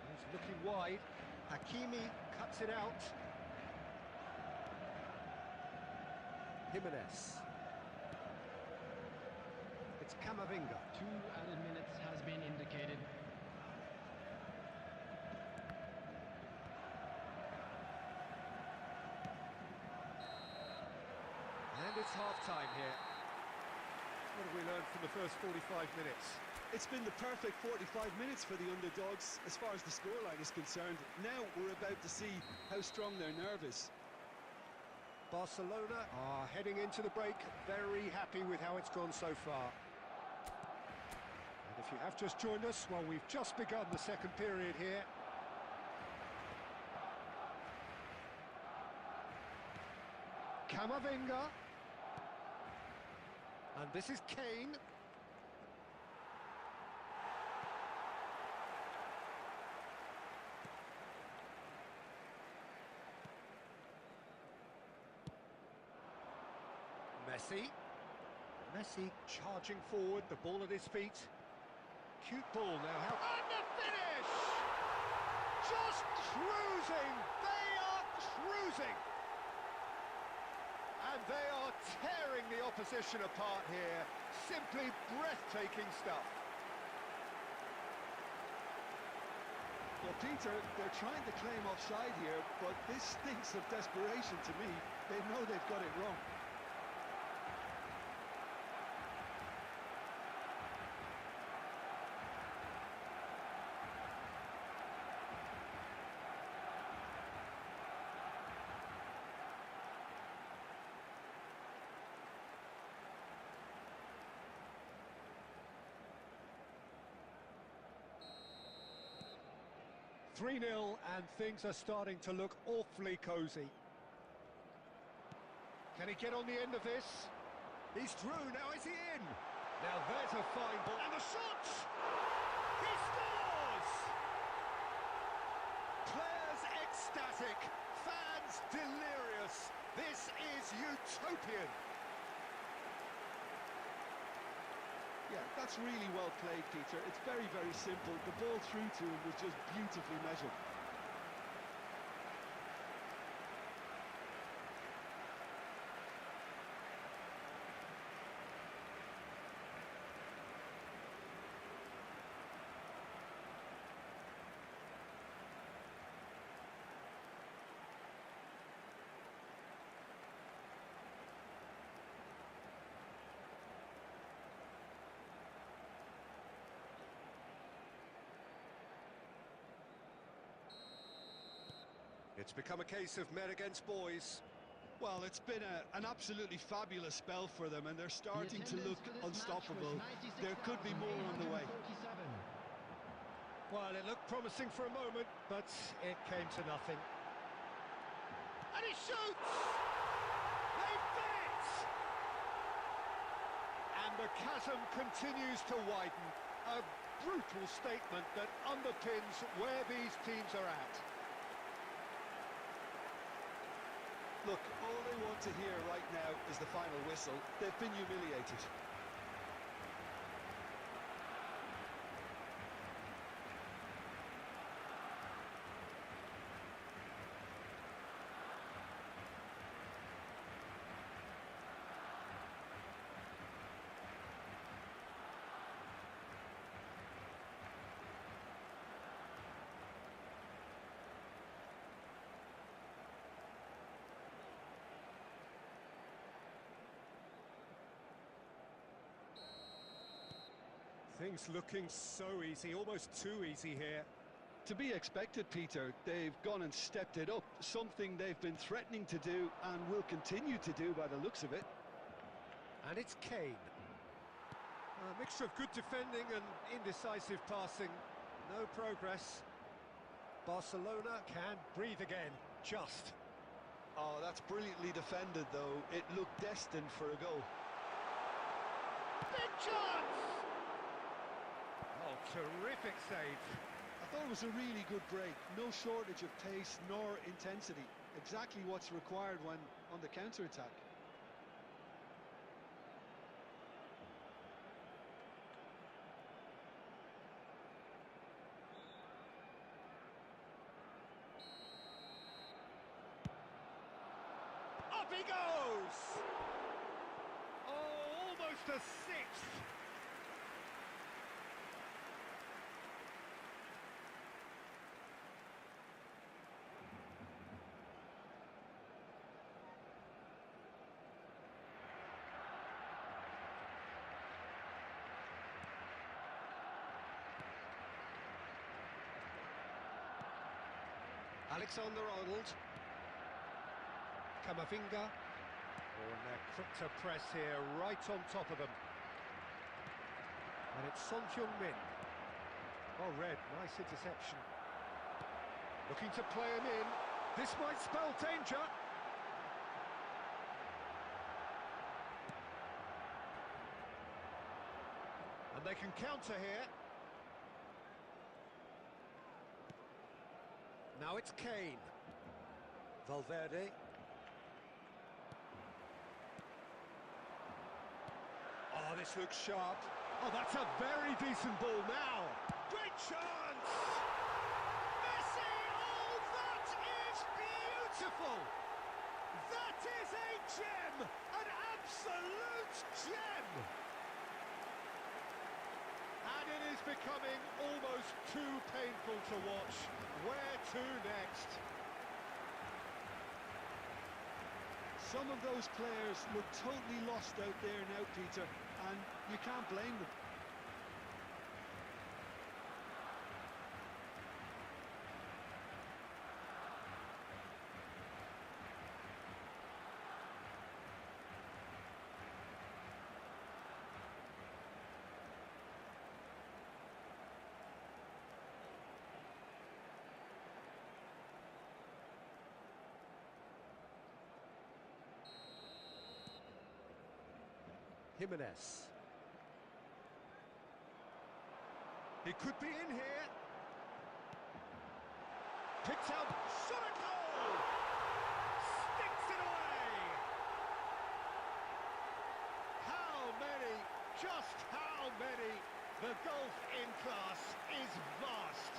He's looking wide. Hakimi cuts it out. Jimenez. It's Camavinga. 2 added minutes has been indicated. it's half-time here. What have we learned from the first 45 minutes? It's been the perfect 45 minutes for the underdogs as far as the scoreline is concerned. Now we're about to see how strong their nerve is. Barcelona are heading into the break very happy with how it's gone so far. And if you have just joined us, well, we've just begun the second period here. Camavinga. And this is Kane. Messi charging forward, the ball at his feet. Cute ball now. And the finish! Just cruising! They are cruising! And they are tearing the opposition apart here. Simply breathtaking stuff. Well, Peter, they're trying to claim offside here, but this stinks of desperation to me. They know they've got it wrong. 3-0 and things are starting to look awfully cosy. Can he get on the end of this? He's through, now is he in? Now there's a fine ball, and the shot! He scores! Players ecstatic, fans delirious. This is utopian. Yeah, that's really well played, Peter. It's very, very simple. The ball through to him was just beautifully measured. It's become a case of men against boys. Well, it's been an absolutely fabulous spell for them, and they're starting to look unstoppable. There could be more on the way. Well, it looked promising for a moment, but it came to nothing. And he shoots! They've done it! And the chasm continues to widen. A brutal statement that underpins where these teams are at. Look, all they want to hear right now is the final whistle. They've been humiliated. Things looking so easy, almost too easy here. To be expected, Peter. They've gone and stepped it up, something they've been threatening to do and will continue to do by the looks of it. And it's Kane. A mixture of good defending and indecisive passing. No progress. Barcelona can breathe again, just. Oh, that's brilliantly defended, though. It looked destined for a goal. Big chance! Oh, terrific save. I thought it was a really good break. No shortage of pace nor intensity. Exactly what's required when on the counter-attack. Up he goes! Oh, almost a sixth. Alexander-Arnold. Camavinga. Oh, and they're quick to press here, right on top of them. And it's Son Heung-min. Oh, Red, nice interception. Looking to play him in. This might spell danger. And they can counter here. Now it's Kane. Valverde. Oh, this looks sharp. Oh, that's a very decent ball now. Great chance! Messi! Oh, that is beautiful! That is a gem! An absolute gem! And it is becoming almost too painful to watch. Where to next? Some of those players look totally lost out there now, Peter, and you can't blame them. Jimenez. He could be in here. Picked up, shot a goal! Sticks it away! How many, just how many? The gulf in class is vast.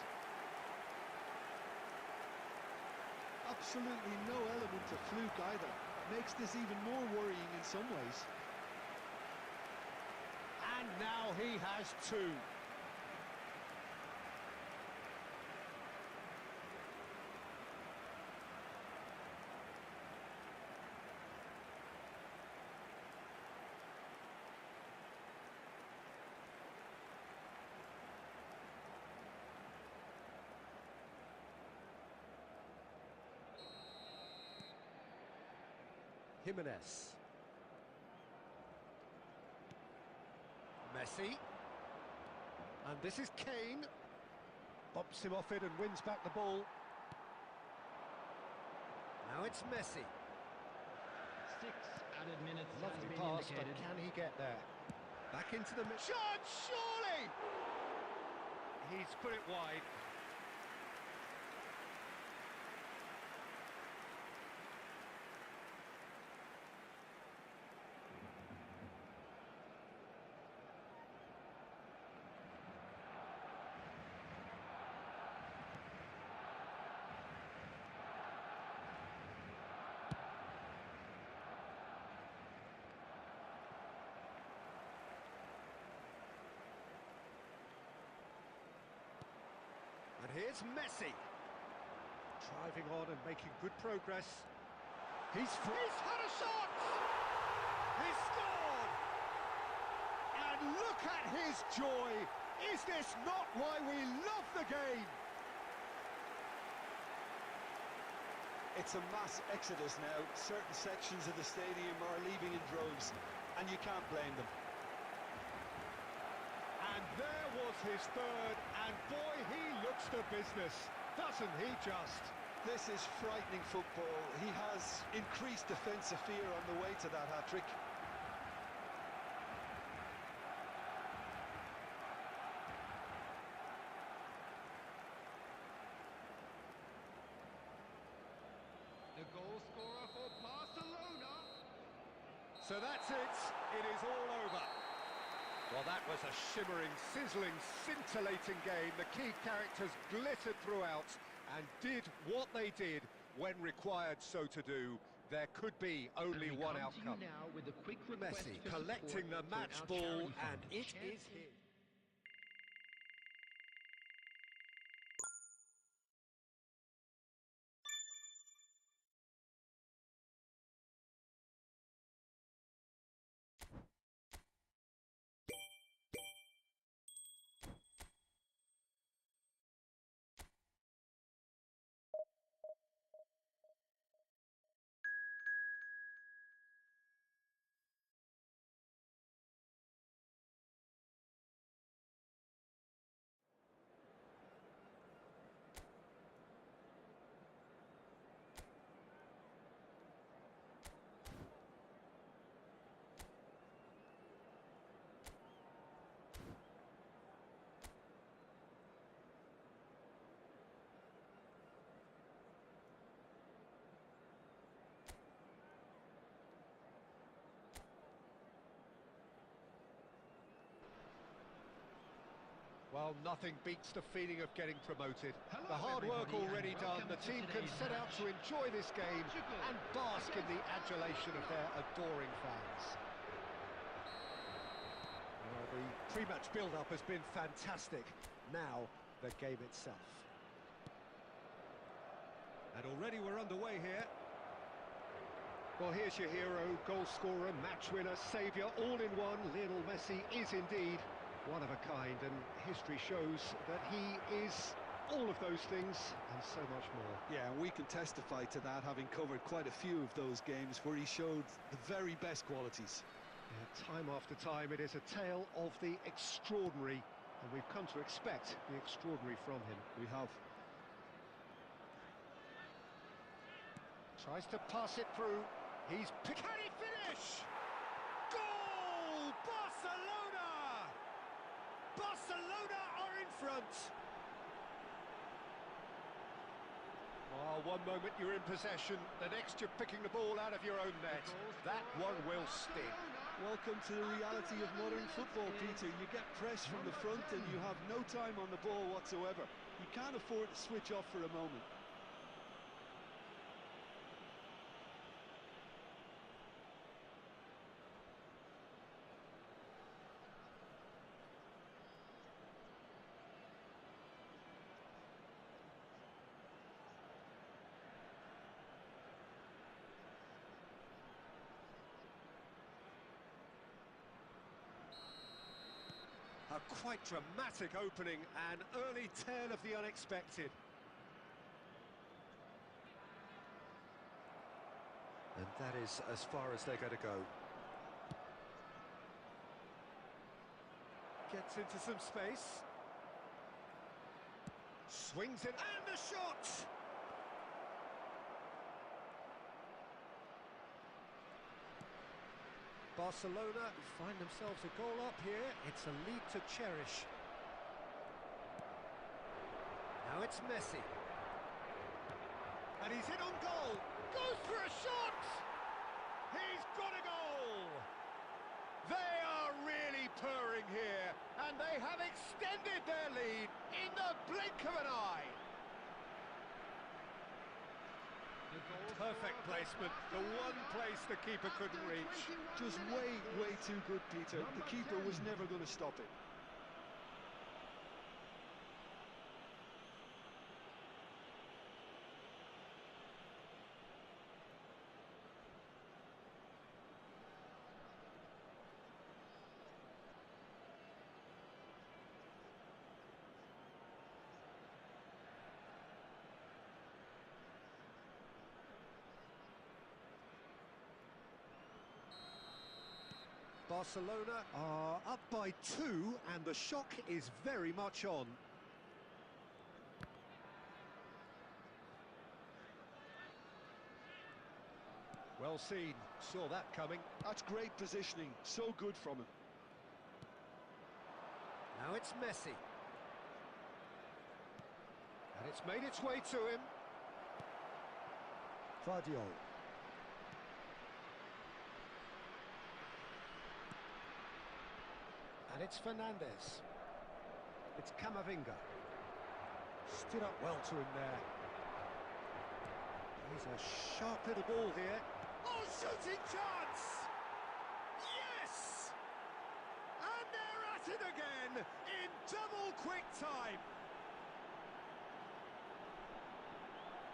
Absolutely no element of fluke either. Makes this even more worrying in some ways. And now he has two. Jimenez. Messi. And this is Kane. Bumps him off it and wins back the ball. Now it's Messi. 6 added minutes has Lovely been pass, but indicated. can he get there? Back into the shot, surely! He's put it wide. And here's Messi. Driving on and making good progress. He's had a shot! He's scored! And look at his joy! Is this not why we love the game? It's a mass exodus now. Certain sections of the stadium are leaving in droves, and you can't blame them. And there was his third, and boy, he looks the business, doesn't he just? This is frightening football. He has increased defensive fear on the way to that hat-trick. The goal scorer for Barcelona. So that's it, it is all over. Well, that was a shimmering, sizzling, scintillating game. The key characters glittered throughout and did what they did when required so to do. There could be only And we one come to outcome. you now with a quick request Messi for collecting the support match for our ball, charity fund. and it Chance is his. Well, nothing beats the feeling of getting promoted. Hello, The hard work everybody, already and done. welcome The to team can today's set out match. to enjoy this game Portugal and bask in the against adulation of their adoring fans. Well, the pre-match build-up has been fantastic. Now, the game itself. And already we're underway here. Well, here's your hero, goal scorer, match winner, saviour, all in one. Lionel Messi is indeed one of a kind, and history shows that he is all of those things and so much more. Yeah, and we can testify to that, having covered quite a few of those games where he showed the very best qualities. Yeah, time after time, it is a tale of the extraordinary, and we've come to expect the extraordinary from him. We have. Tries to pass it through. He's picked. Can he finish? Goal! Barcelona! Barcelona are in front. Oh, one moment you're in possession, the next you're picking the ball out of your own net. That one will sting. Welcome to the reality of modern football, Peter. You get pressed from the front and you have no time on the ball whatsoever. You can't afford to switch off for a moment. A quite dramatic opening, an early tale of the unexpected. And that is as far as they're going to go. Gets into some space. Swings it, and the shot! Barcelona find themselves a goal up here. It's a lead to cherish. Now it's Messi. And he's in on goal. Goes for a shot! He's got a goal! They are really purring here, and they have extended their lead in the blink of an eye. Perfect placement, the one place the keeper couldn't reach. Just way too good, Peter. The keeper was never going to stop it. Barcelona are up by 2, and the shock is very much on. Well seen, saw that coming. That's great positioning, so good from him. Now it's Messi. And it's made its way to him. Vardiol. And it's Fernandez. It's Camavinga. Stood up well to him there. He's a sharp little ball here. Oh, shooting chance! Yes! And they're at it again in double quick time.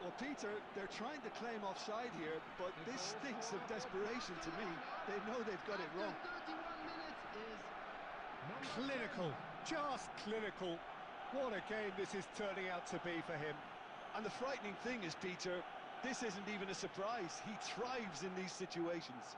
Well, Peter, they're trying to claim offside here, but this stinks of desperation to me. They know they've got it wrong. 31 minutes is Clinical, just clinical. What a game this is turning out to be for him. And the frightening thing is, Peter, this isn't even a surprise. He thrives in these situations.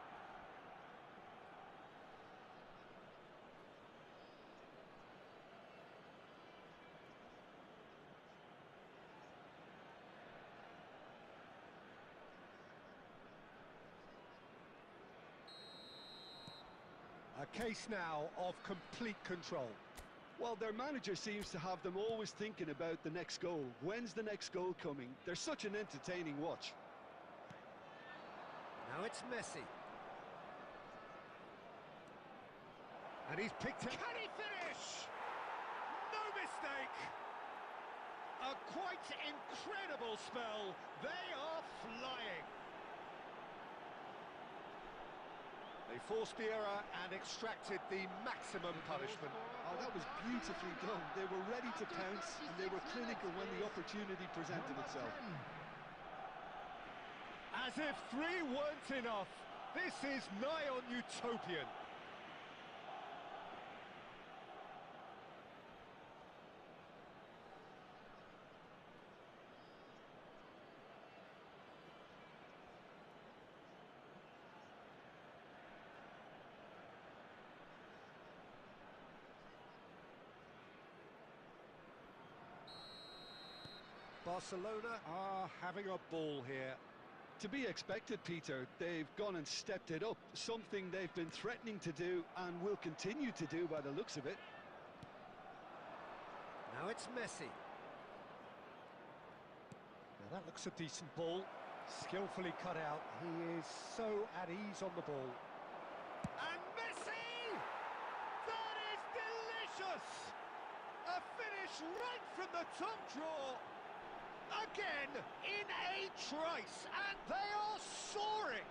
A case now of complete control. Well, their manager seems to have them always thinking about the next goal. When's the next goal coming? They're such an entertaining watch. Now it's Messi. And he's picked it. Can he finish? No A quite incredible spell. They are flying. They forced the error and extracted the maximum punishment. Oh, that was beautifully done. They were ready to pounce and they were clinical when the opportunity presented itself. As if 3 weren't enough. This is nigh on utopian. Barcelona are having a ball here. To be expected, Peter. They've gone and stepped it up, something they've been threatening to do and will continue to do by the looks of it. Now it's Messi. Now that looks a decent ball. Skillfully cut out. He is so at ease on the ball. And Messi! That is delicious! A finish right from the top draw. Again, in a trice, and they are soaring!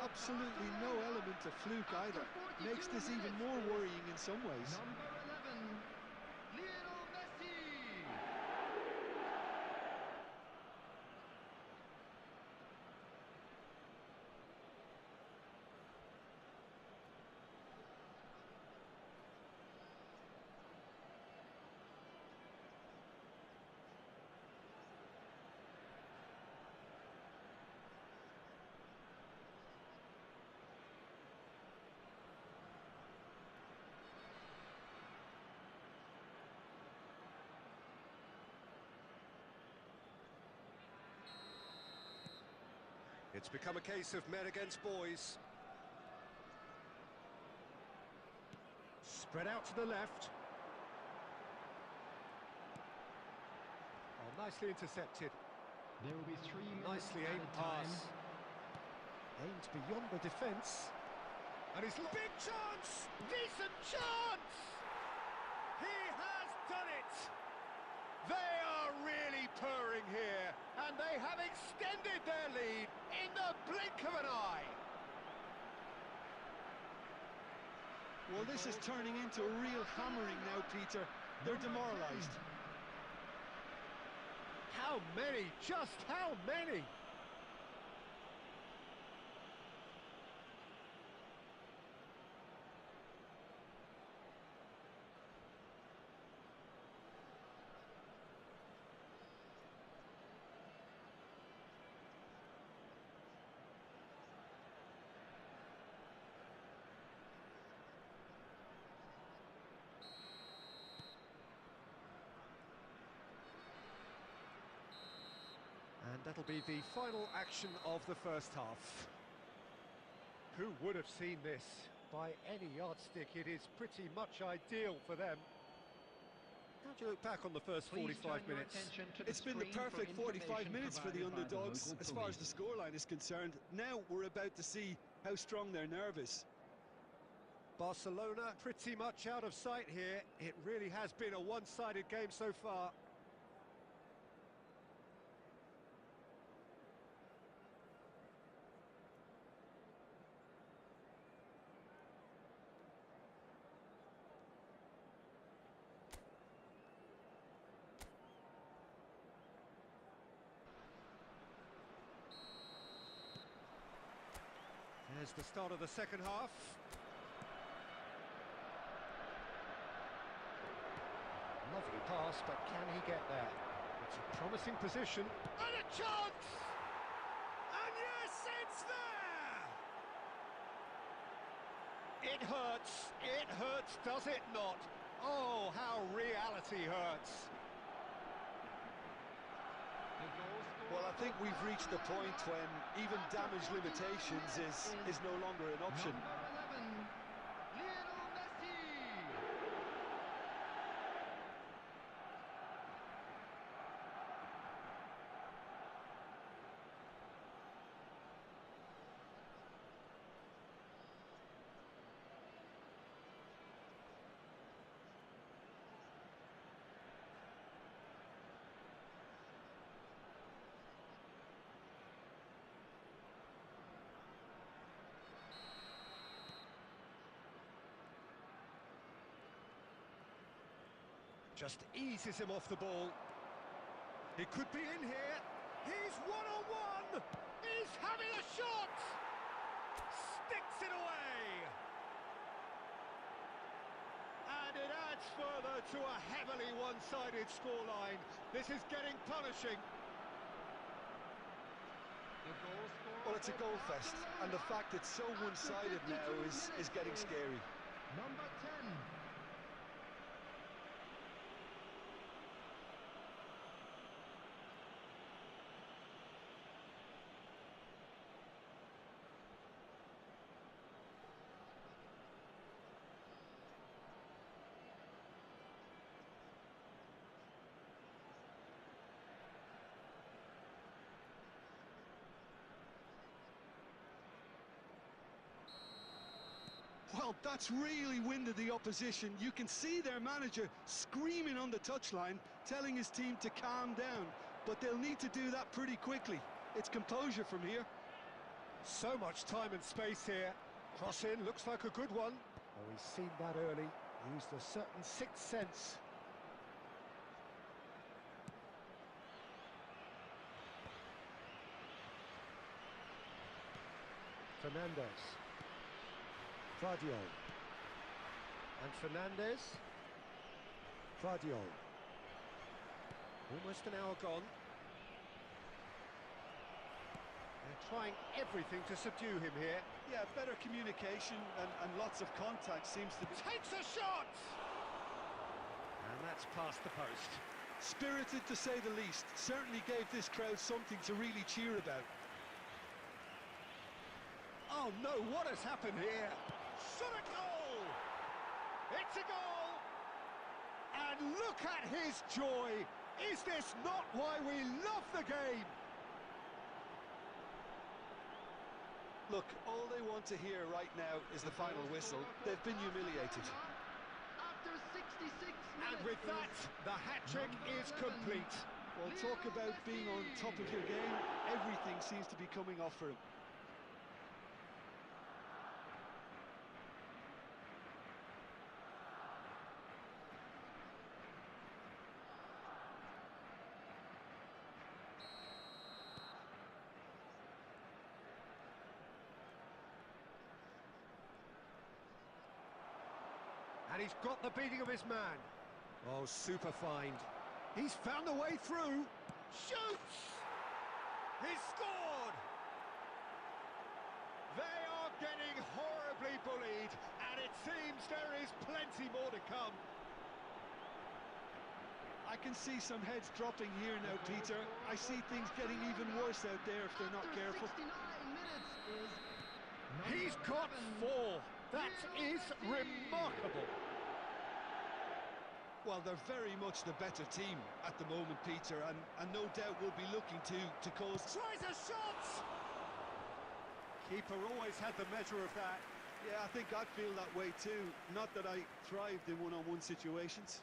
Absolutely no element of fluke either. Makes this even more worrying in some ways. Number 11, Lionel Messi. It's become a case of men against boys. Spread out to the left. Oh, nicely intercepted. There will be 3 minutes Nicely aimed added time. pass. Aimed beyond the defence. And his big chance! Decent chance! He has done it! They are really purring here, and they have extended their lead in the blink of an eye. Well, this is turning into a real hammering now, Peter. They're demoralised. How many? Just how many? And that'll be the final action of the first half. Who would have seen this? By any yardstick, it is pretty much ideal for them. How do you look back on the first 45 minutes? It's been the perfect 45 minutes for the underdogs as far as the scoreline is concerned. Now we're about to see how strong their nerve is. Barcelona pretty much out of sight here. It really has been a one-sided game so far. There's the start of the second half. Lovely pass, but can he get there? It's a promising position. And a chance! And yes, it's there! It hurts, does it not? Oh, how reality hurts. Well, I think we've reached the point when even damage limitations is no longer an option. Number 11, Lionel Messi. Just eases him off the ball. He could be in here. He's one-on-one. He's having a shot. Sticks it away. And it adds further to a heavily one-sided scoreline. This is getting punishing. The goal scorer Well, it's a goal for fest, Barcelona and the fact it's so after one-sided 52 now is minutes getting is scary. Number 10. Well, that's really winded the opposition. You can see their manager screaming on the touchline, telling his team to calm down. But they'll need to do that pretty quickly. It's composure from here. So much time and space here. Cross in, looks like a good one. Oh, he's seen that early. Used a certain sixth sense. Fernandez. Fadio. And Fernandez. Fadio. Almost an hour gone. They're trying everything to subdue him here. Yeah, better communication and lots of contact seems to be... Takes a shot! And that's past the post. Spirited, to say the least. Certainly gave this crowd something to really cheer about. Oh no, what has happened here? Shot a goal! It's a goal! And look at his joy! Is this not why we love the game? Look, all they want to hear right now is the final whistle. They've been humiliated. After 66 minutes. And with that, the hat-trick is complete. Well, talk about being on top of your game. Everything seems to be coming off for him. And he's got the beating of his man. Oh, super find. He's found the way through. Shoots! He's scored! They are getting horribly bullied, and it seems there is plenty more to come. I can see some heads dropping here now, Peter. I see things getting even worse out there if they're not careful. 69 minutes is He's got 4. That is remarkable. Well, they're very much the better team at the moment, Peter, and no doubt will be looking to cause... Tries a shot! Keeper always had the measure of that. Yeah, I think I'd feel that way too. Not that I thrived in one-on-one situations.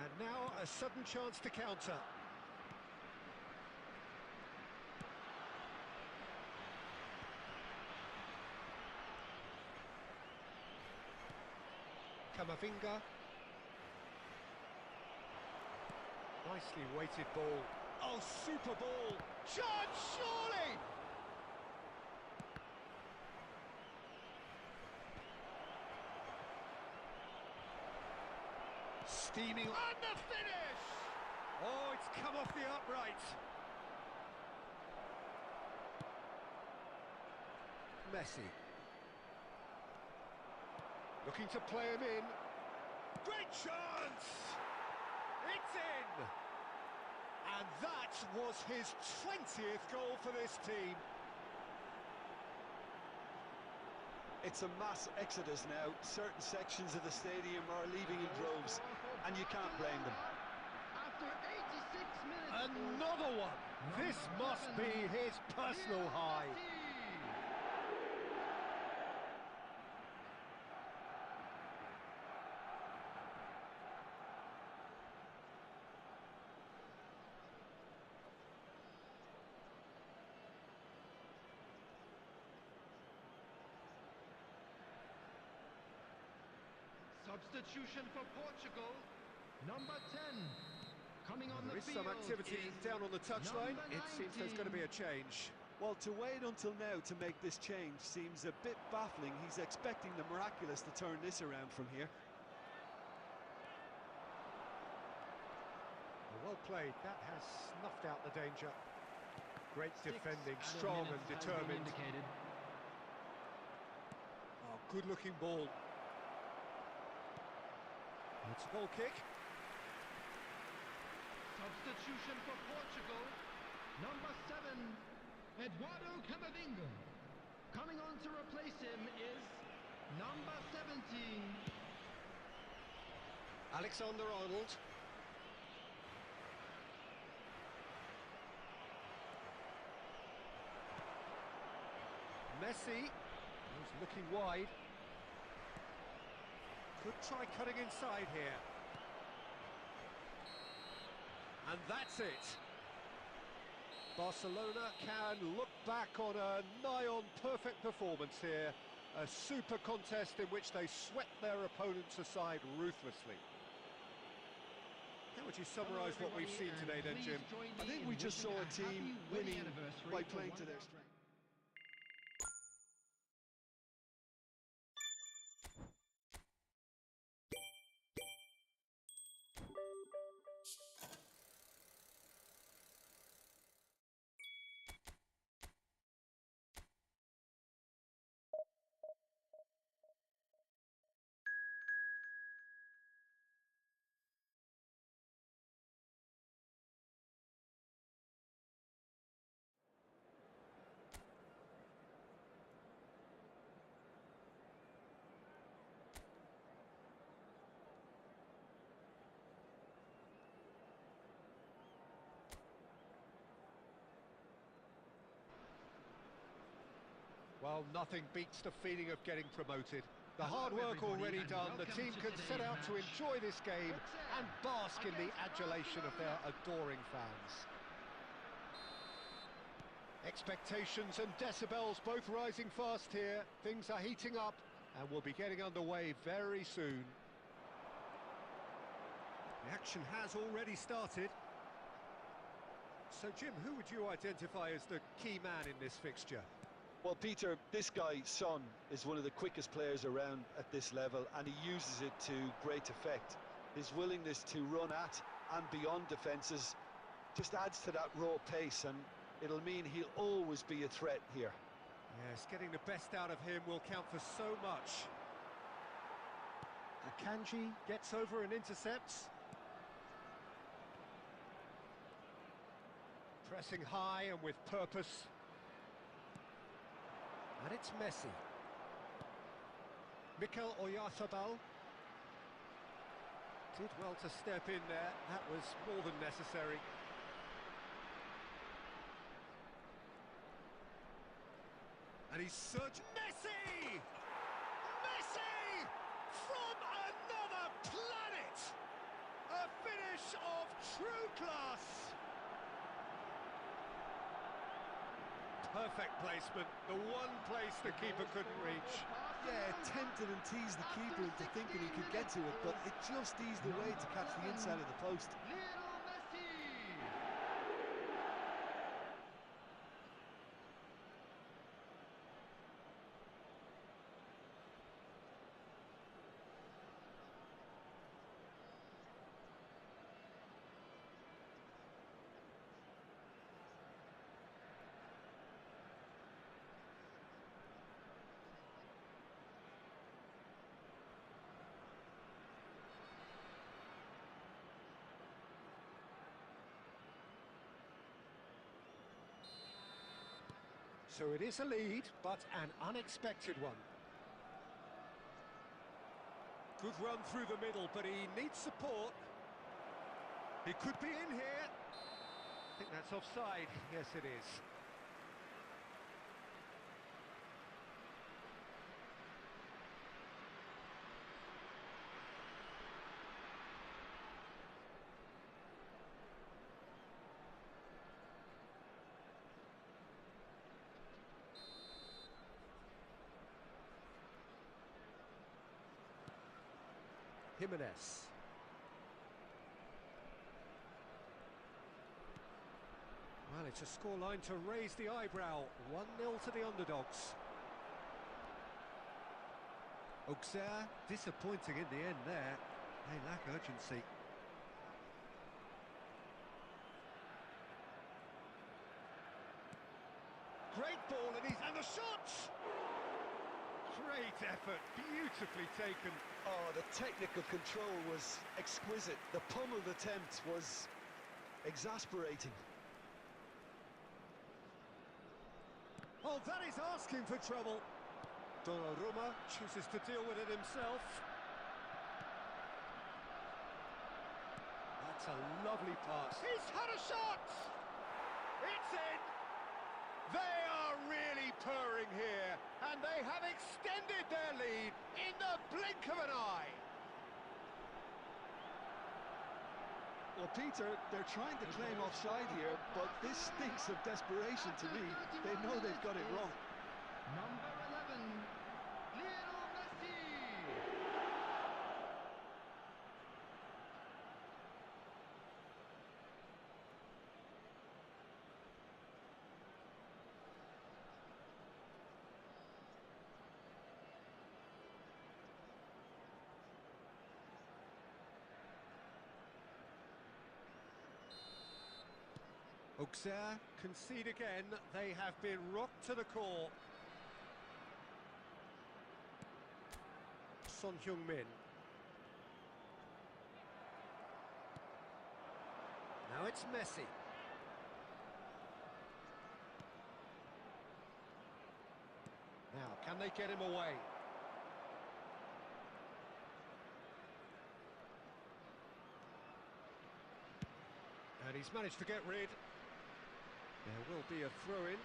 And now a sudden chance to counter. Camavinga. Nicely weighted ball. Oh, super ball. Chance, surely! Steaming. And the finish! Oh, it's come off the upright. Messi. Looking to play him in. Great chance! It's in! And that was his 20th goal for this team. It's a mass exodus now. Certain sections of the stadium are leaving in droves. and you can't blame them. After 86 minutes. Another one! This must be his personal high. Substitution for Portugal, number 10, coming on There the is field some activity is down on the touchline. number It seems there's going to be a 19. change. Well, to wait until now to make this change seems a bit baffling. He's expecting the miraculous to turn this around from here. Well played. That has snuffed out the danger. Great 6 defending, added strong and minutes has been determined. indicated. Oh, good-looking ball. It's a goal kick. Substitution for Portugal, number 7, Eduardo Camavinga. Coming on to replace him is number 17. Alexander-Arnold. Messi. He's looking wide. Could try cutting inside here. And that's it. Barcelona can look back on a nigh-on perfect performance here. A super contest in which they swept their opponents aside ruthlessly. How would you summarise what we've seen today then, Jim? I think we just saw a team winning by playing to their strength. Well, nothing beats the feeling of getting promoted. The hard work already done, the team can set out to enjoy this game and bask in the adulation of their adoring fans. Expectations and decibels both rising fast here. Things are heating up and we'll be getting underway very soon. The action has already started. So, Jim, who would you identify as the key man in this fixture? Well, Peter, this guy, Son, is one of the quickest players around at this level, and he uses it to great effect. His willingness to run at and beyond defences just adds to that raw pace, and it'll mean he'll always be a threat here. Yes, getting the best out of him will count for so much. Akanji gets over and intercepts. Pressing high and with purpose. And it's Messi. Mikel Oyarzabal did well to step in there. That was more than necessary. And he's searching. Messi! Messi! From another planet! A finish of true class! Perfect placement, the one place the keeper couldn't reach. Yeah, tempted and teased the keeper into thinking he could get to it, but it just eased away to catch the inside of the post. Lionel Messi. So it is a lead, but an unexpected one. Good run through the middle, but he needs support. He could be in here. I think that's offside. Yes, it is. Jimenez. Well, it's a scoreline to raise the eyebrow. 1-0 to the underdogs. Auxerre, disappointing in the end there. They lack urgency. Great ball, and the shots! Great effort, beautifully taken. Oh, the technical control was exquisite. The pummeled attempt was exasperating. Oh, that is asking for trouble. Donnarumma chooses to deal with it himself. That's a lovely pass. He's had a shot! It's in! They are really purring here, and they have extended their lead in the blink of an eye. Well, Peter, they're trying to claim offside here, but this stinks of desperation to me. They know they've got it wrong. Number 11, Lionel Messi. Auxerre concede again. They have been rocked to the core. Son Heung-min. Now it's Messi. Now, can they get him away? And he's managed to get rid. There will be a throw-in.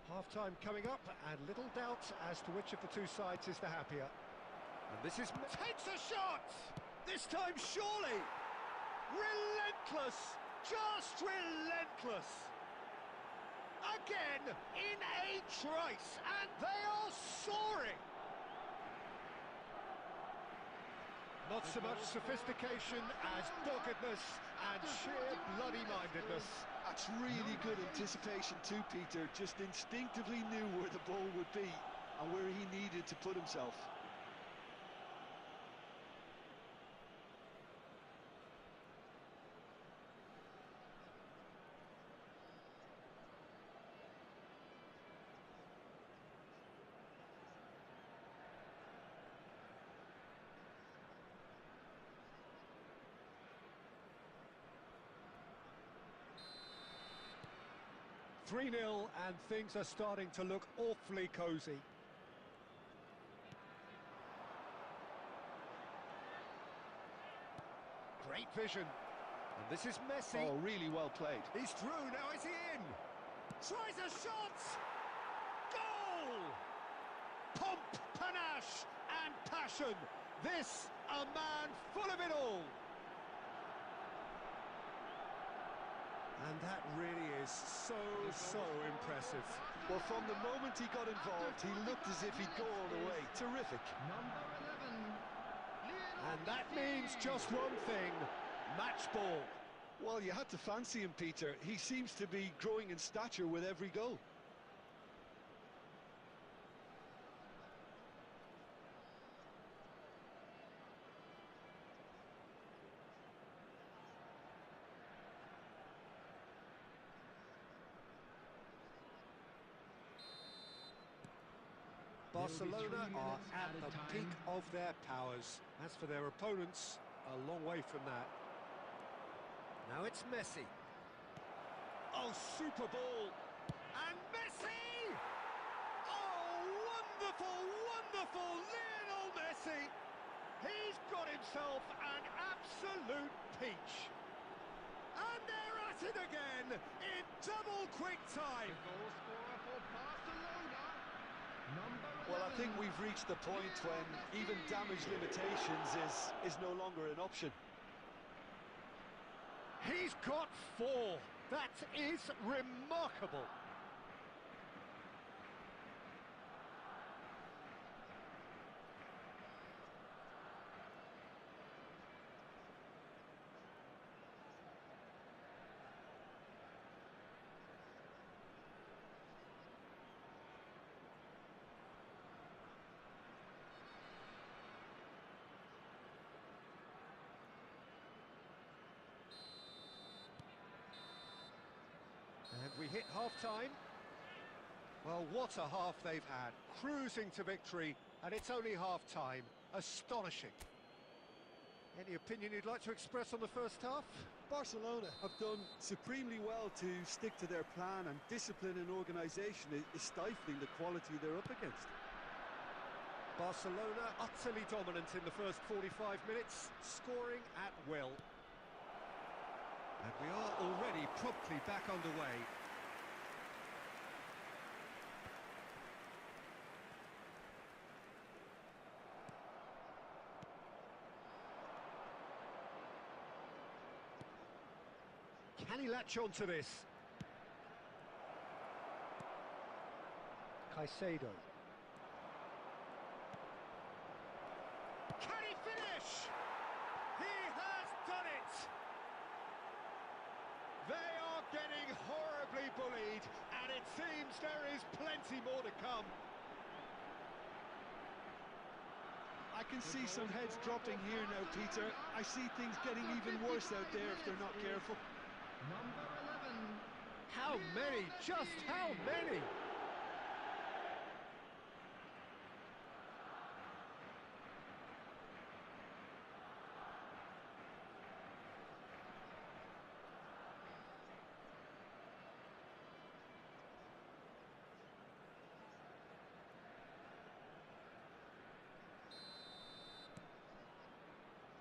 Half-time coming up, and little doubt as to which of the two sides is the happier. And this is... takes a shot! This time, surely! Relentless! Just relentless! Again, in a trice, and they are soaring! Not so much sophistication as doggedness and sheer bloody-mindedness. That's really good anticipation too, Peter. Just instinctively knew where the ball would be and where he needed to put himself. Three 0 and things are starting to look awfully cosy. Great vision. And this is Messi. Oh, really well played. He's through, now is he in? Tries a shot! Goal! Pomp, panache and passion. This, a man full of it all. And that really is so impressive. Well, from the moment he got involved, he looked as if he'd go all the way. Terrific. Number 11, Lionel And that Messi. means just one thing, match ball. Well, you had to fancy him, Peter. He seems to be growing in stature with every goal. Barcelona are at the peak of their powers. As for their opponents, a long way from that. Now it's Messi. Oh, super ball. And Messi! Oh, wonderful, wonderful Lionel Messi! He's got himself an absolute peach. And they're at it again in double quick time. The goal scorer for Barcelona, number 11. Well, I think we've reached the point when even damage limitations is no longer an option. He's got 4. That is remarkable. And we hit half-time. Well, what a half they've had. Cruising to victory, and it's only half-time. Astonishing. Any opinion you'd like to express on the first half? Barcelona have done supremely well to stick to their plan, and discipline and organisation is stifling the quality they're up against. Barcelona utterly dominant in the first 45 minutes, scoring at will. And we are already promptly back underway. Can he latch on to this? Caicedo. Can he finish? He has done it! They are getting horribly bullied, and it seems there is plenty more to come. I can see some heads dropping here now, Peter. I see things getting even worse out there if they're not careful. Number 11. How many? Just how many?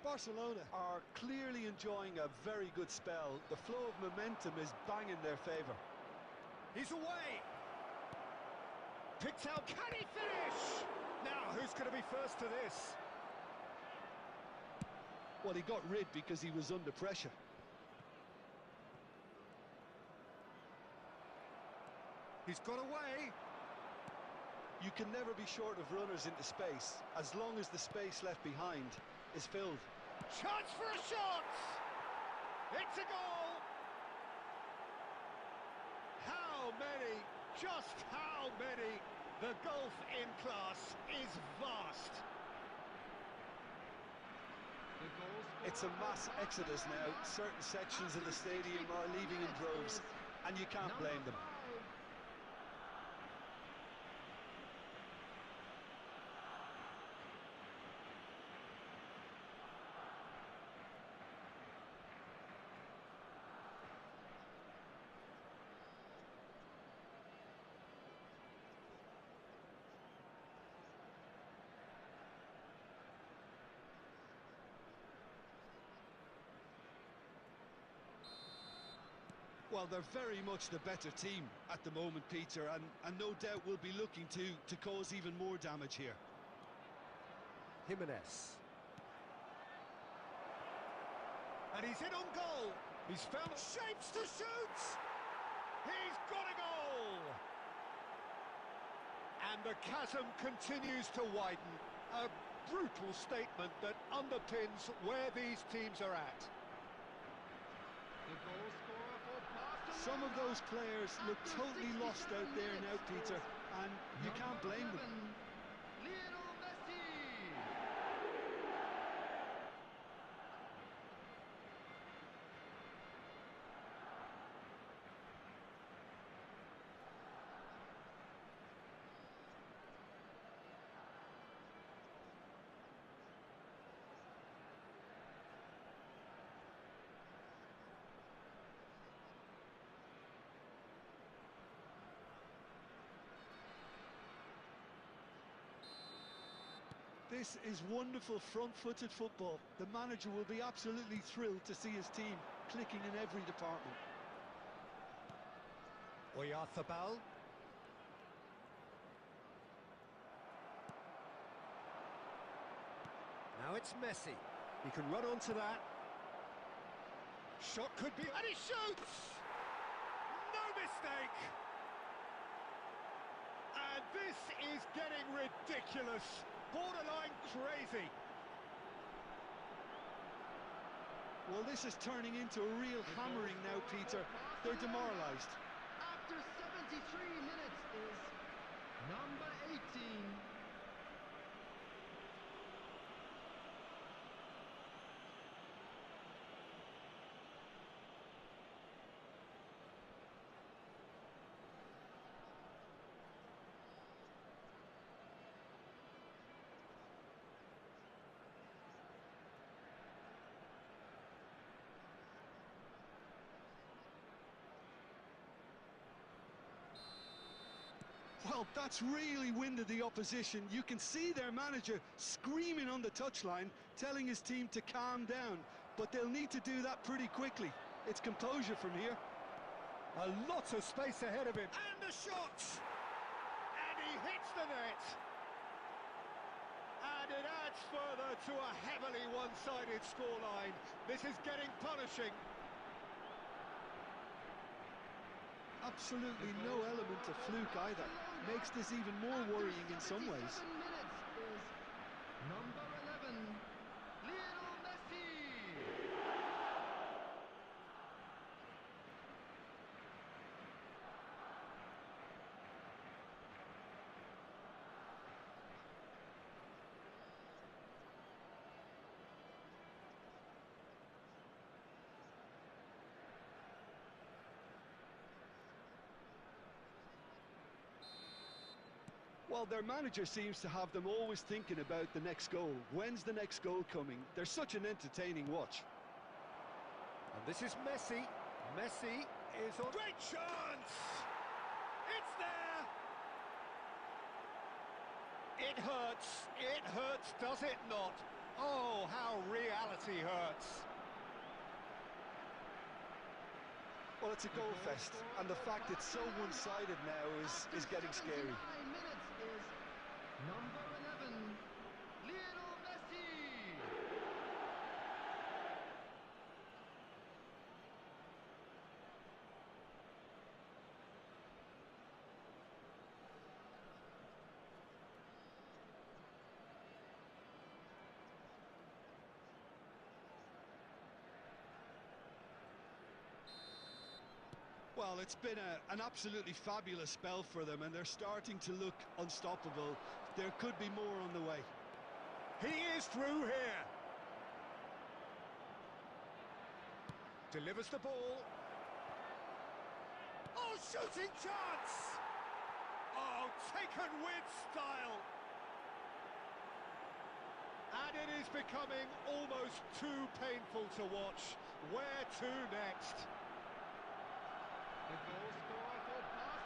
Barcelona are clearly enjoying a very good spell. The flow of momentum is bang in their favour. He's away. Picked out. Can he finish? Now, who's going to be first to this? Well, he got rid because he was under pressure. He's got away. You can never be short of runners into space, as long as the space left behind is filled. Chance for a shot! It's a goal! How many? Just how many? The gulf in class is vast. The goal scorer It's a mass for exodus now. Barcelona, Certain sections of the after stadium are 64 leaving in minutes droves, is and you can't blame them. number 5. Well, they're very much the better team at the moment, Peter, and no doubt will be looking to cause even more damage here. Jimenez. And he's in on goal. He's found shapes to shoot. He's got a goal. And the chasm continues to widen. A brutal statement that underpins where these teams are at. The goal scorer for Barcelona. Some of those players look after totally lost 67 out there now, minutes Peter, is and you can't number blame 11, them. Lionel Messi. This is wonderful front-footed football. The manager will be absolutely thrilled to see his team clicking in every department. Oyarzabal. Now it's Messi. He can run onto that. Shot could be... And he shoots! No mistake! And this is getting ridiculous. Borderline crazy. Well, this is turning into a real hammering now, Peter. They're demoralised. After 73 minutes is number 18. Well, that's really winded the opposition. You can see their manager screaming on the touchline, telling his team to calm down. But they'll need to do that pretty quickly. It's composure from here. A lot of space ahead of him. And the shot! And he hits the net. And it adds further to a heavily one-sided scoreline. This is getting punishing. Absolutely no element of fluke either. Makes this even more worrying in some ways. 77 minutes is number 11, Lionel Messi. Well, their manager seems to have them always thinking about the next goal. When's the next goal coming? They're such an entertaining watch. And this is Messi. Messi is on... Great chance! It's there! It hurts, does it not? Oh, how reality hurts. Well, it's a goal fest, and the fact it's so one-sided now is getting scary. 79 minutes is number 11, Lionel Messi. Well, it's been an absolutely fabulous spell for them, and they're starting to look unstoppable. There could be more on the way. He is through here. Delivers the ball. Oh, shooting chance! Oh, taken with style. And it is becoming almost too painful to watch. Where to next?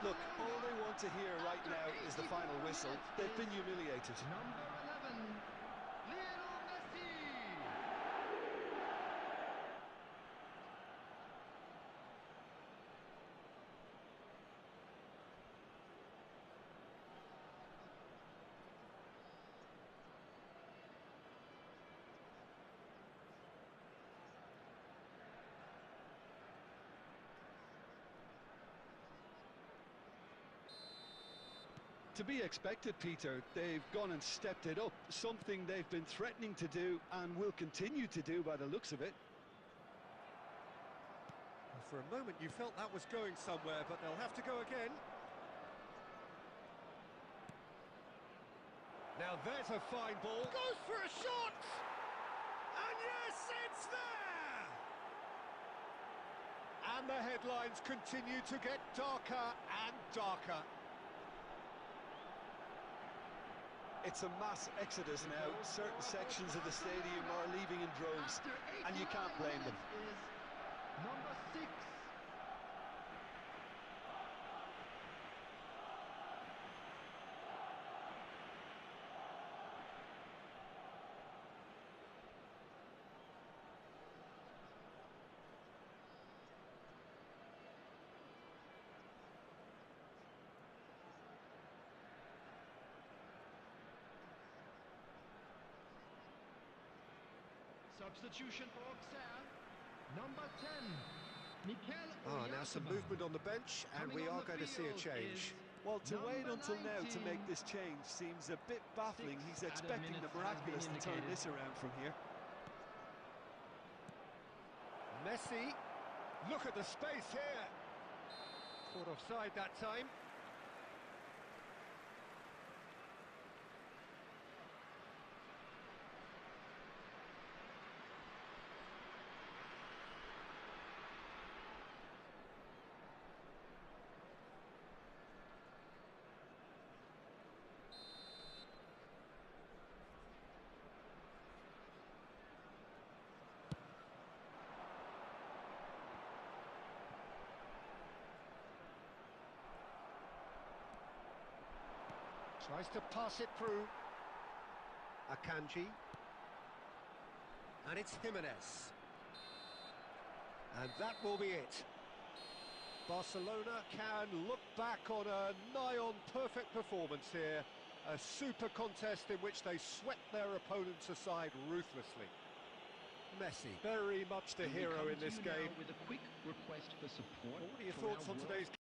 Look, all they want to hear right now is the final whistle. They've been humiliated. Number 11, Lionel Messi. To be expected, Peter. They've gone and stepped it up, something they've been threatening to do and will continue to do by the looks of it. For a moment you felt that was going somewhere, but they'll have to go again. Now there's a fine ball. Goes for a shot! And yes, it's there! And the headlines continue to get darker and darker. It's a mass exodus now. Certain sections of the stadium are leaving in droves, and you can't blame them. Is number 6. Substitution for Auxerre. Number 10, Mikel Now some Oyarzabal. movement on the bench, and Coming we on are the going to see a field change. Well, to wait number until now to 90. make this change seems a bit baffling. 6 He's added expecting the minutes has been miraculous to turn indicated. this around from here. Messi, look at the space here. Caught offside that time. Tries to pass it through. Akanji. And it's Jimenez. And that will be it. Barcelona can look back on a nigh-on perfect performance here. A super contest in which they swept their opponents aside ruthlessly. Messi, very much the And we hero come in to this you now game. with a quick request for support. What are your for thoughts our on World today's